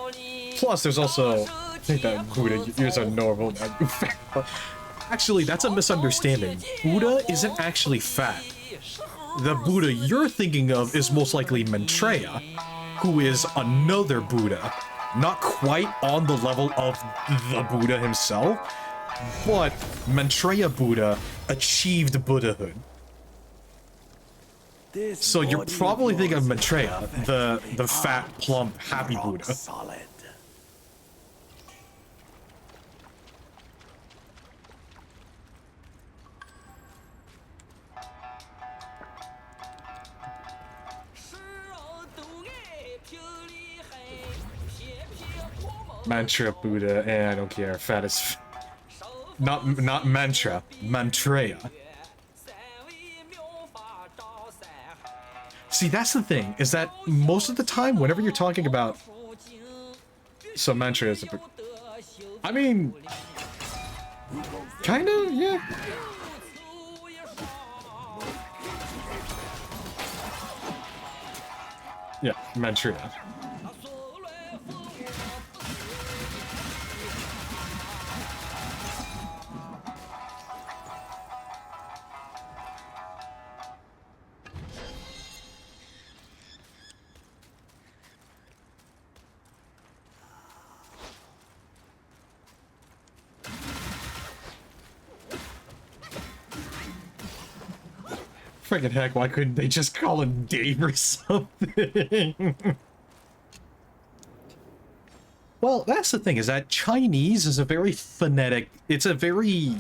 Plus, there's also, I think that Buddha is a normal. Actually, that's a misunderstanding. Buddha isn't actually fat. The Buddha you're thinking of is most likely Maitreya, who is another Buddha. Not quite on the level of the Buddha himself, but Maitreya Buddha achieved Buddhahood. So you're probably thinking of Maitreya, the fat, plump, happy Buddha. Solid. Mantra Buddha, I don't care. Fat is not mantra, Maitreya. See, that's the thing, is that most of the time, whenever you're talking about, so Maitreya is a bit, I mean, kind of, yeah. Yeah, Maitreya. Friggin' heck, why couldn't they just call him Dave or something? Well, that's the thing, is that Chinese is a very phonetic, it's a very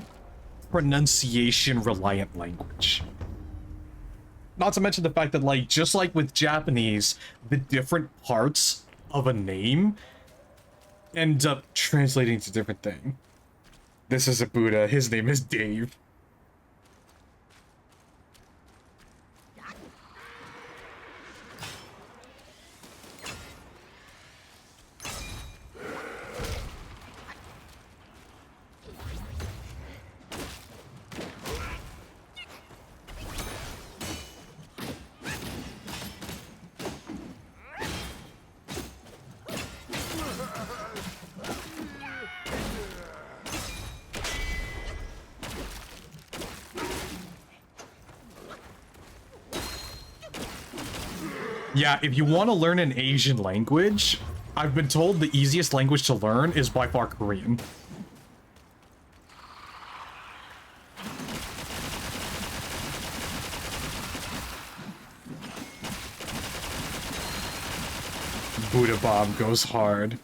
pronunciation-reliant language. Not to mention the fact that, like, just like with Japanese, the different parts of a name end up translating to different things. This is a Buddha, his name is Dave. Yeah, if you want to learn an Asian language, I've been told the easiest language to learn is by far Korean. Buddha Bomb goes hard.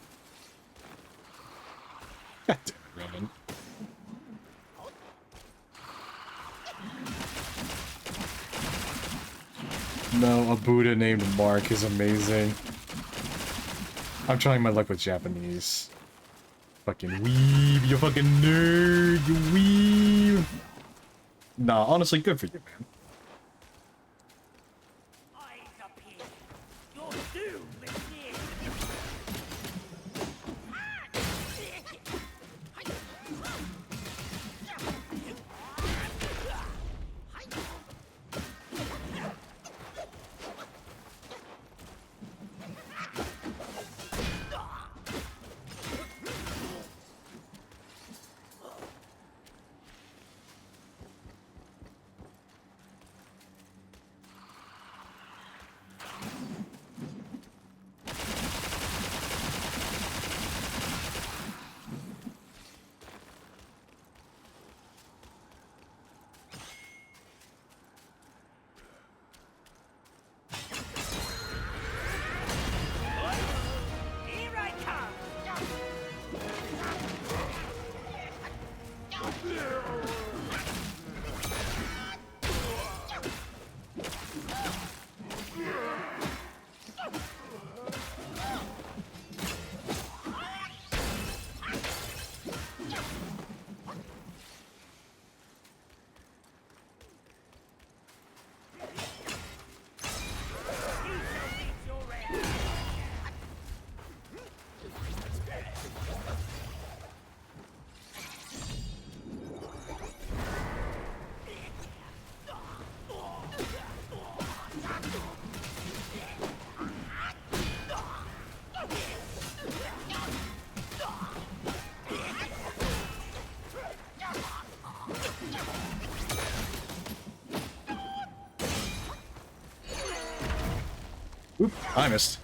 God damn it, Roman. No, a Buddha named Mark is amazing. I'm trying my luck with Japanese. Fucking weeb, you fucking nerd, you weeb. Nah, honestly, good for you, man. Oop, I missed.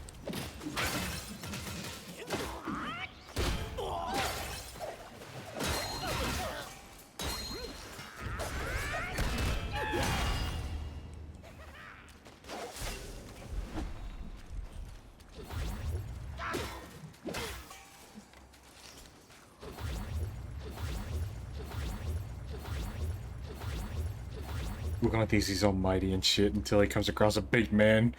Wukong thinks he's almighty and shit until he comes across a big man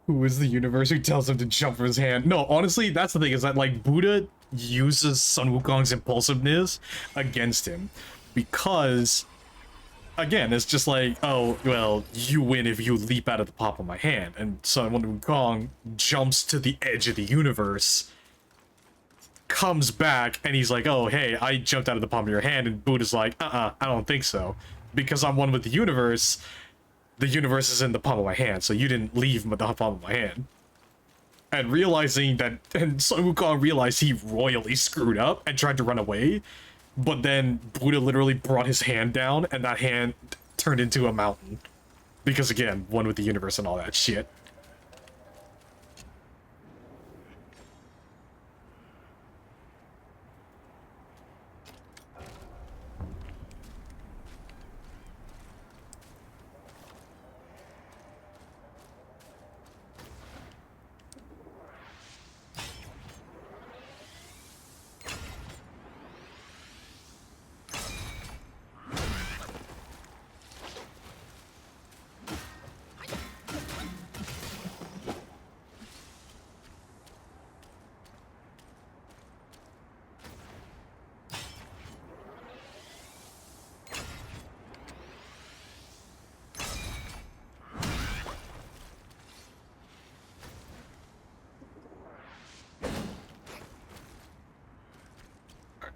who is the universe who tells him to jump from his hand. No, honestly, that's the thing, is that, like, Buddha uses Sun Wukong's impulsiveness against him. Because, again, it's just like, oh, well, you win if you leap out of the palm of my hand. And Sun Wukong jumps to the edge of the universe, comes back, and he's like, oh, hey, I jumped out of the palm of your hand. And Buddha's like, I don't think so. Because I'm one with the universe is in the palm of my hand, so you didn't leave the palm of my hand. And realizing that, and Sun Wukong realized he royally screwed up and tried to run away, but then Buddha literally brought his hand down, and that hand turned into a mountain. Because again, one with the universe and all that shit.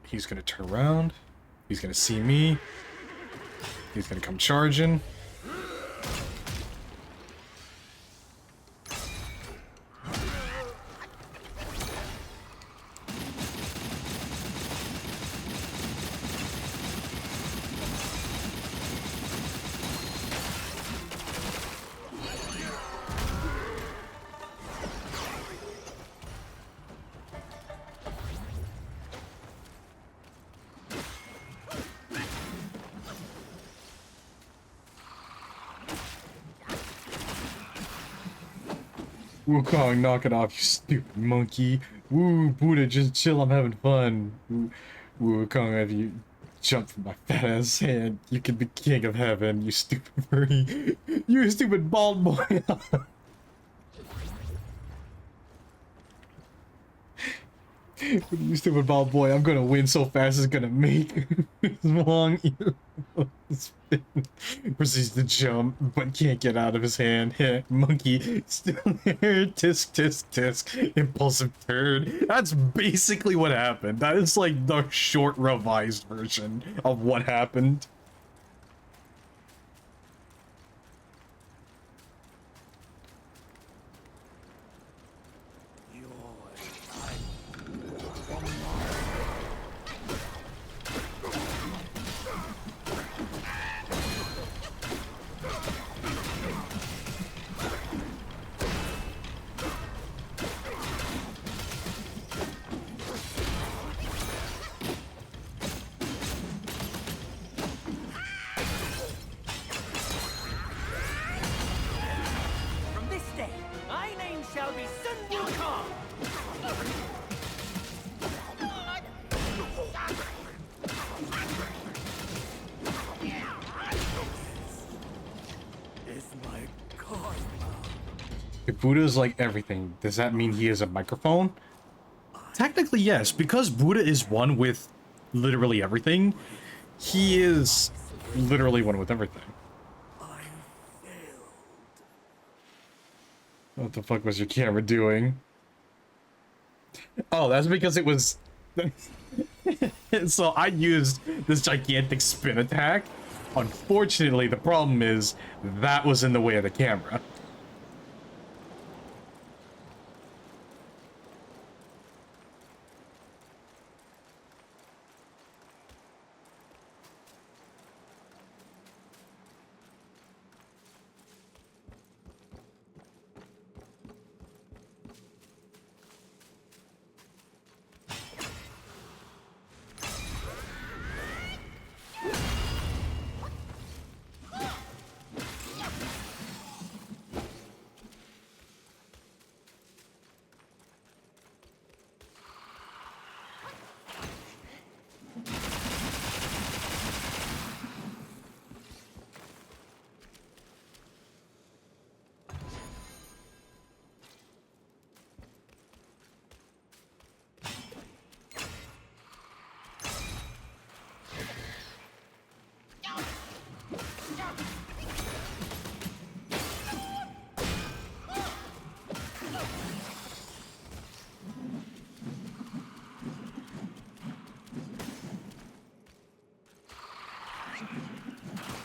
He's gonna turn around. He's gonna see me. He's gonna come charging. Wukong, knock it off, you stupid monkey. Woo, Buddha, just chill, I'm having fun. Wukong, if you jump from my fat ass hand, you can be king of heaven, you stupid furry. You stupid bald boy. You stupid bald boy, I'm gonna win so fast it's gonna make his long spin. Proceeds to jump, but can't get out of his hand. Heh, monkey, still there. Tisk, tisk, tisk. Impulsive turd. That's basically what happened. That is like the short revised version of what happened. If Buddha is like everything, does that mean he is a microphone? Technically, yes, because Buddha is one with literally everything. He is literally one with everything. What the fuck was your camera doing? Oh, that's because it was... So I used this gigantic spin attack. Unfortunately, the problem is that was in the way of the camera.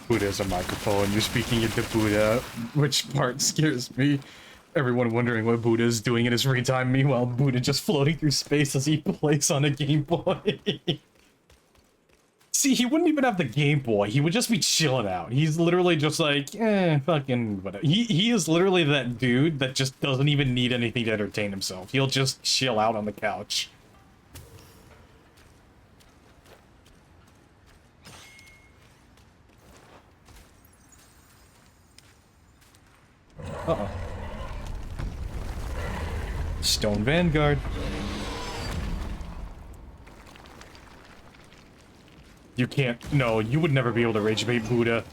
Buddha's a microphone. You're speaking into Buddha. Which part scares me? Everyone wondering what Buddha is doing in his free time. Meanwhile, Buddha just floating through space as he plays on a Game Boy. See, he wouldn't even have the Game Boy. He would just be chilling out. He's literally just like, fucking whatever. He is literally that dude that just doesn't even need anything to entertain himself. He'll just chill out on the couch. Uh-oh. Stone Vanguard. You can't. No, you would never be able to rage bait Buddha.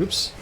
Oops.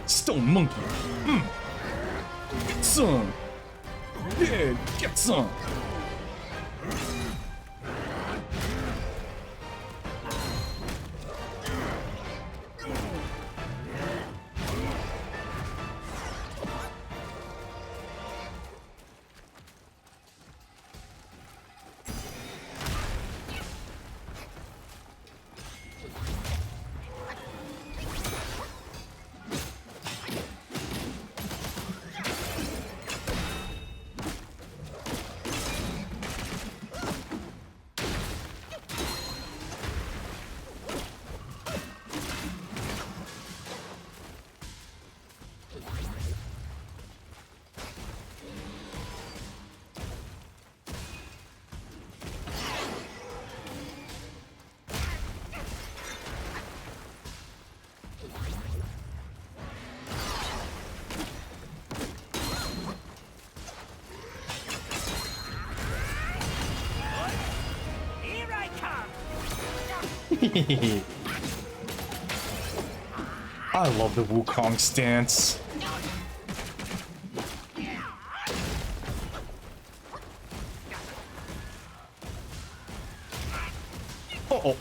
Stone Monkey. Get some. Yeah, get some. I love the Wukong stance. Uh-oh.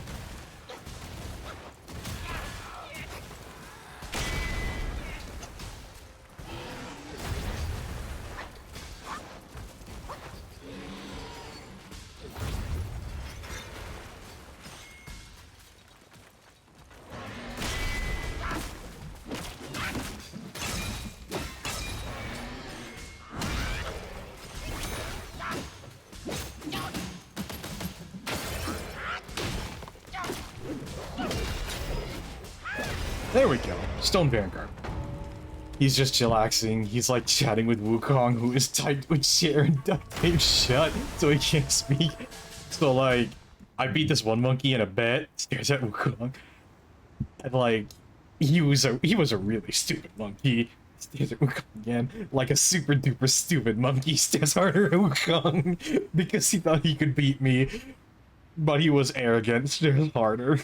There we go. Stone Vanguard. He's just chillaxing. He's like chatting with Wukong, who is tied to a chair and duct tape shut, so he can't speak. So like, I beat this one monkey in a bet, stares at Wukong, and like, he was a really stupid monkey. Stares at Wukong again, like a super duper stupid monkey stares harder at Wukong because he thought he could beat me. But he was arrogant, stares harder,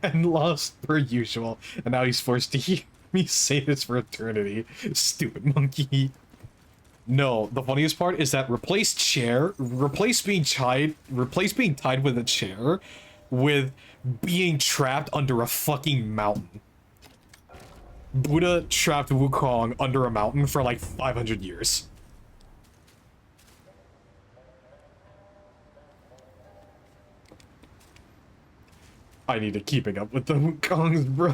and lost per usual. And now he's forced to hear me say this for eternity. Stupid monkey. No, the funniest part is that replace being tied with a chair with being trapped under a fucking mountain. Buddha trapped Wukong under a mountain for like 500 years. I need to keeping up with the Wukongs, bro.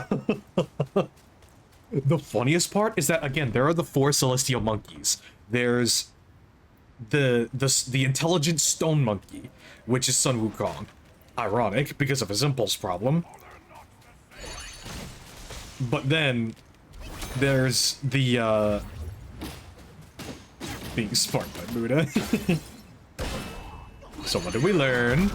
The funniest part is that, again, there are the four celestial monkeys. There's the intelligent stone monkey, which is Sun Wukong. Ironic, because of his impulse problem. But then, there's the, being sparked by Buddha. So what did we learn?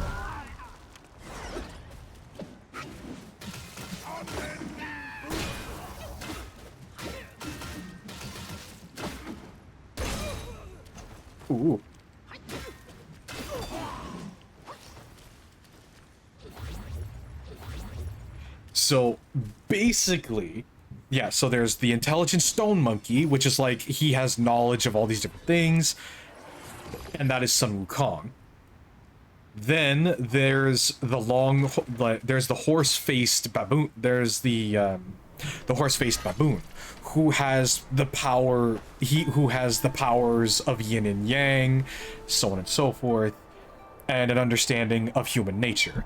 Ooh. So basically, yeah, so there's the intelligent stone monkey, which is like he has knowledge of all these different things, and that is Sun Wukong. Then there's there's the horse-faced baboon. There's the horse-faced baboon, who has the power. Who has the powers of yin and yang, so on and so forth, and an understanding of human nature.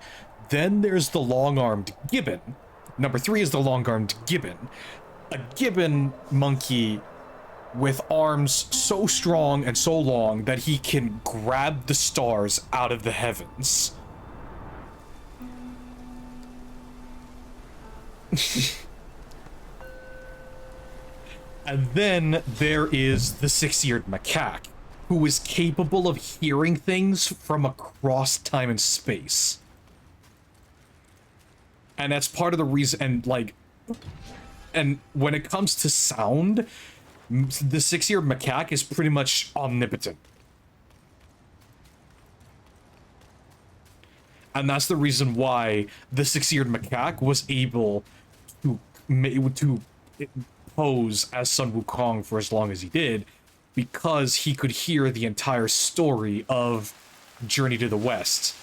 Then there's the long-armed gibbon. Number 3 is the long-armed gibbon, a gibbon monkey with arms so strong and so long that he can grab the stars out of the heavens. And then there is the six-eared macaque, who is capable of hearing things from across time and space. And that's part of the reason, and when it comes to sound, the six-eared macaque is pretty much omnipotent. And that's the reason why the six-eared macaque was able to pose as Sun Wukong for as long as he did, because he could hear the entire story of Journey to the West.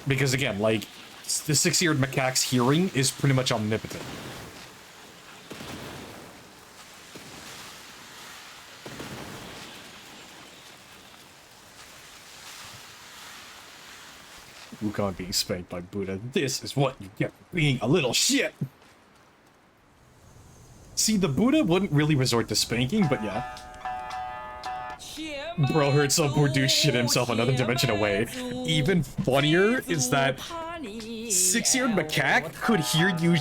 Because again, like, the six-eared macaque's hearing is pretty much omnipotent. Wukong being spanked by Buddha. This is what you get for being a little shit! See, the Buddha wouldn't really resort to spanking, but yeah. Bro heard some poor dude shit himself another dimension away. Even funnier is that six-eared macaque could hear you,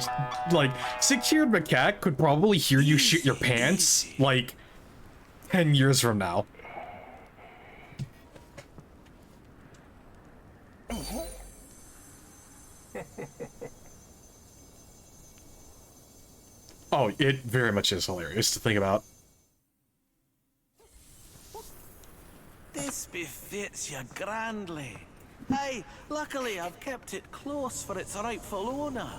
like, six-eared macaque could probably hear you shit your pants, like, 10 years from now. Oh, it very much is hilarious to think about. This befits you grandly. Hey, luckily I've kept it close for its rightful owner.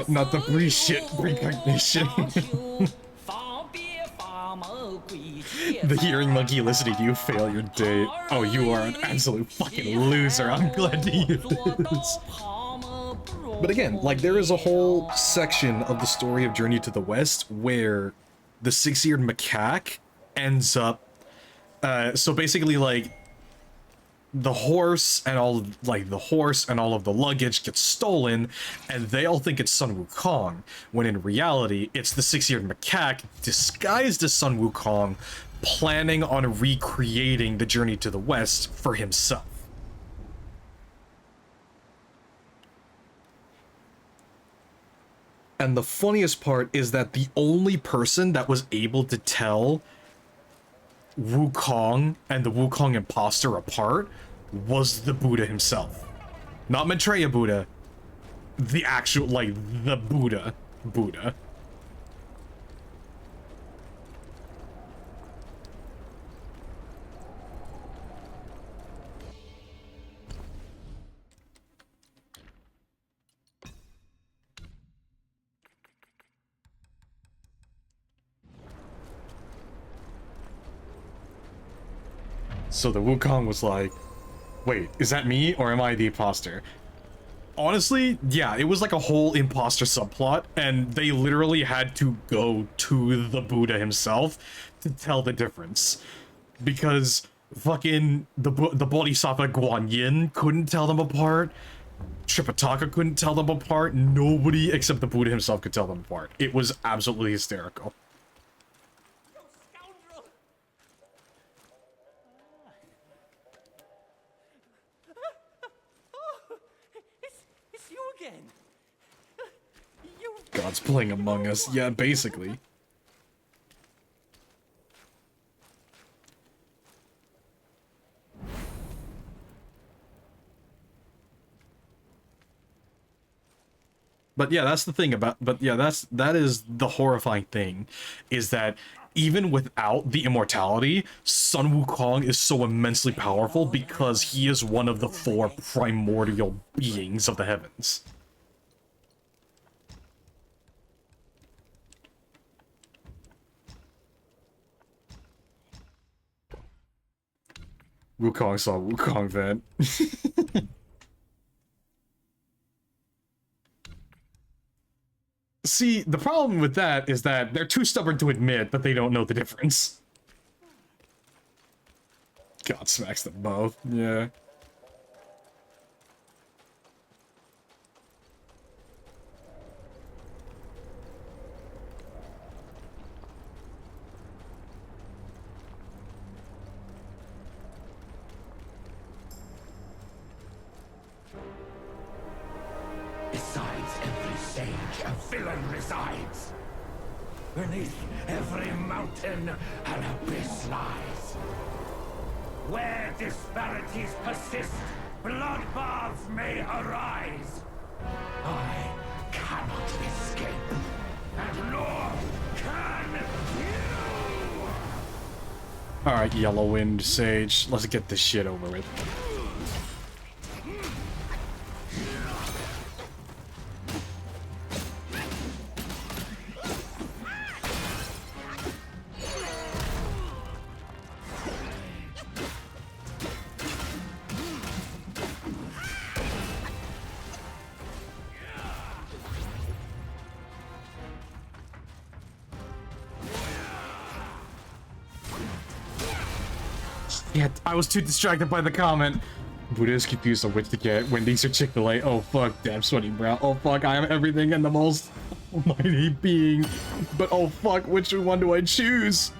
Not the free shit precognition. The hearing monkey listening to you fail your date. Oh, you are an absolute fucking loser. I'm glad to hear this. But again, like, there is a whole section of the story of Journey to the West where the six-eared macaque ends up, so basically, like, the horse and all of the luggage gets stolen, and they all think it's Sun Wukong, when in reality, it's the six-eared macaque disguised as Sun Wukong, planning on recreating the Journey to the West for himself. And the funniest part is that the only person that was able to tell Wukong and the Wukong imposter apart was the Buddha himself. Not Maitreya Buddha. The actual, like, the Buddha. So the Wukong was like, wait, is that me or am I the imposter? Honestly, yeah, it was like a whole imposter subplot, and they literally had to go to the Buddha himself to tell the difference. Because fucking the Bodhisattva Guan Yin couldn't tell them apart, Tripitaka couldn't tell them apart, nobody except the Buddha himself could tell them apart. It was absolutely hysterical. It's you again. You. God's playing Among Us. Yeah, basically. But yeah, that's the thing about, but yeah, that is the horrifying thing, is that even without the immortality, Sun Wukong is so immensely powerful because he is one of the 4 primordial beings of the heavens. Wukong saw Wukong vent. See, the problem with that is that they're too stubborn to admit that they don't know the difference. God smacks them both, yeah. Besides every sage, a villain resides. Beneath every mountain, an abyss lies. Where disparities persist, bloodbaths may arise. I cannot escape, and nor can you! Alright, Yellow Wind Sage, let's get this shit over with. Yeah, I was too distracted by the comment. Buddha is confused on which to get. Wendy's or Chick-fil-A. Oh fuck, damn sweaty brow. Oh fuck, I am everything and the most almighty being. But oh fuck, which one do I choose?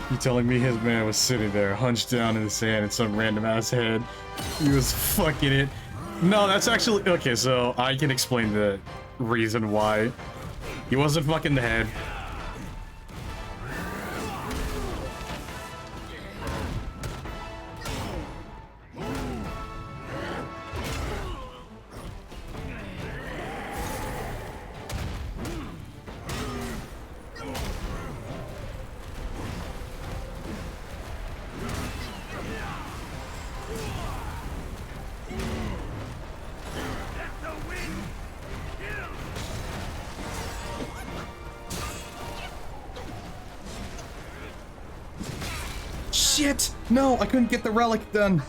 You telling me his man was sitting there, hunched down in the sand in some random ass head? He was fucking it. No, that's actually okay. So I can explain the reason why he wasn't fucking the head. Shit! No, I couldn't get the relic done.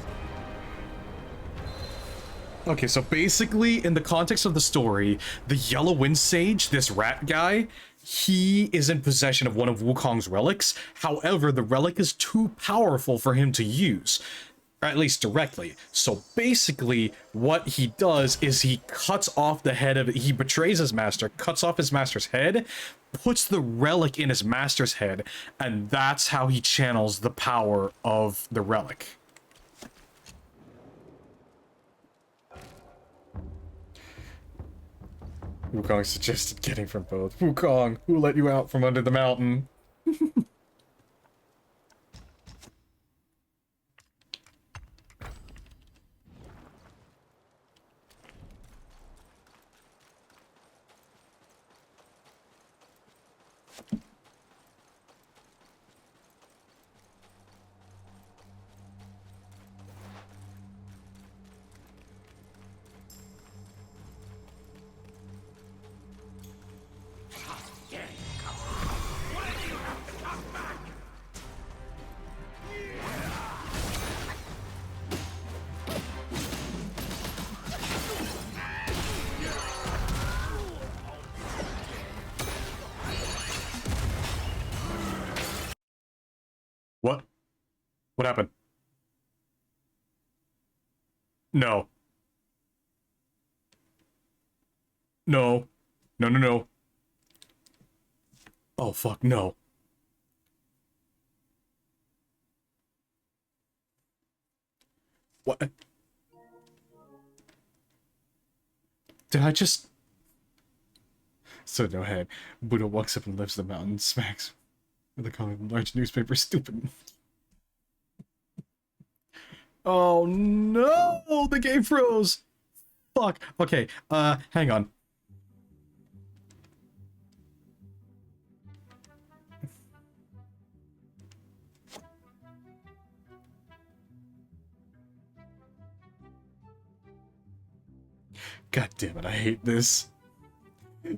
Okay, so basically, in the context of the story, the Yellow Wind Sage, this rat guy, he is in possession of one of Wukong's relics. However, the relic is too powerful for him to use, or at least directly. So basically, what he does is he cuts off the head of it. He betrays his master, cuts off his master's head, puts the relic in his master's head, and that's how he channels the power of the relic. Wukong suggested getting from both. Wukong, who let you out from under the mountain? What? What happened? No. No. No, no, no. Oh, fuck, no. What? Did I just... So no head. Buddha walks up and lifts the mountain, smacks with a common large newspaper. Stupid. Oh no! The game froze! Fuck. Okay, hang on. God damn it, I hate this.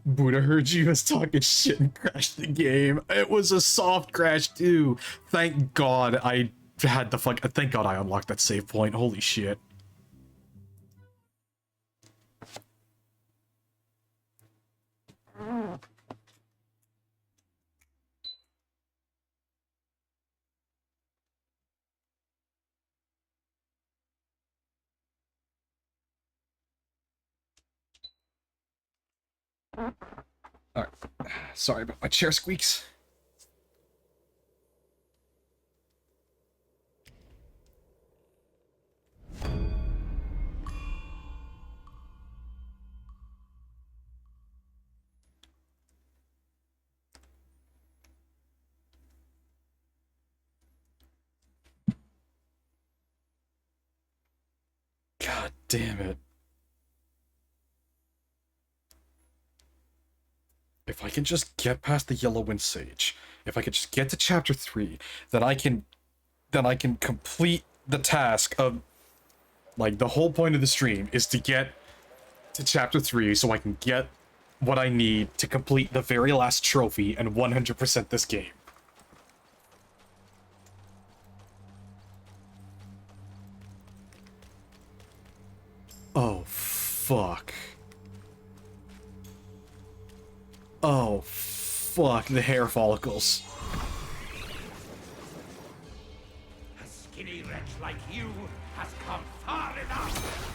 Buddha heard you was talking shit and crashed the game. It was a soft crash too. Thank God I had the fuck. Thank God I unlocked that save point. Holy shit. Alright. Sorry about my chair squeaks. God damn it. If I can just get past the Yellow Wind Sage, if I could just get to chapter 3, then I can complete the task of, like, the whole point of the stream is to get to chapter 3 so I can get what I need to complete the very last trophy and 100% this game. Oh, fuck. Oh, fuck, the hair follicles. A skinny wretch like you has come far enough!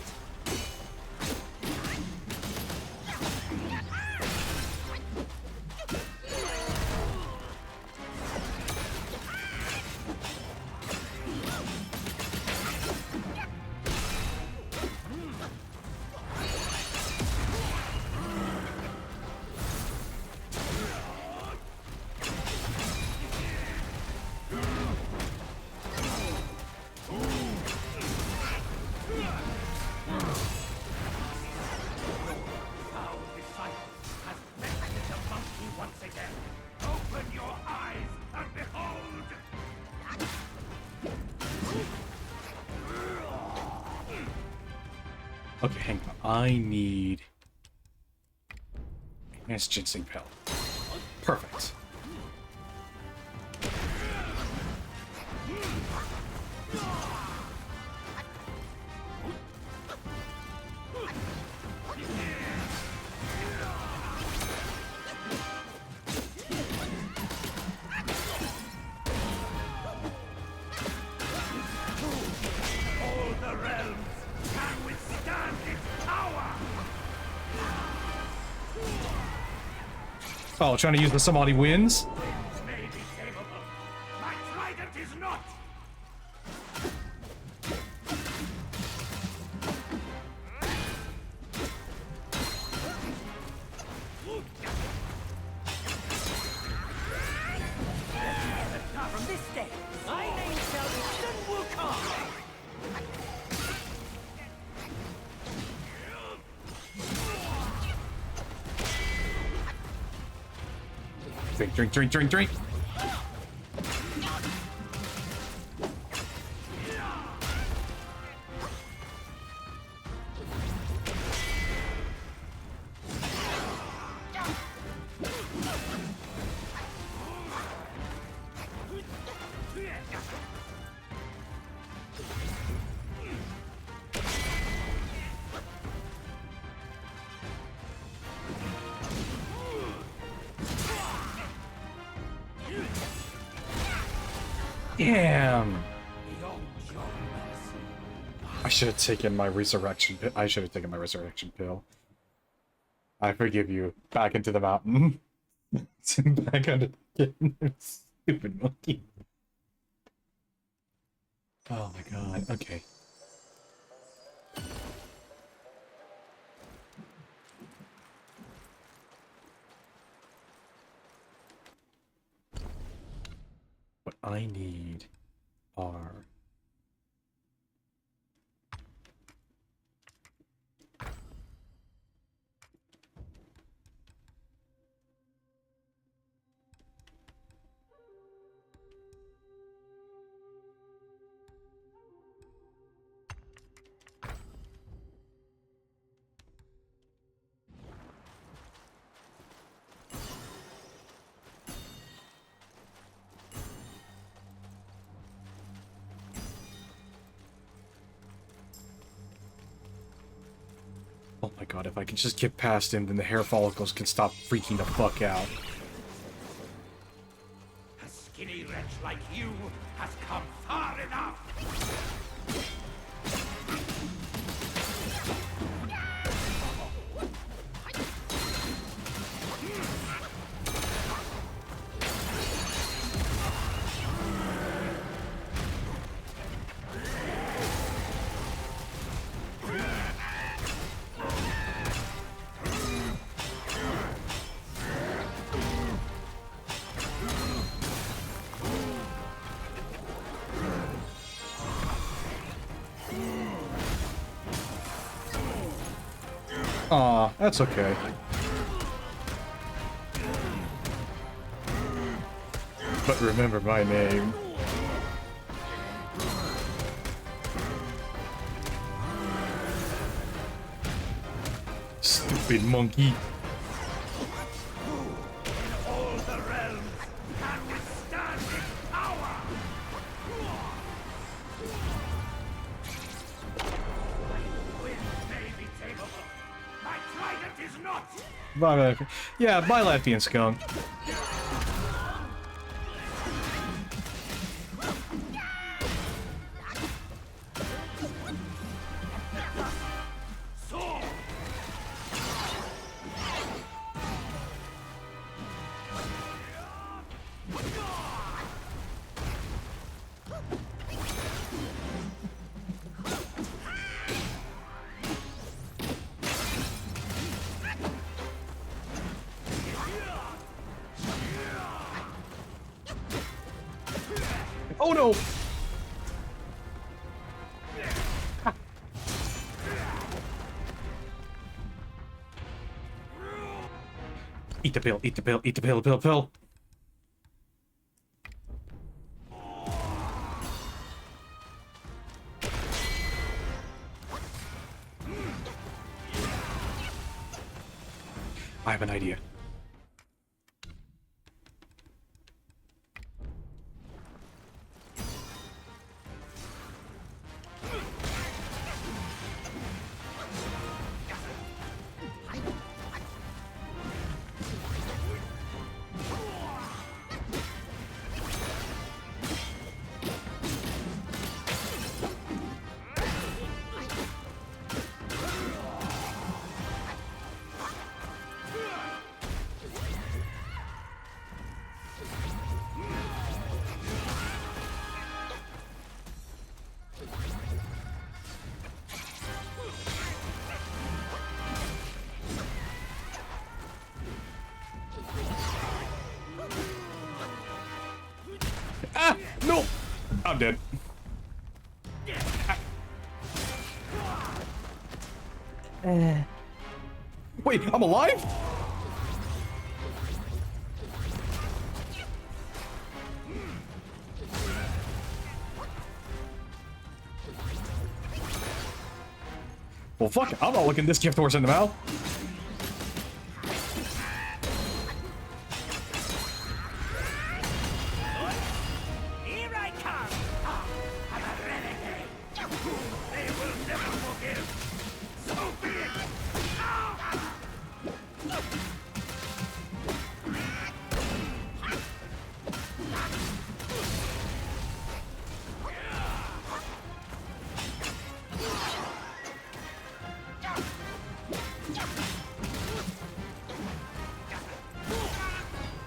Okay, hang on. I need... Enhanced Ginseng Pellet. Perfect. Oh, trying to use the Somebody Wins? May be capable. My trident is not! From this day, my name shall be Sun Wukong! Drink, drink, drink, drink, drink. Damn! I should have taken my resurrection pill. I should have taken my resurrection pill. I forgive you. Back into the mountain. Back under the stupid monkey. Oh my god. Okay. What I need are... Oh my god, if I can just get past him, then the hair follicles can stop freaking the fuck out. A skinny wretch like you has come far enough! Aw, that's okay. But remember my name. Stupid monkey. All the realms can withstand its power! Wind may be tameable. My trident is not! Bye, yeah, bye, Latvian skunk. Oh no! Eat the pill, eat the pill, eat the pill, pill. I have an idea. Ah! No! I'm dead. Wait, I'm alive? Well, fuck it. I'm not looking this gift horse in the mouth. Here I come! I'm a renegade! They will never forgive! So be it!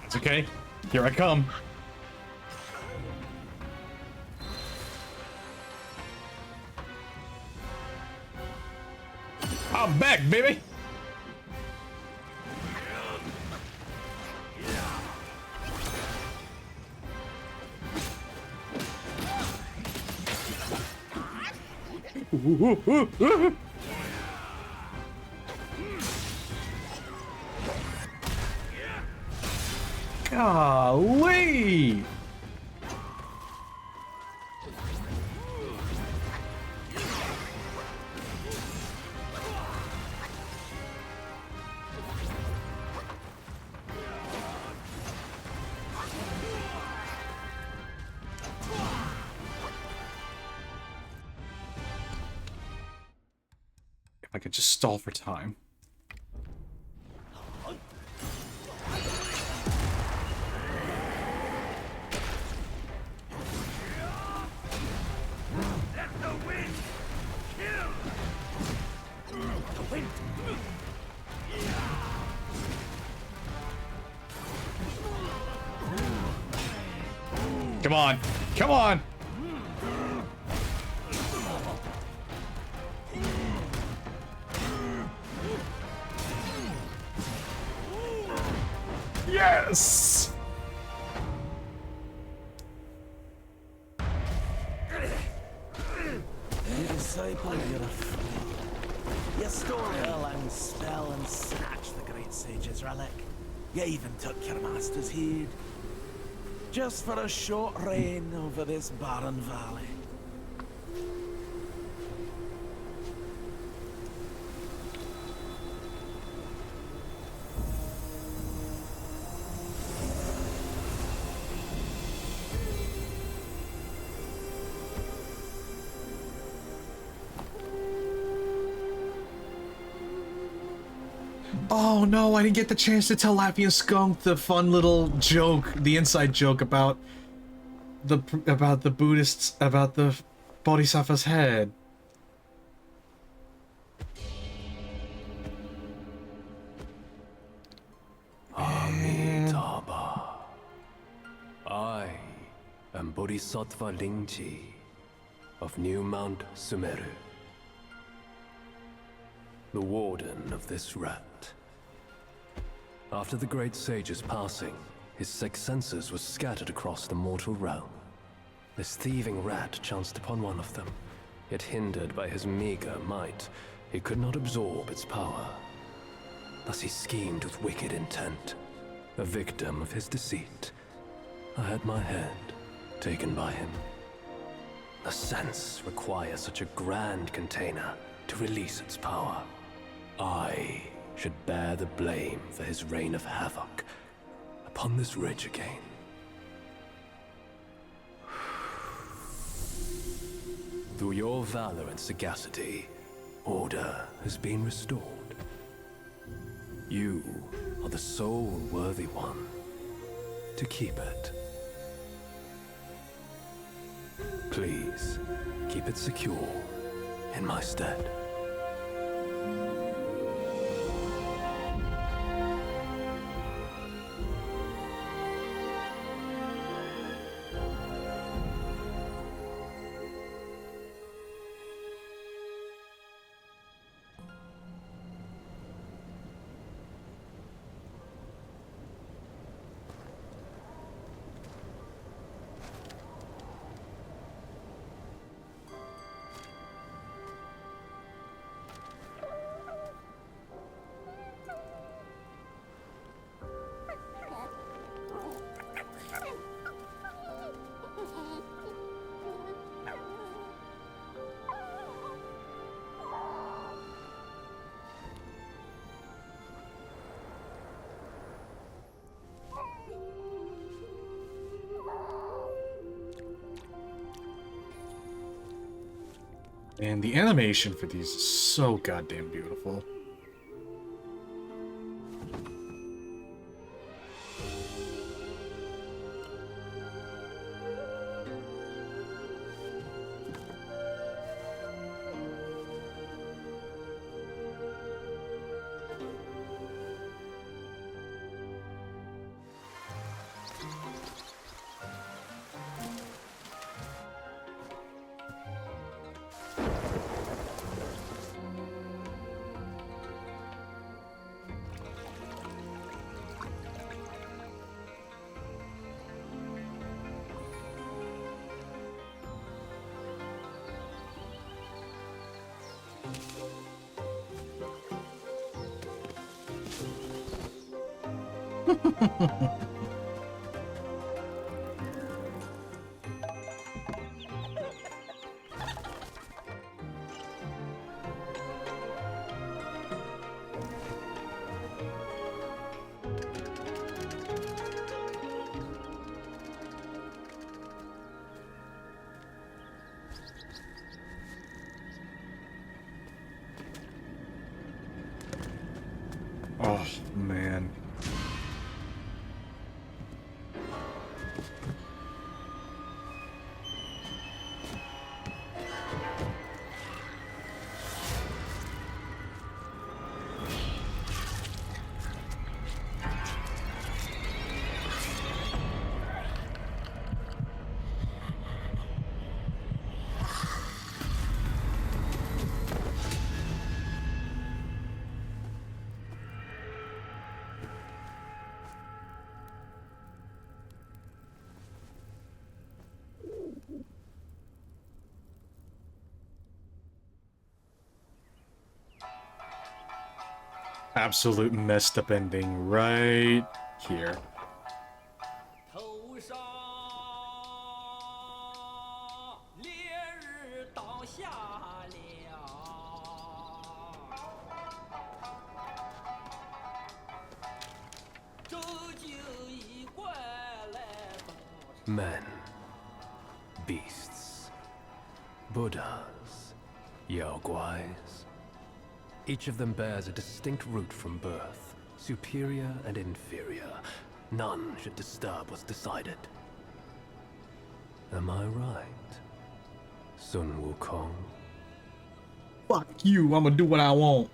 It's okay. Here I come. I'm back, baby. Golly! If I could just stall for time. Let the wind kill! The wind! Come on. Come on. Yes! Disciple, you're a fool. You stole Erlang's spell and snatched the great sage's relic. You even took your master's heed. Just for a short reign over this barren valley. Oh no, I didn't get the chance to tell Lappy and Skunk the fun little joke, the inside joke about the Buddhists, about the Bodhisattva's head. Amitabha. I am Bodhisattva Lingji of New Mount Sumeru, the warden of this rat. After the great sage's passing, his sixth senses were scattered across the mortal realm. This thieving rat chanced upon one of them, yet hindered by his meager might, he could not absorb its power. Thus he schemed with wicked intent. A victim of his deceit, I had my head taken by him. The sense requires such a grand container to release its power. I should bear the blame for his reign of havoc upon this ridge again. Through your valor and sagacity, order has been restored. You are the sole worthy one to keep it. Please, keep it secure in my stead. And the animation for these is so goddamn beautiful. Oh, man. Absolute messed up ending right here. 头上烈日倒下了，这就一怪来到。 Men, beasts, Buddhas, Yaoguais. Each of them bears a distinct root from birth, superior and inferior. None should disturb what's decided. Am I right, Sun Wukong? Fuck you, I'm gonna do what I want.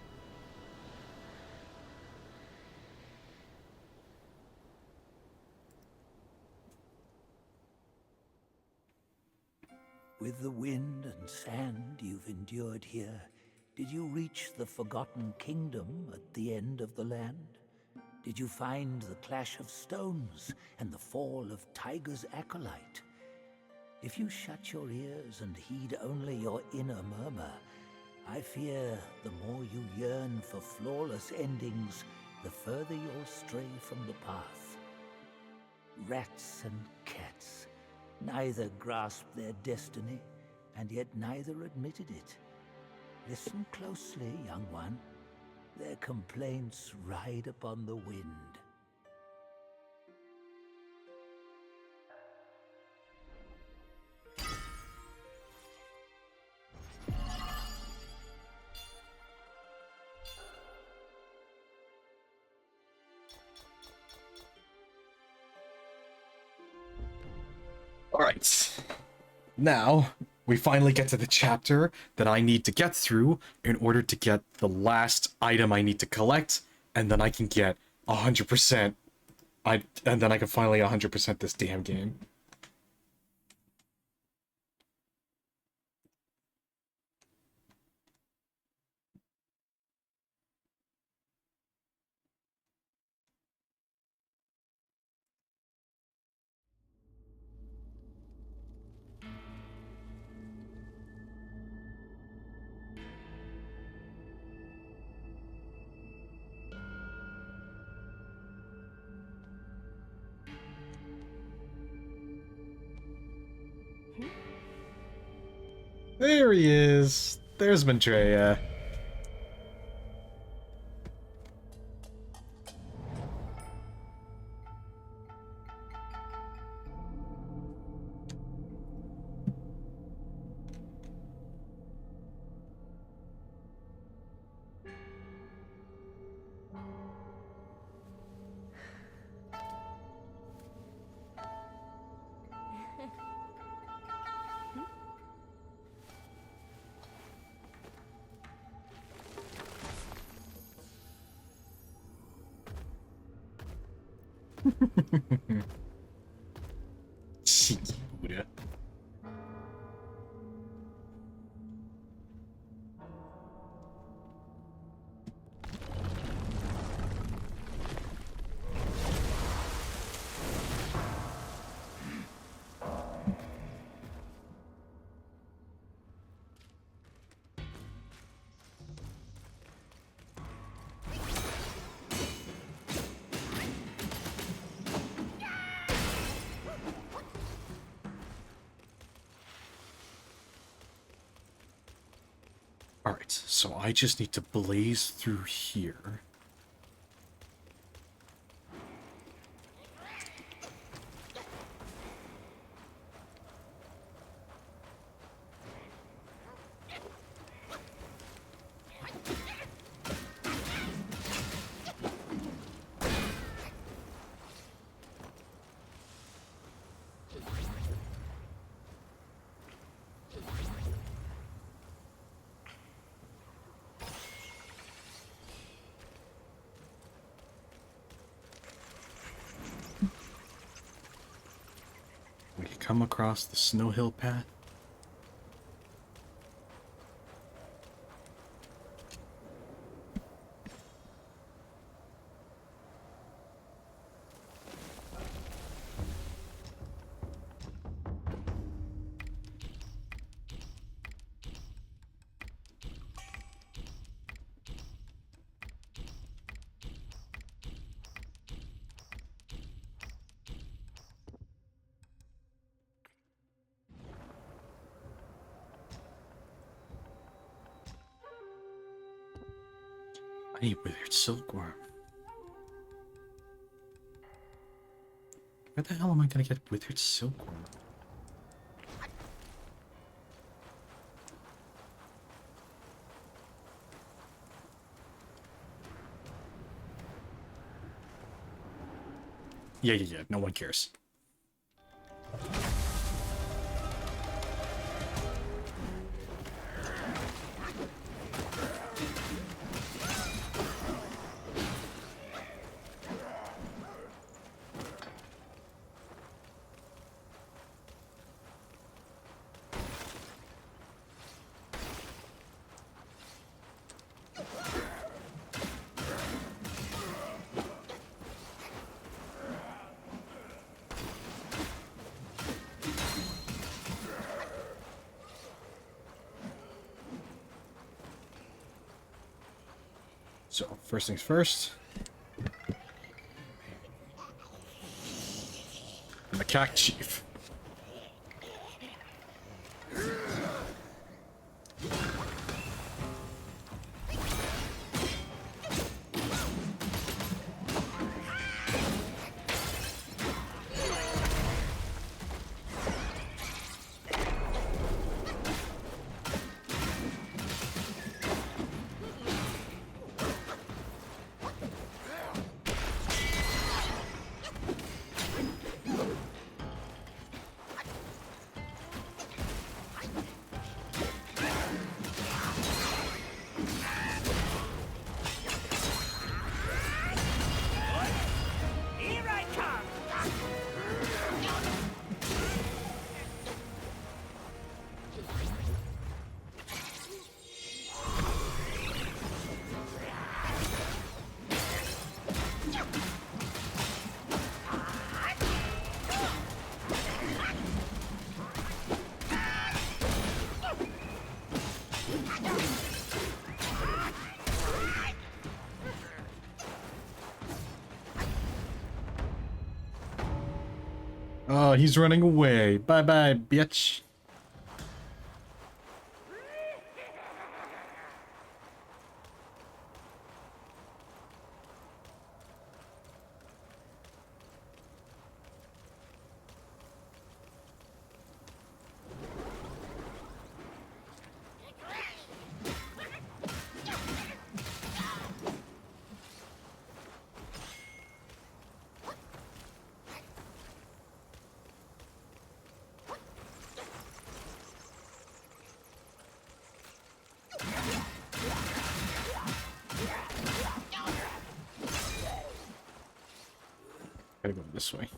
With the wind and sand you've endured here, did you reach the Forgotten Kingdom at the end of the land? Did you find the clash of stones and the fall of Tiger's acolyte? If you shut your ears and heed only your inner murmur, I fear the more you yearn for flawless endings, the further you'll stray from the path. Rats and cats, neither grasped their destiny, and yet neither admitted it. Listen closely, young one. Their complaints ride upon the wind. Alright. Now, we finally get to the chapter that I need to get through in order to get the last item I need to collect, and then I can get 100%. And then I can finally 100% this damn game. There he is. There's Maitreya. Cheeky Buddha. Alright, so I just need to blaze through here. We come across the snow hill path. I need withered silkworm. Where the hell am I gonna get withered silkworm? Yeah, no one cares. So, first things first. Macaque Chief. Here I come! Oh, he's running away. Bye-bye, bitch. Gotta go this way.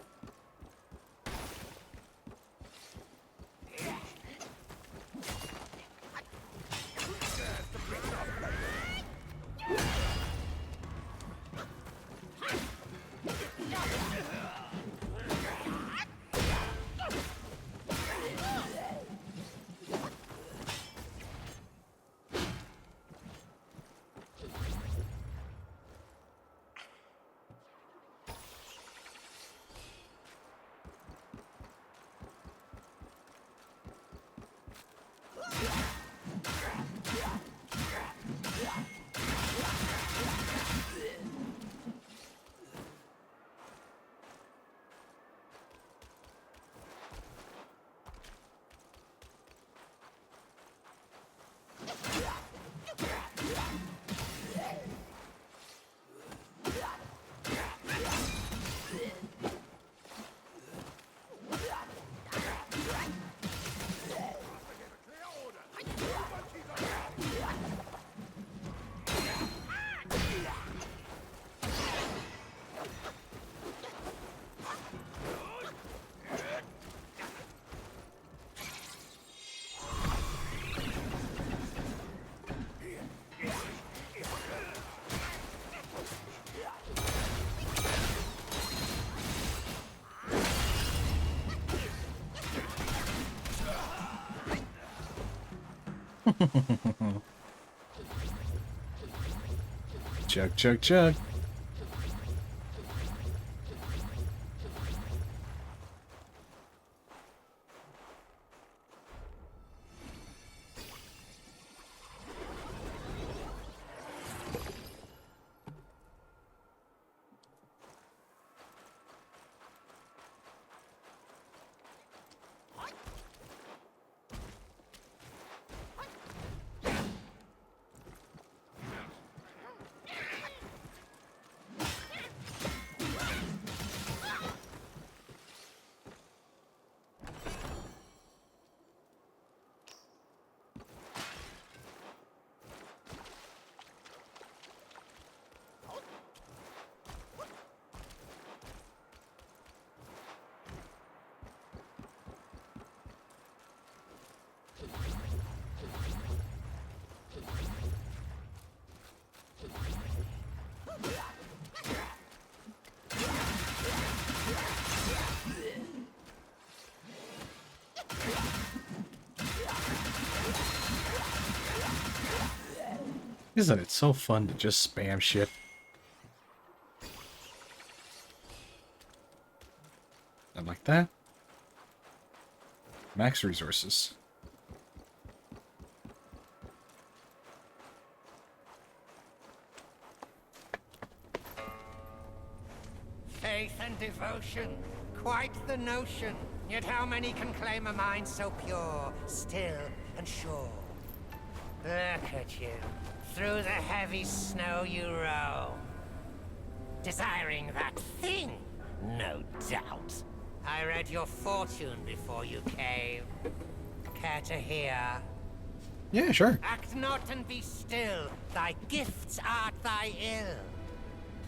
Chug, chug, chug. Isn't it so fun to just spam shit? I like that. Max resources. Faith and devotion, quite the notion. Yet how many can claim a mind so pure, still, and sure? Look at you. Through the heavy snow you roam. Desiring that thing, no doubt. I read your fortune before you came. Care to hear? Yeah, sure. Act not and be still. Thy gifts art thy ill.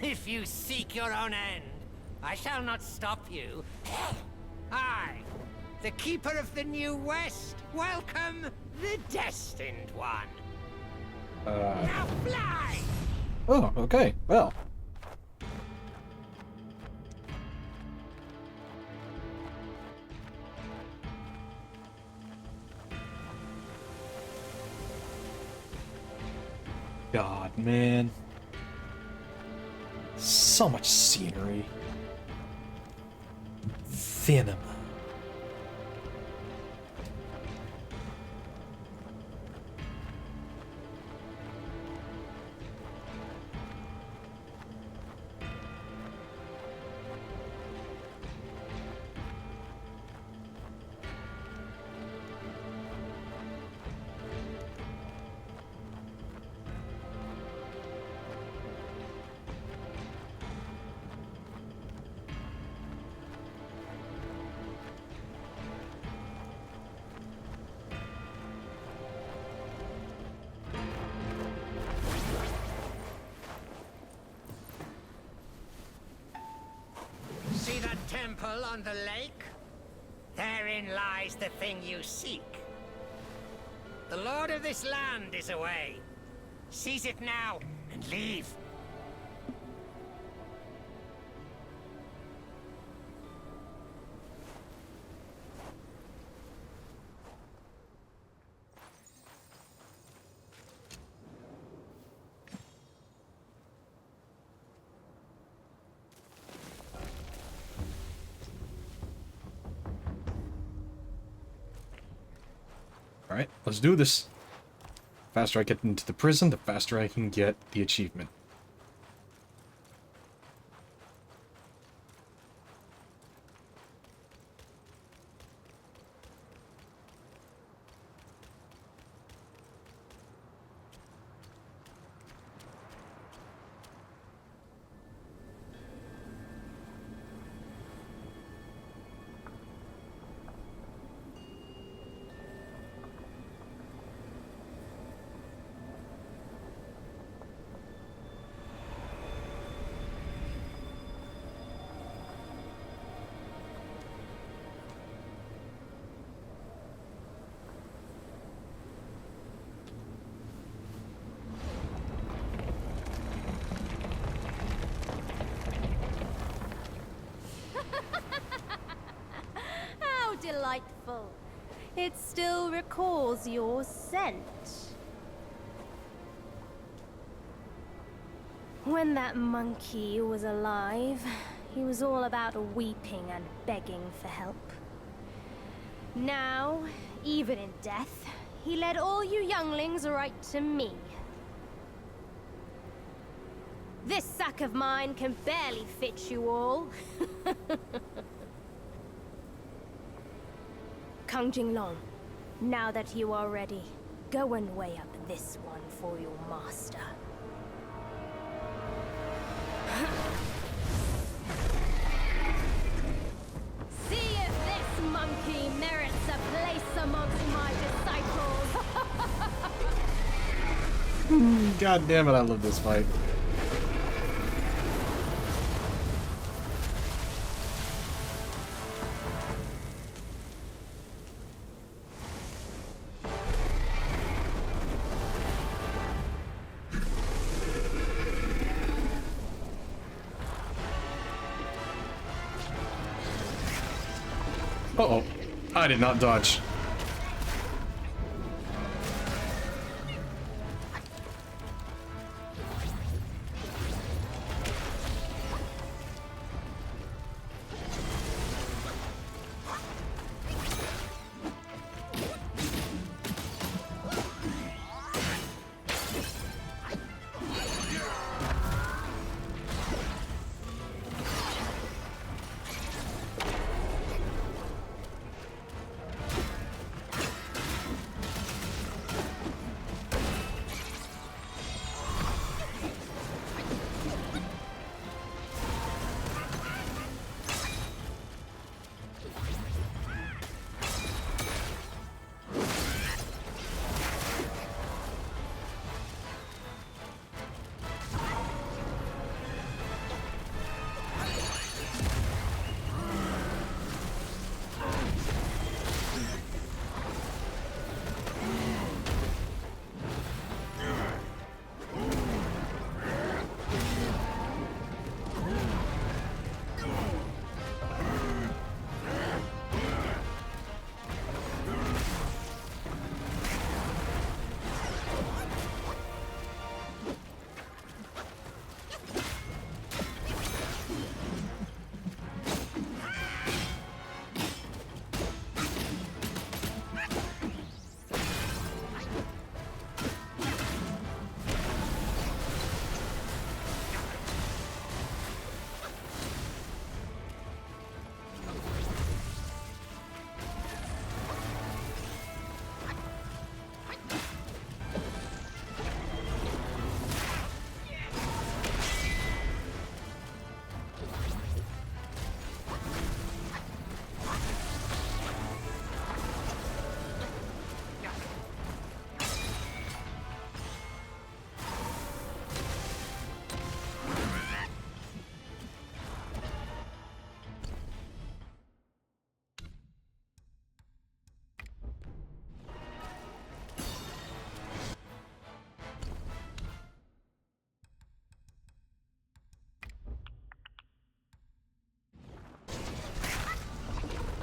If you seek your own end, I shall not stop you. I, the keeper of the New West, welcome the destined one. Now fly! Oh, okay. Well. God, man. So much scenery. Venom. temple on the lake? Therein lies the thing you seek. The lord of this land is away. Seize it now and leave. Alright, let's do this. The faster I get into the prison, the faster I can get the achievement. Delightful. It still recalls your scent. When that monkey was alive, he was all about weeping and begging for help. Now, even in death, he led all you younglings right to me. This sack of mine can barely fit you all. Kang Jinglong, now that you are ready, go and weigh up this one for your master. See if this monkey merits a place amongst my disciples. God damn it, I love this fight. Uh-oh. I did not dodge.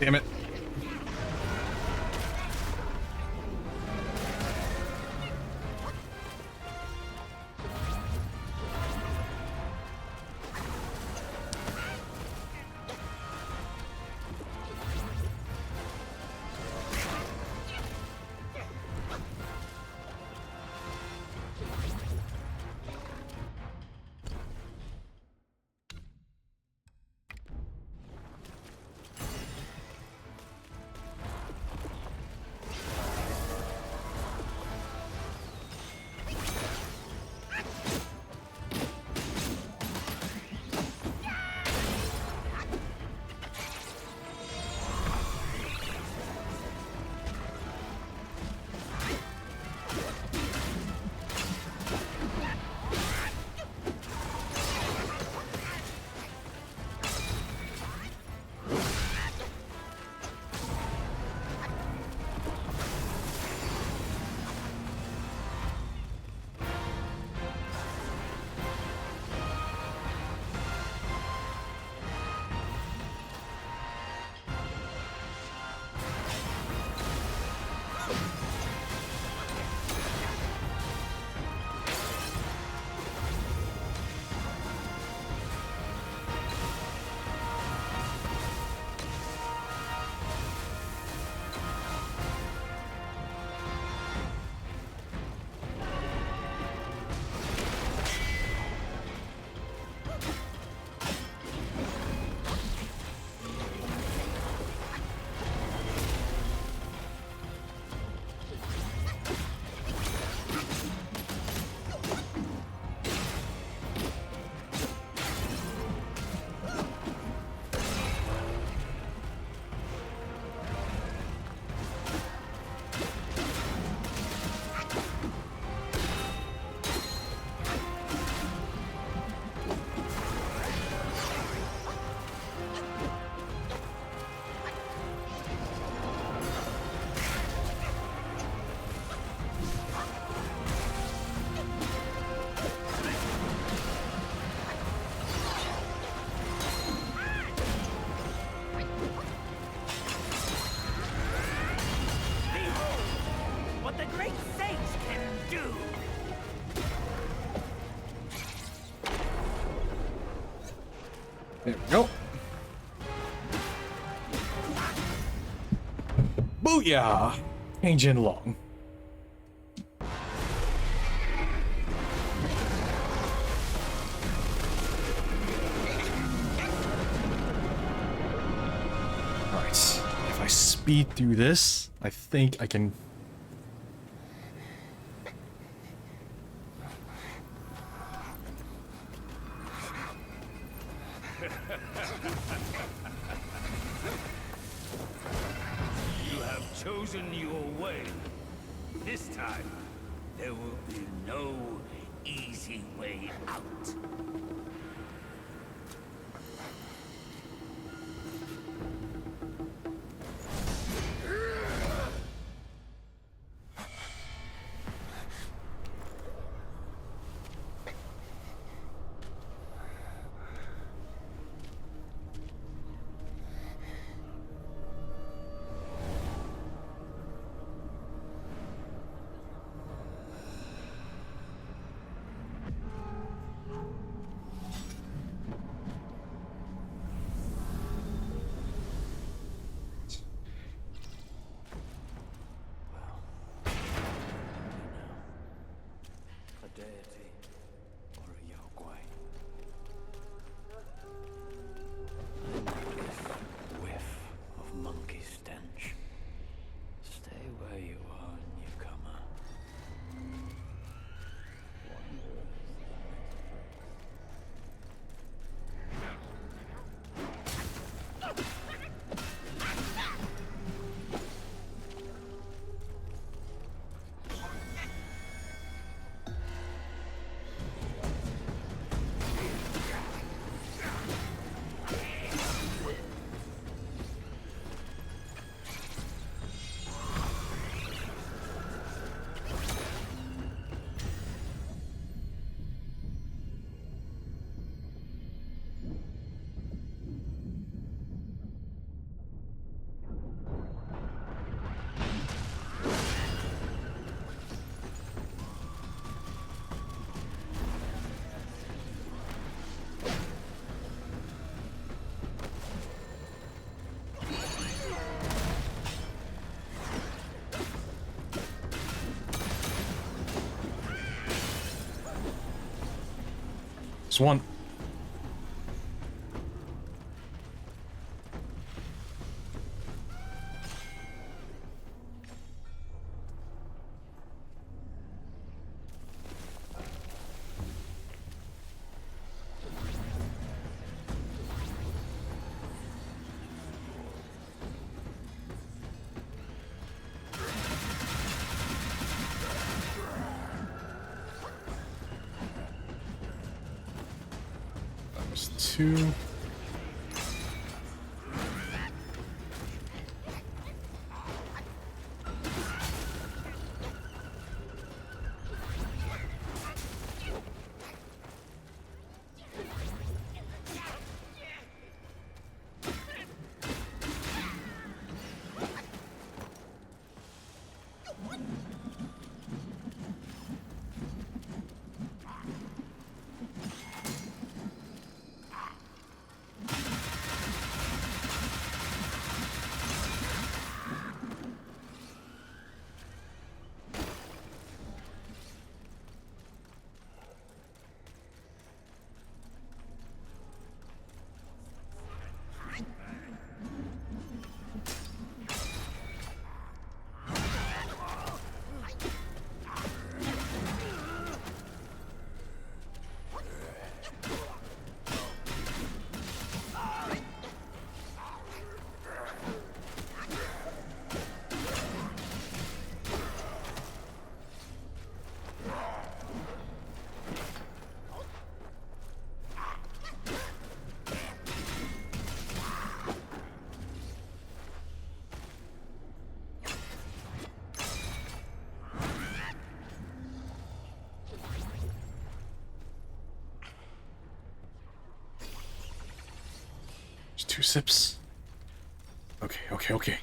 Damn it. What the great sage can do! There we go. Booyah! Ancient Long. Alright, if I speed through this, I think I can... You have chosen your way. This time, there will be no easy way out. Just one. That was 2. Just 2 sips. Okay, okay, okay.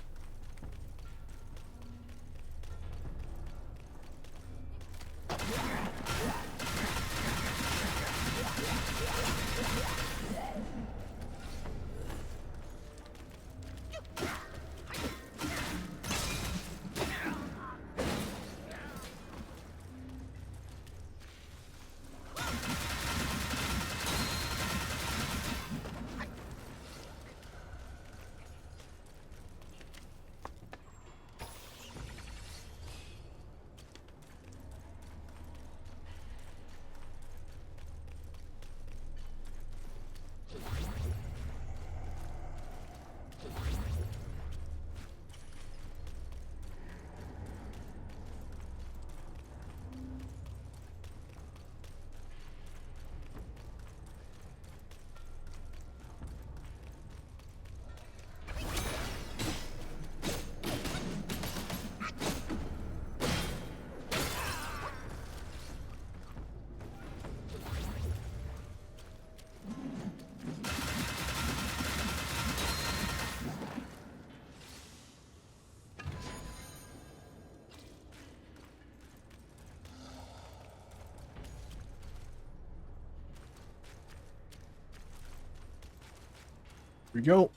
Here we go.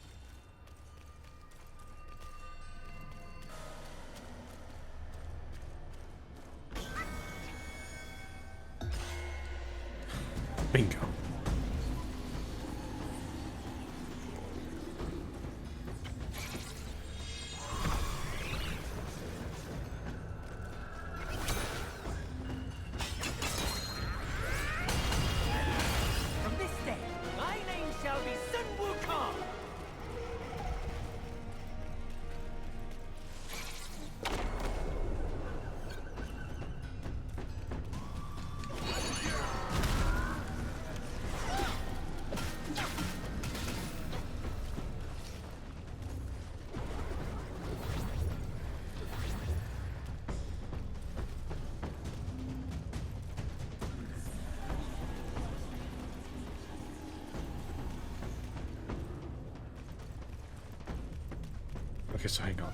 Bingo. From this day, my name shall be Sun Wukong. Okay, so hang on.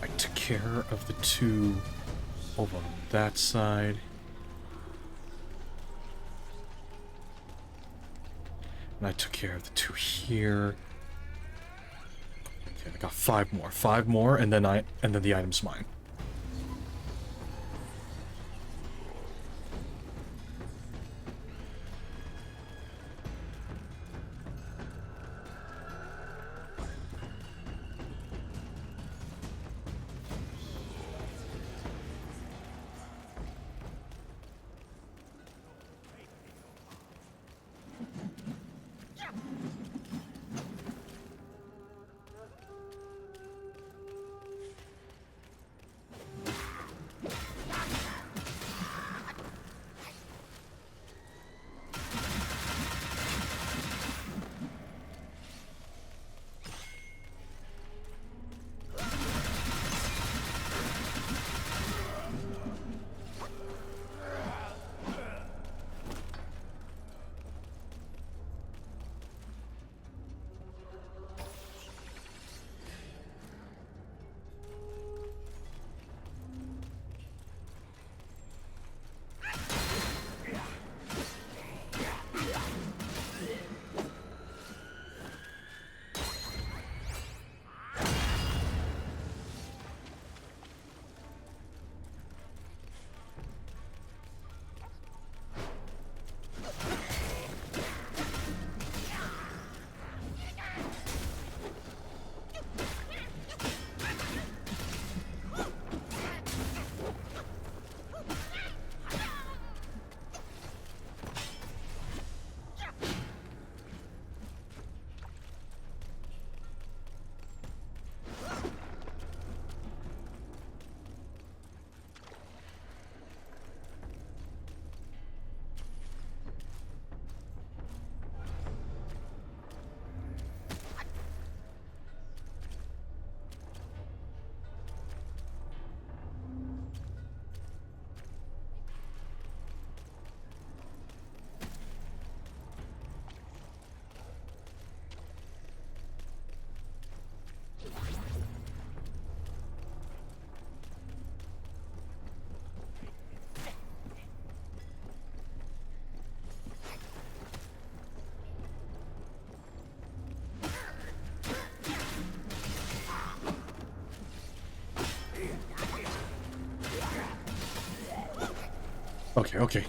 I took care of the 2 over on that side. And I took care of the 2 here. Okay, I got 5 more. 5 more, and then the item's mine. Okay, okay.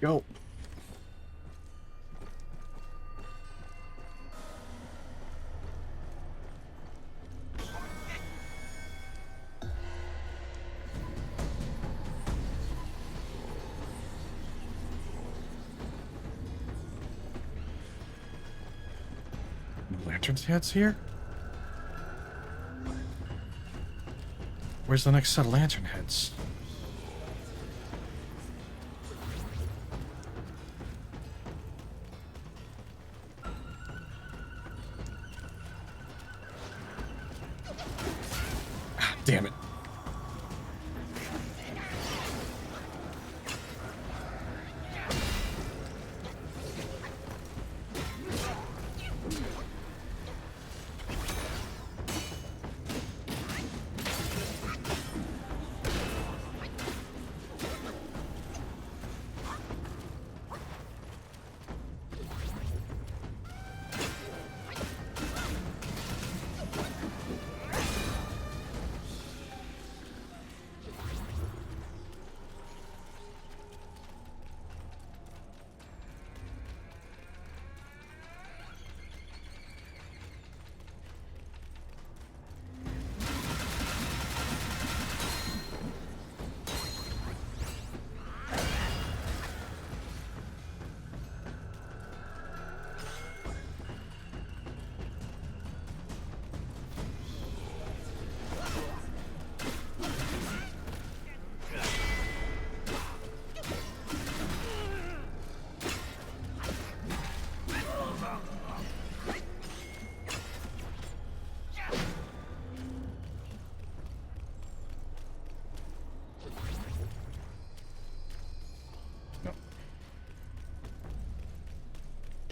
Go. Lantern's heads here? Where's the next set of lantern heads? Ah, damn it.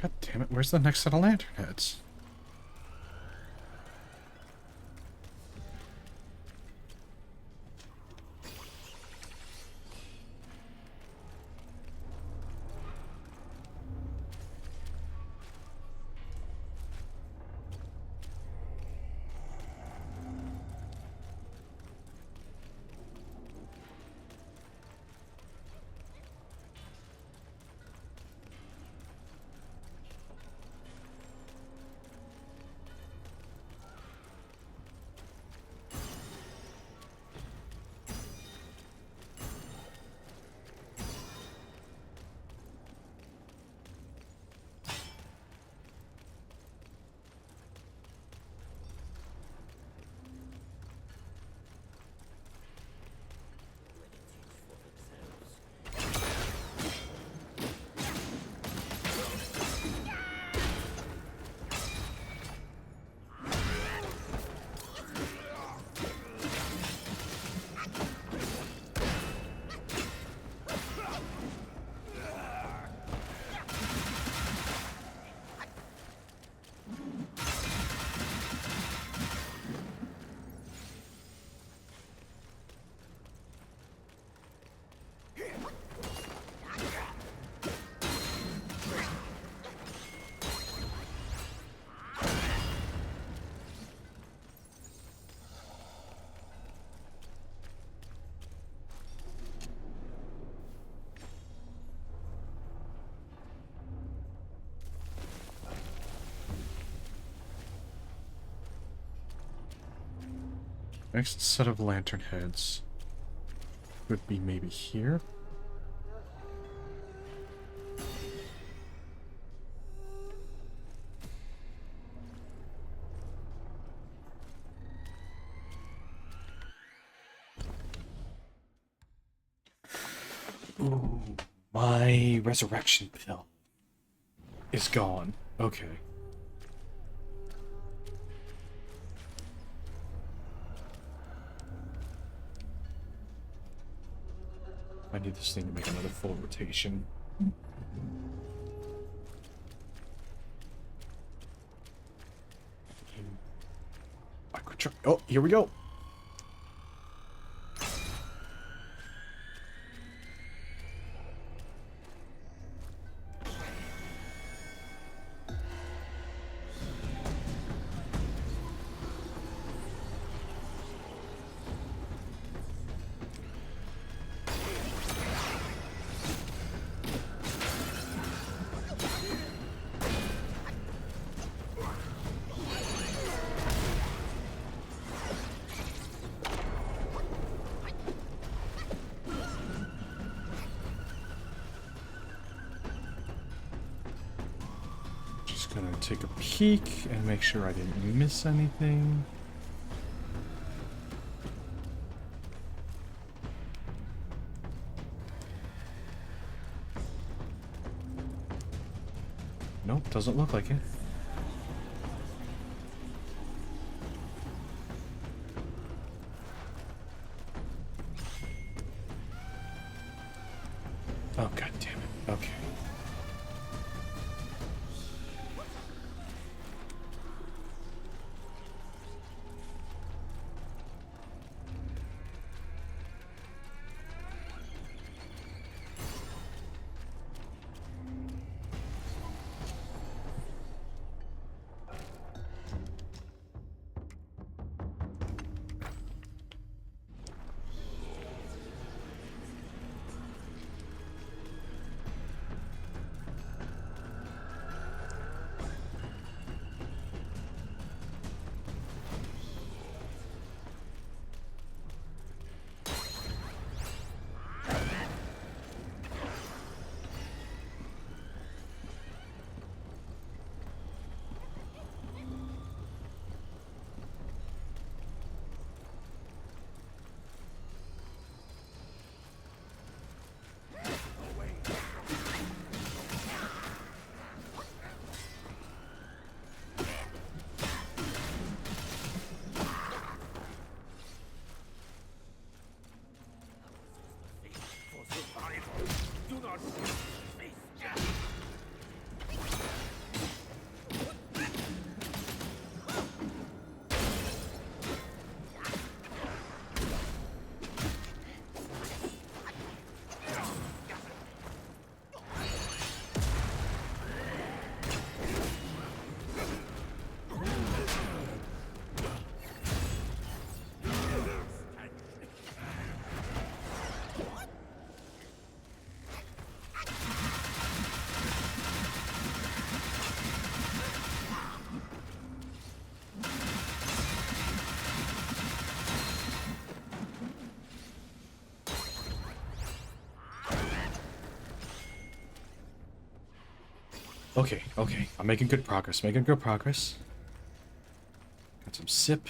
God damn it, where's the next set of lantern heads? Next set of lantern heads would be maybe here. Ooh, my resurrection pill is gone. Okay. I need this thing to make another full rotation. Oh, here we go. Just gonna take a peek and make sure I didn't miss anything. Nope, doesn't look like it. Oh, god damn it. Okay. Okay, okay. I'm making good progress. Making good progress. Got some sip.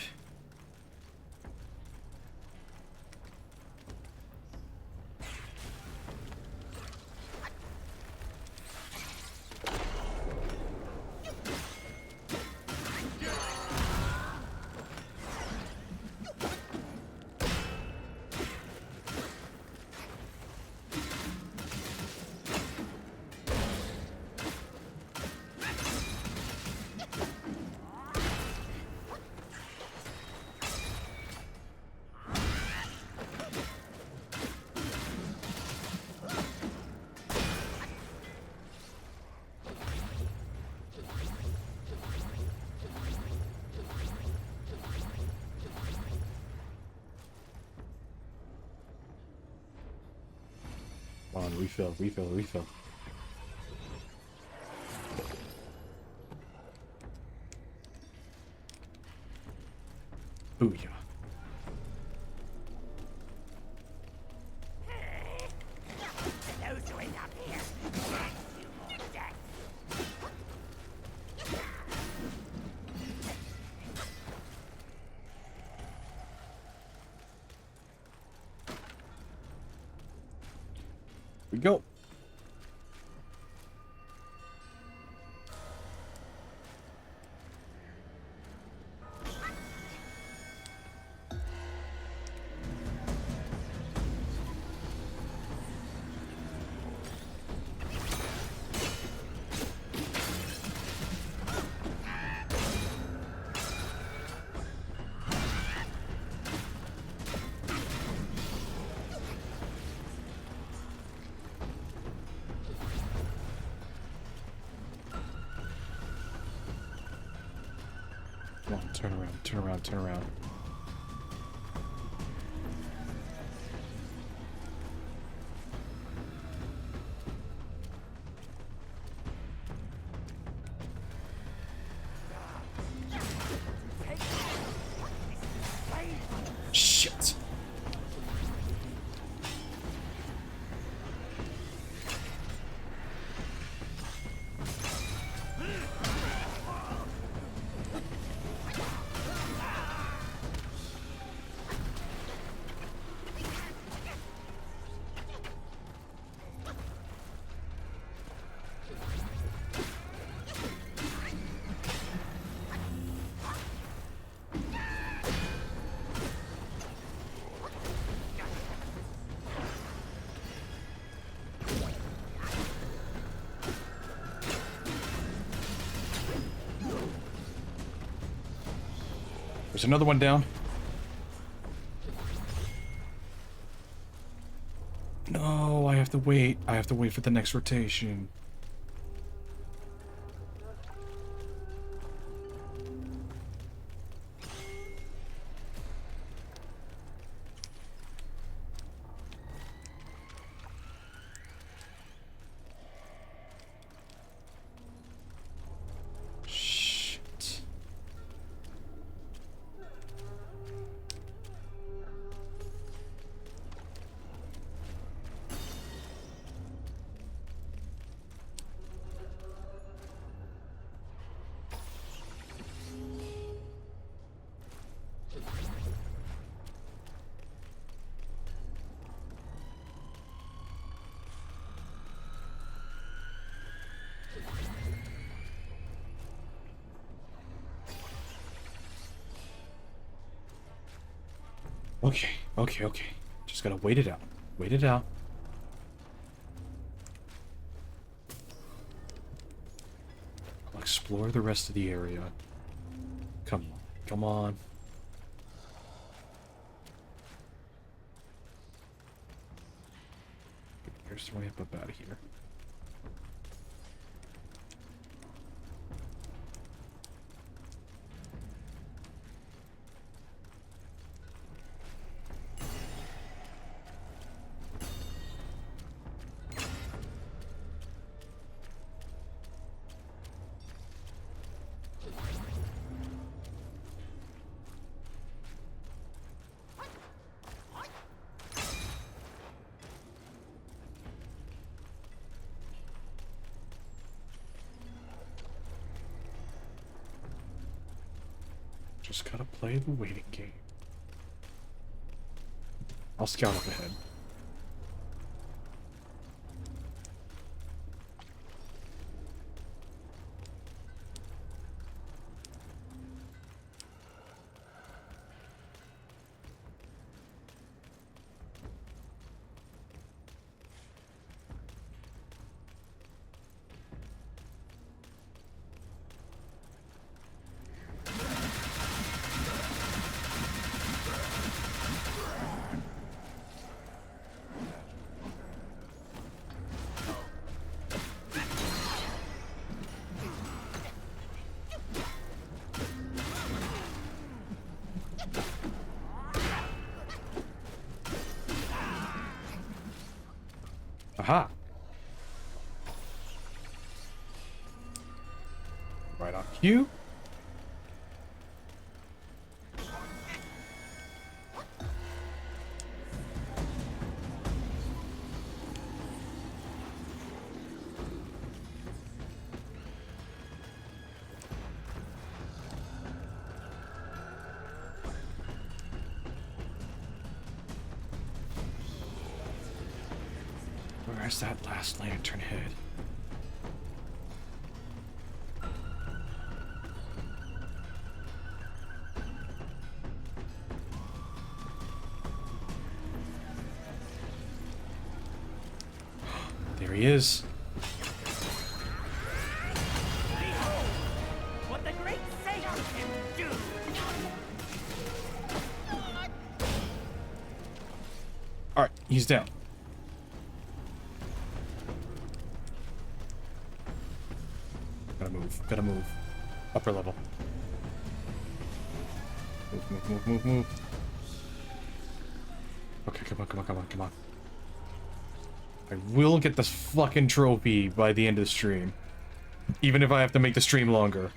Come on, refill, refill, refill. Booyah. Those who end up here, you more death. We go. Turn around, turn around, turn around. Shit. There's another one down. No, I have to wait. I have to wait for the next rotation. Okay. Just gotta wait it out. Wait it out. I'll explore the rest of the area. Come on. Come on. Here's the way up out of here. Just gotta play the waiting game. I'll scout up ahead. Aha! Right on cue. Where's that last lantern head? There he is. What the great sage can do. All right, he's down. Gotta move. Upper level. Move, move, move, move, move. Okay, come on, come on, come on, come on. I will get this fucking trophy by the end of the stream. Even if I have to make the stream longer.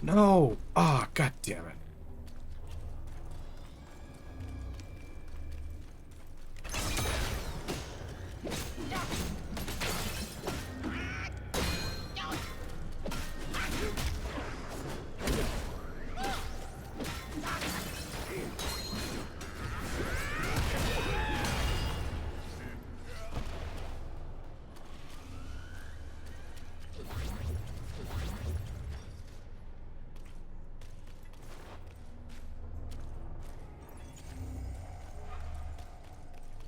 No! Ah, god damn it.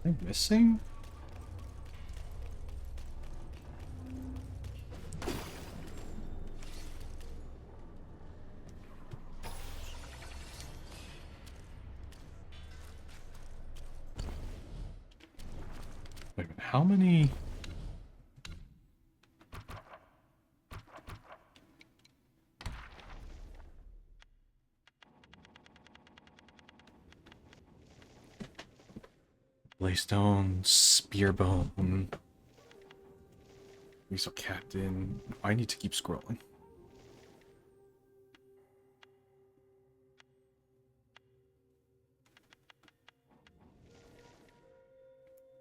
Am I missing? Wait a minute, how many? Blaystone, Spearbone, Weasel Captain. I need to keep scrolling.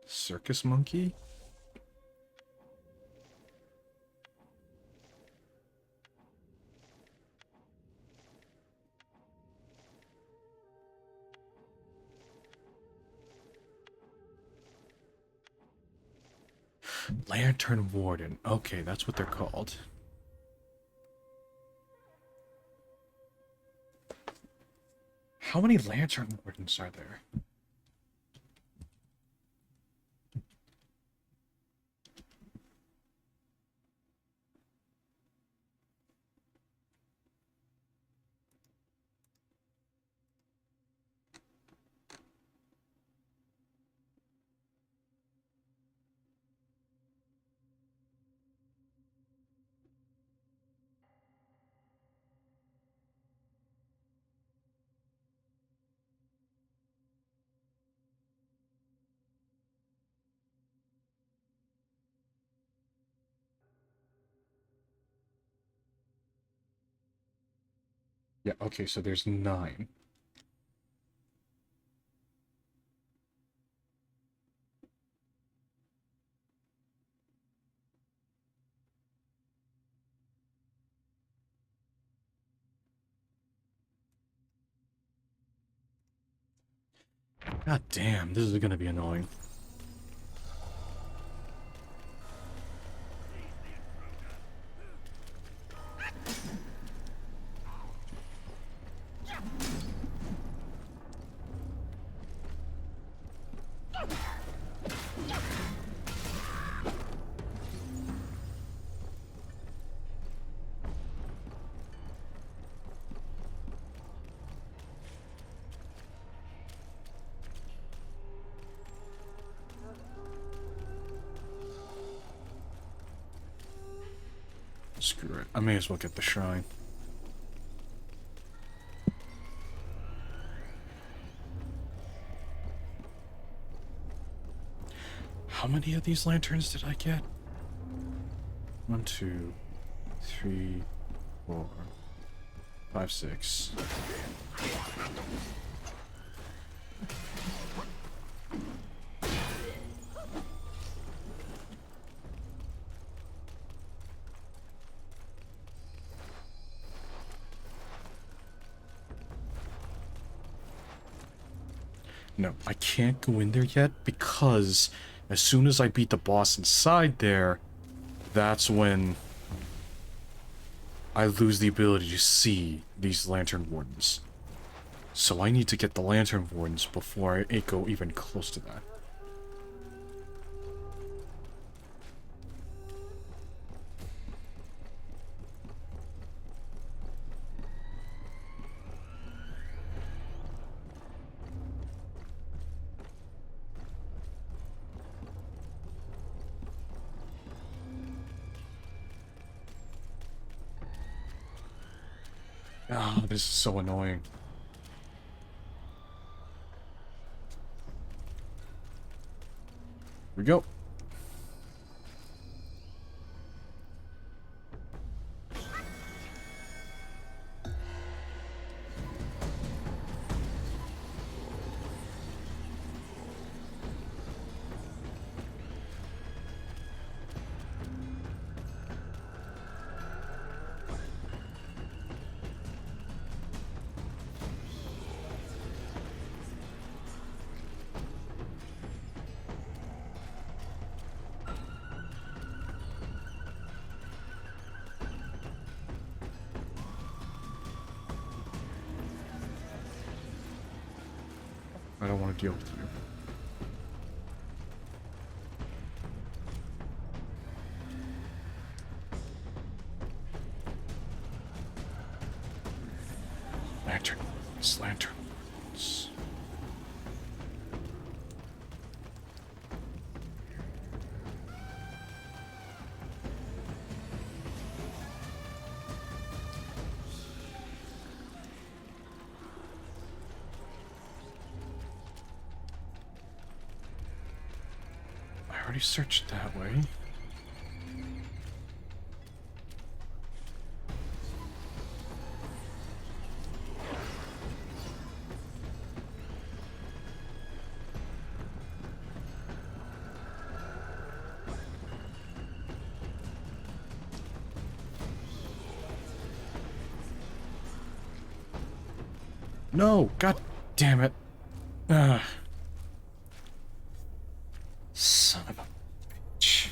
Circus Monkey? Lantern Warden. Okay, that's what they're called. How many Lantern Wardens are there? Yeah, okay, so there's 9. God damn, this is gonna be annoying. Screw it. I may as well get the shrine. How many of these lanterns did I get? 1, 2, 3, 4, 5, 6. No, I can't go in there yet because as soon as I beat the boss inside there, that's when I lose the ability to see these Lantern Wardens. So I need to get the Lantern Wardens before I go even close to that. Oh, this is so annoying. Here we go. I don't want to deal with you. Lantern. It's lantern. I already searched that way. No, god damn it. Son of a bitch.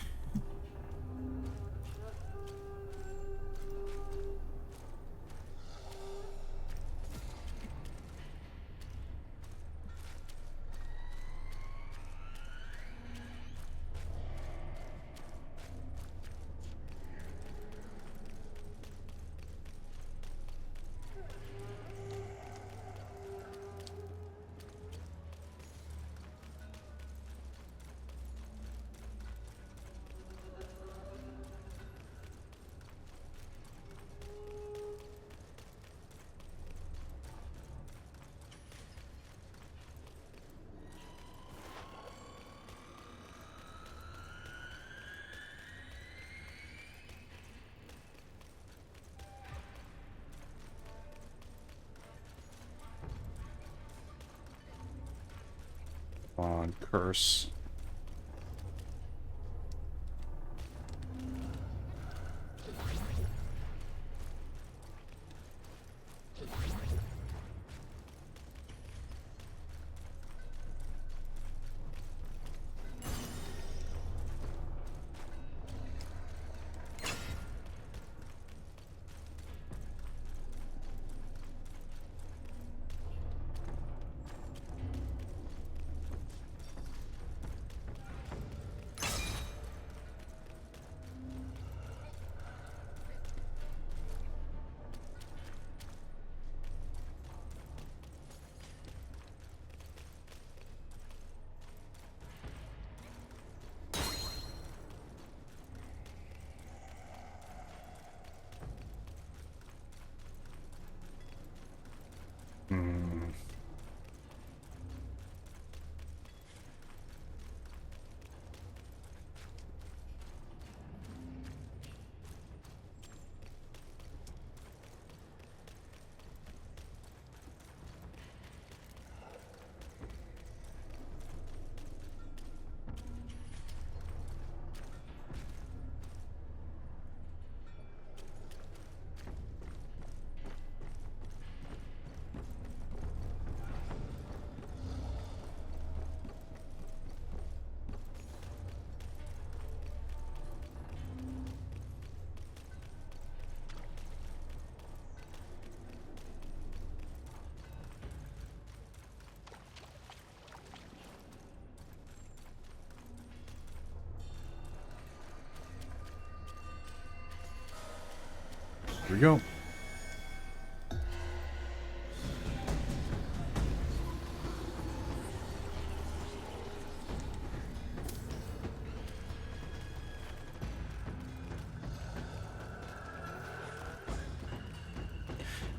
On curse. Here we go.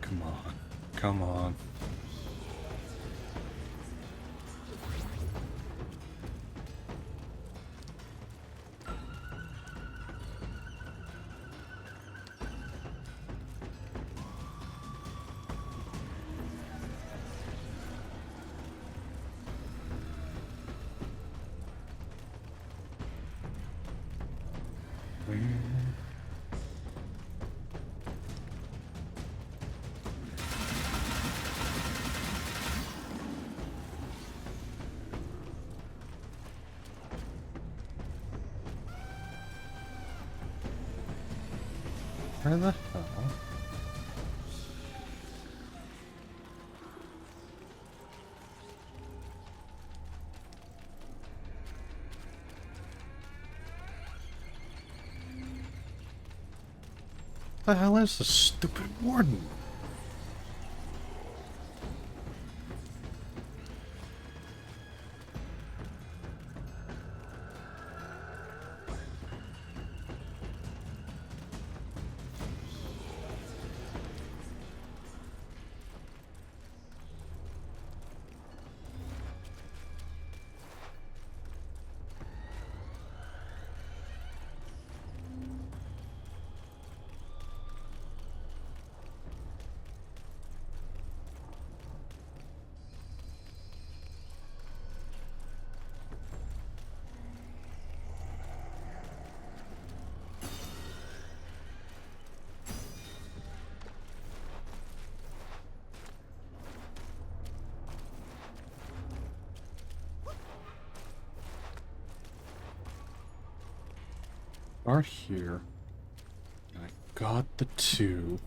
Come on. Come on. Where the hell? The hell is this stupid warden? Start here. I got the 2.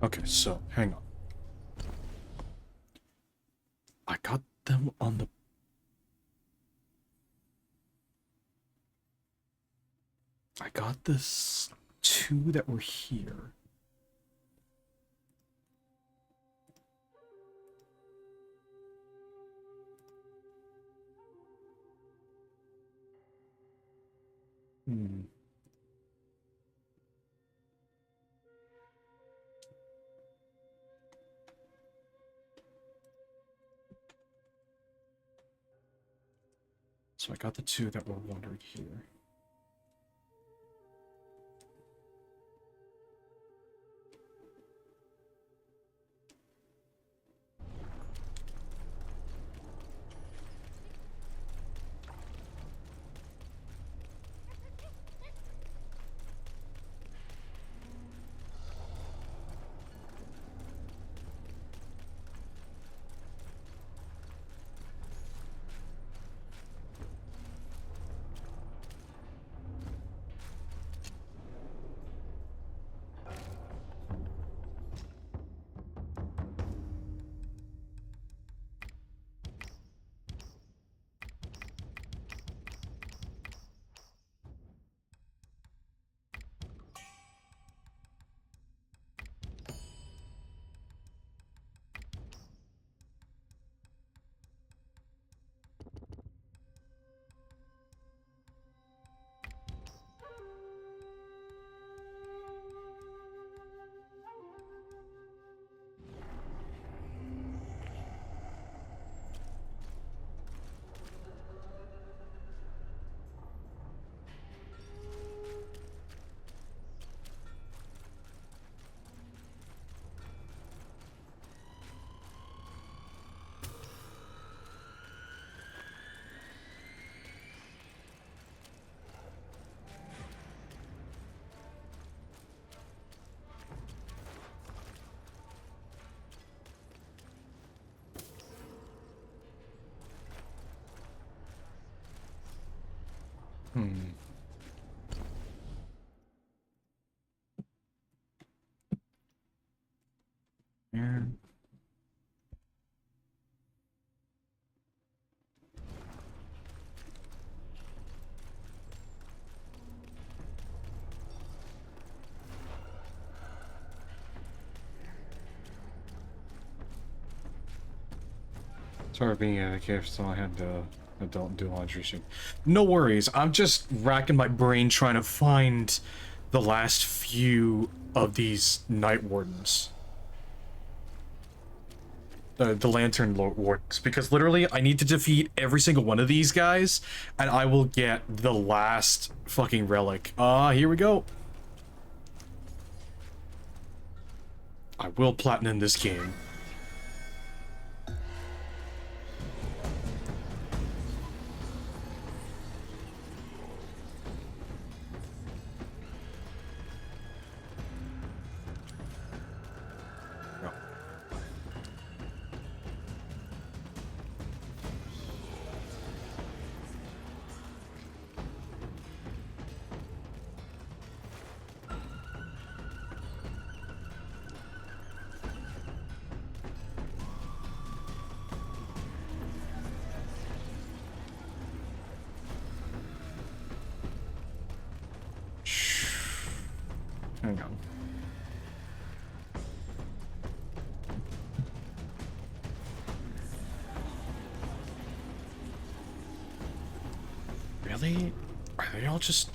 Okay, so, hang on. I got them on the... I got this 2 that were here. Hmm. So I got the 2 that were wandering here. Hmm. And Sorry for being a kid, so I had to adult do laundry soon. No worries, I'm just racking my brain trying to find the last few of these Night Wardens. The Lantern Wardens, because literally I need to defeat every single one of these guys, and I will get the last fucking relic. Here we go. I will platinum this game. Hang on. Really? Are they all just...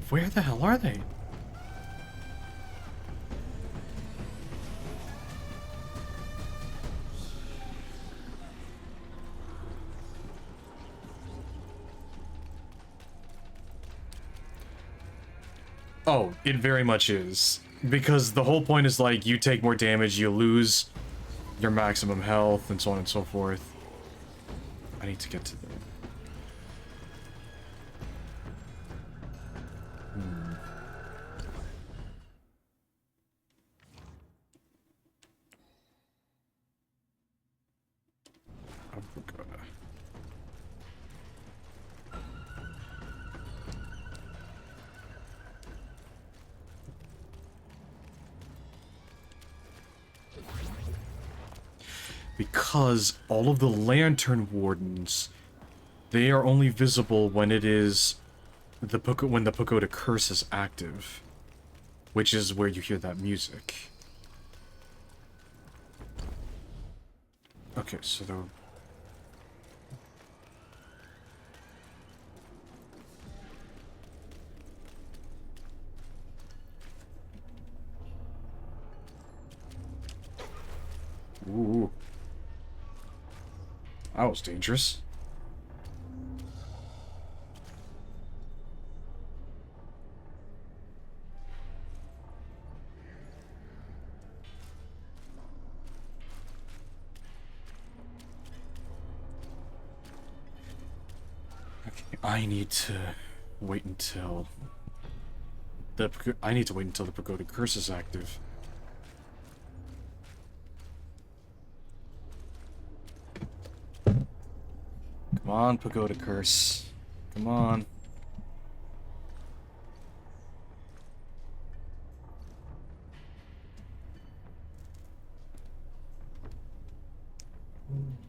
Where the hell are they? Oh, it very much is. Because the whole point is like, you take more damage, you lose your maximum health, and so on and so forth. I need to get to the... Because all of the Lantern Wardens, they are only visible when it is when the Pagoda Curse is active, which is where you hear that music. Okay, so the... Ooh. That was dangerous. Okay, I need to wait until the Pagoda Curse is active. Come on, Pagoda Curse. Come on.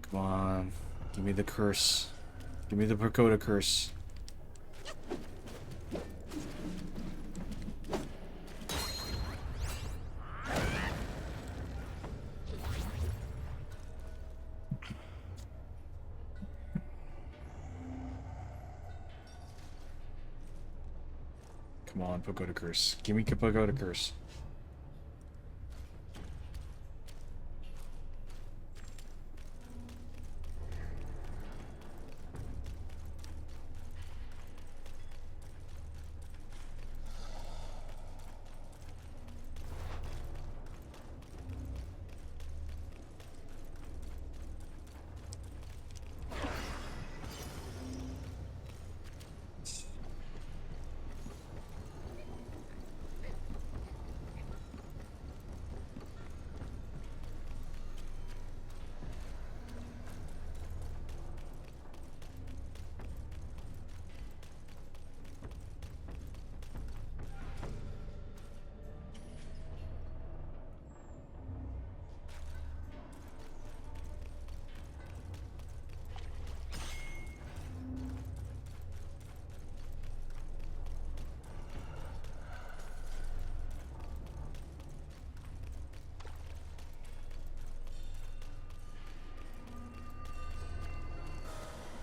Come on. Give me the curse. Give me the Pagoda Curse. Come on, Pagoda Curse. Give me Pagoda Curse.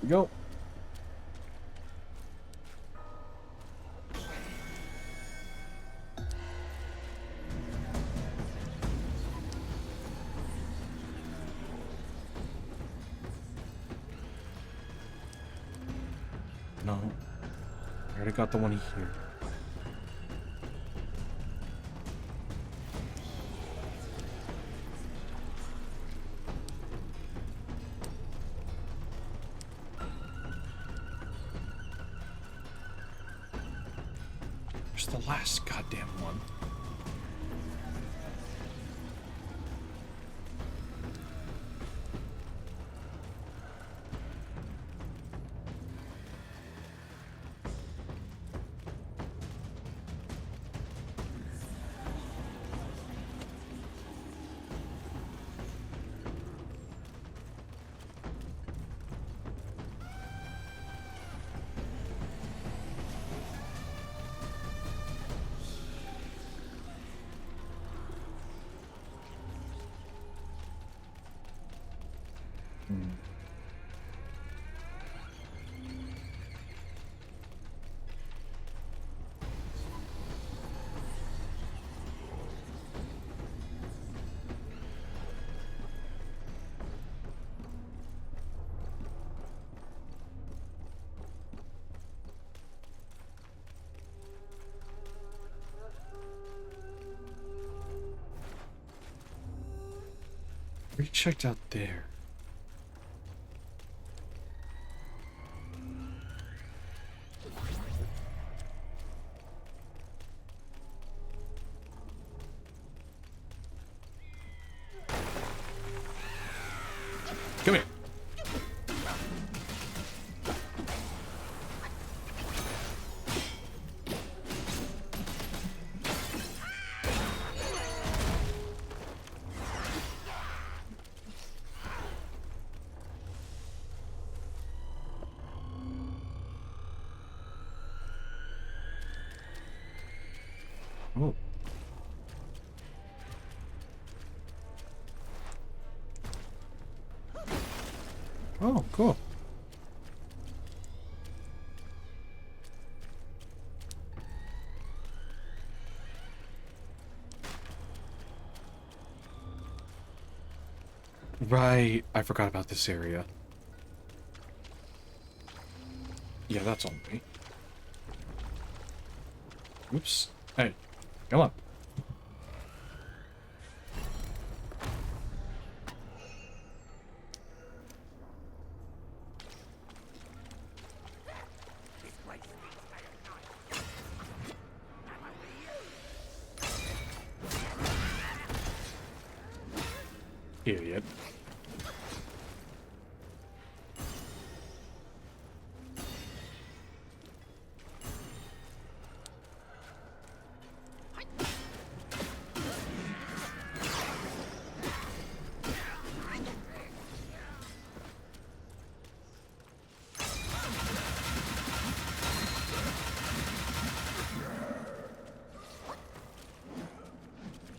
we go. No. I already got the one here. Where's the last goddamn one? We checked out there. Come here. Oh. Oh, cool. Right, I forgot about this area. Yeah, that's on me. Oops. Hey, come on. Idiot.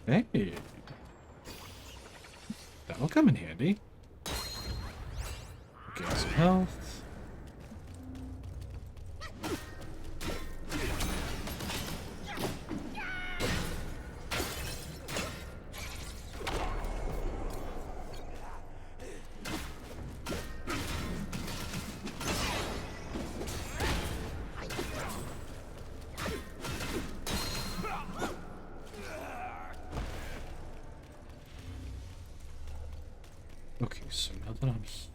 Hey. That'll come in handy. Get some health. Okay, so now that I'm here...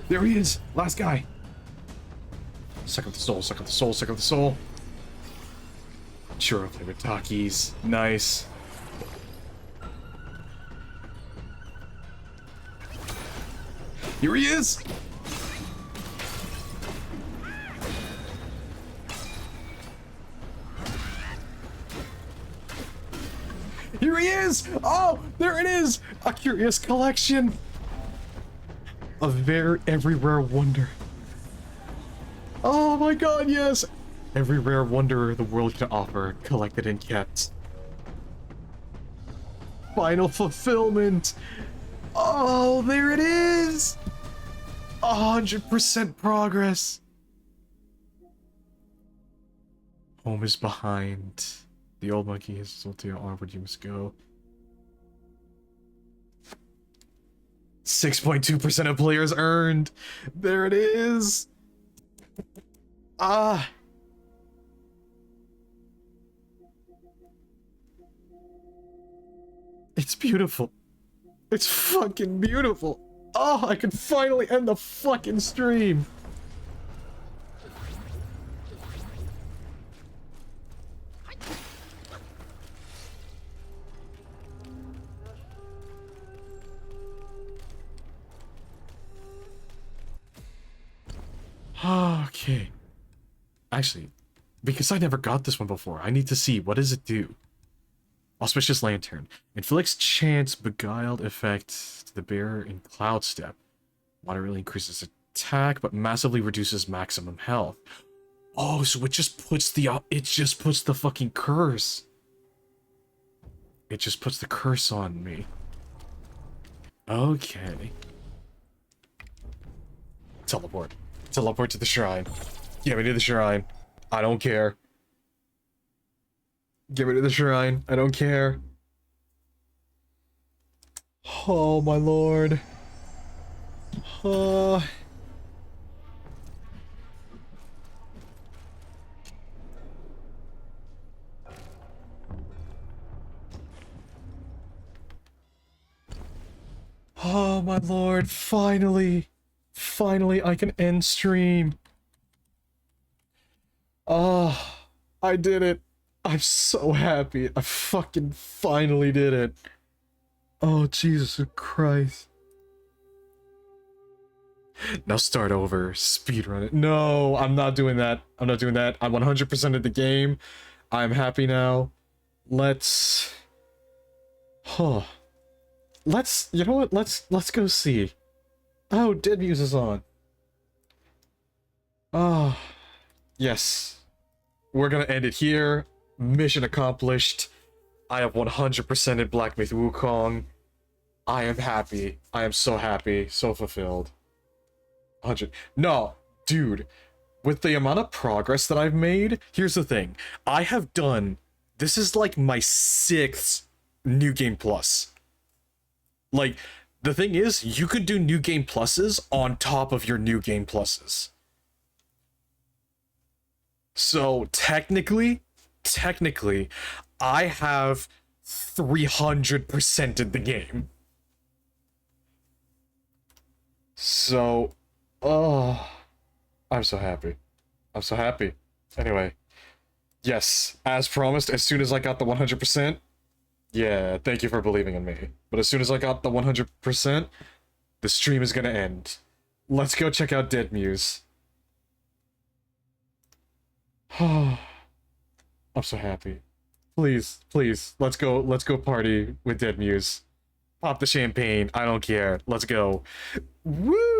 There he is! Last guy! Suck up the soul, suck up the soul, suck up the soul. Sure, favorite Takis. Nice. Here he is! Here he is! Oh, there it is! A curious collection! A every rare wonder. Oh my god, yes! Every rare wonder the world can offer, collected and kept. Final fulfillment! Oh, there it is! 100% progress! Home is behind. The old monkey is ultimately onward you must go. 6.2% of players earned! There it is! Ah! It's beautiful. It's fucking beautiful. Oh, I can finally end the fucking stream. Okay. Actually, because I never got this one before, I need to see, what does it do? Auspicious Lantern. Inflicts chance beguiled effect to the bearer in Cloud Step. Moderately increases attack, but massively reduces maximum health. Oh, so it just puts the fucking curse. It just puts the curse on me. Okay. Teleport. Teleport to the shrine. Get me to the shrine. I don't care. Get me to the shrine. I don't care. Oh, my lord. Oh. Oh, my lord. Finally. Finally, I can end stream. Oh, I did it. I'm so happy. I fucking finally did it. Oh, Jesus Christ. Now start over. Speedrun it. No, I'm not doing that. I'm not doing that. I'm 100% of the game. I'm happy now. Let's... Huh. Let's... You know what? Let's go see. Oh, Dead Muse is on. Oh. Yes. We're gonna end it here. Mission accomplished. I have 100%ed Black Myth Wukong. I am happy. I am so happy. So fulfilled. 100. No, dude. With the amount of progress that I've made, here's the thing. I have done... This is like my 6th New Game Plus. Like, the thing is, you could do New Game Pluses on top of your New Game Pluses. So, technically, I have 300%ed the game. So, oh, I'm so happy. I'm so happy. Anyway, yes, as promised, as soon as I got the 100%, yeah, thank you for believing in me. But as soon as I got the 100%, the stream is gonna end. Let's go check out Dead Muse. I'm so happy. Please, please, let's go party with Dead Muse. Pop the champagne, I don't care. Let's go. Woo!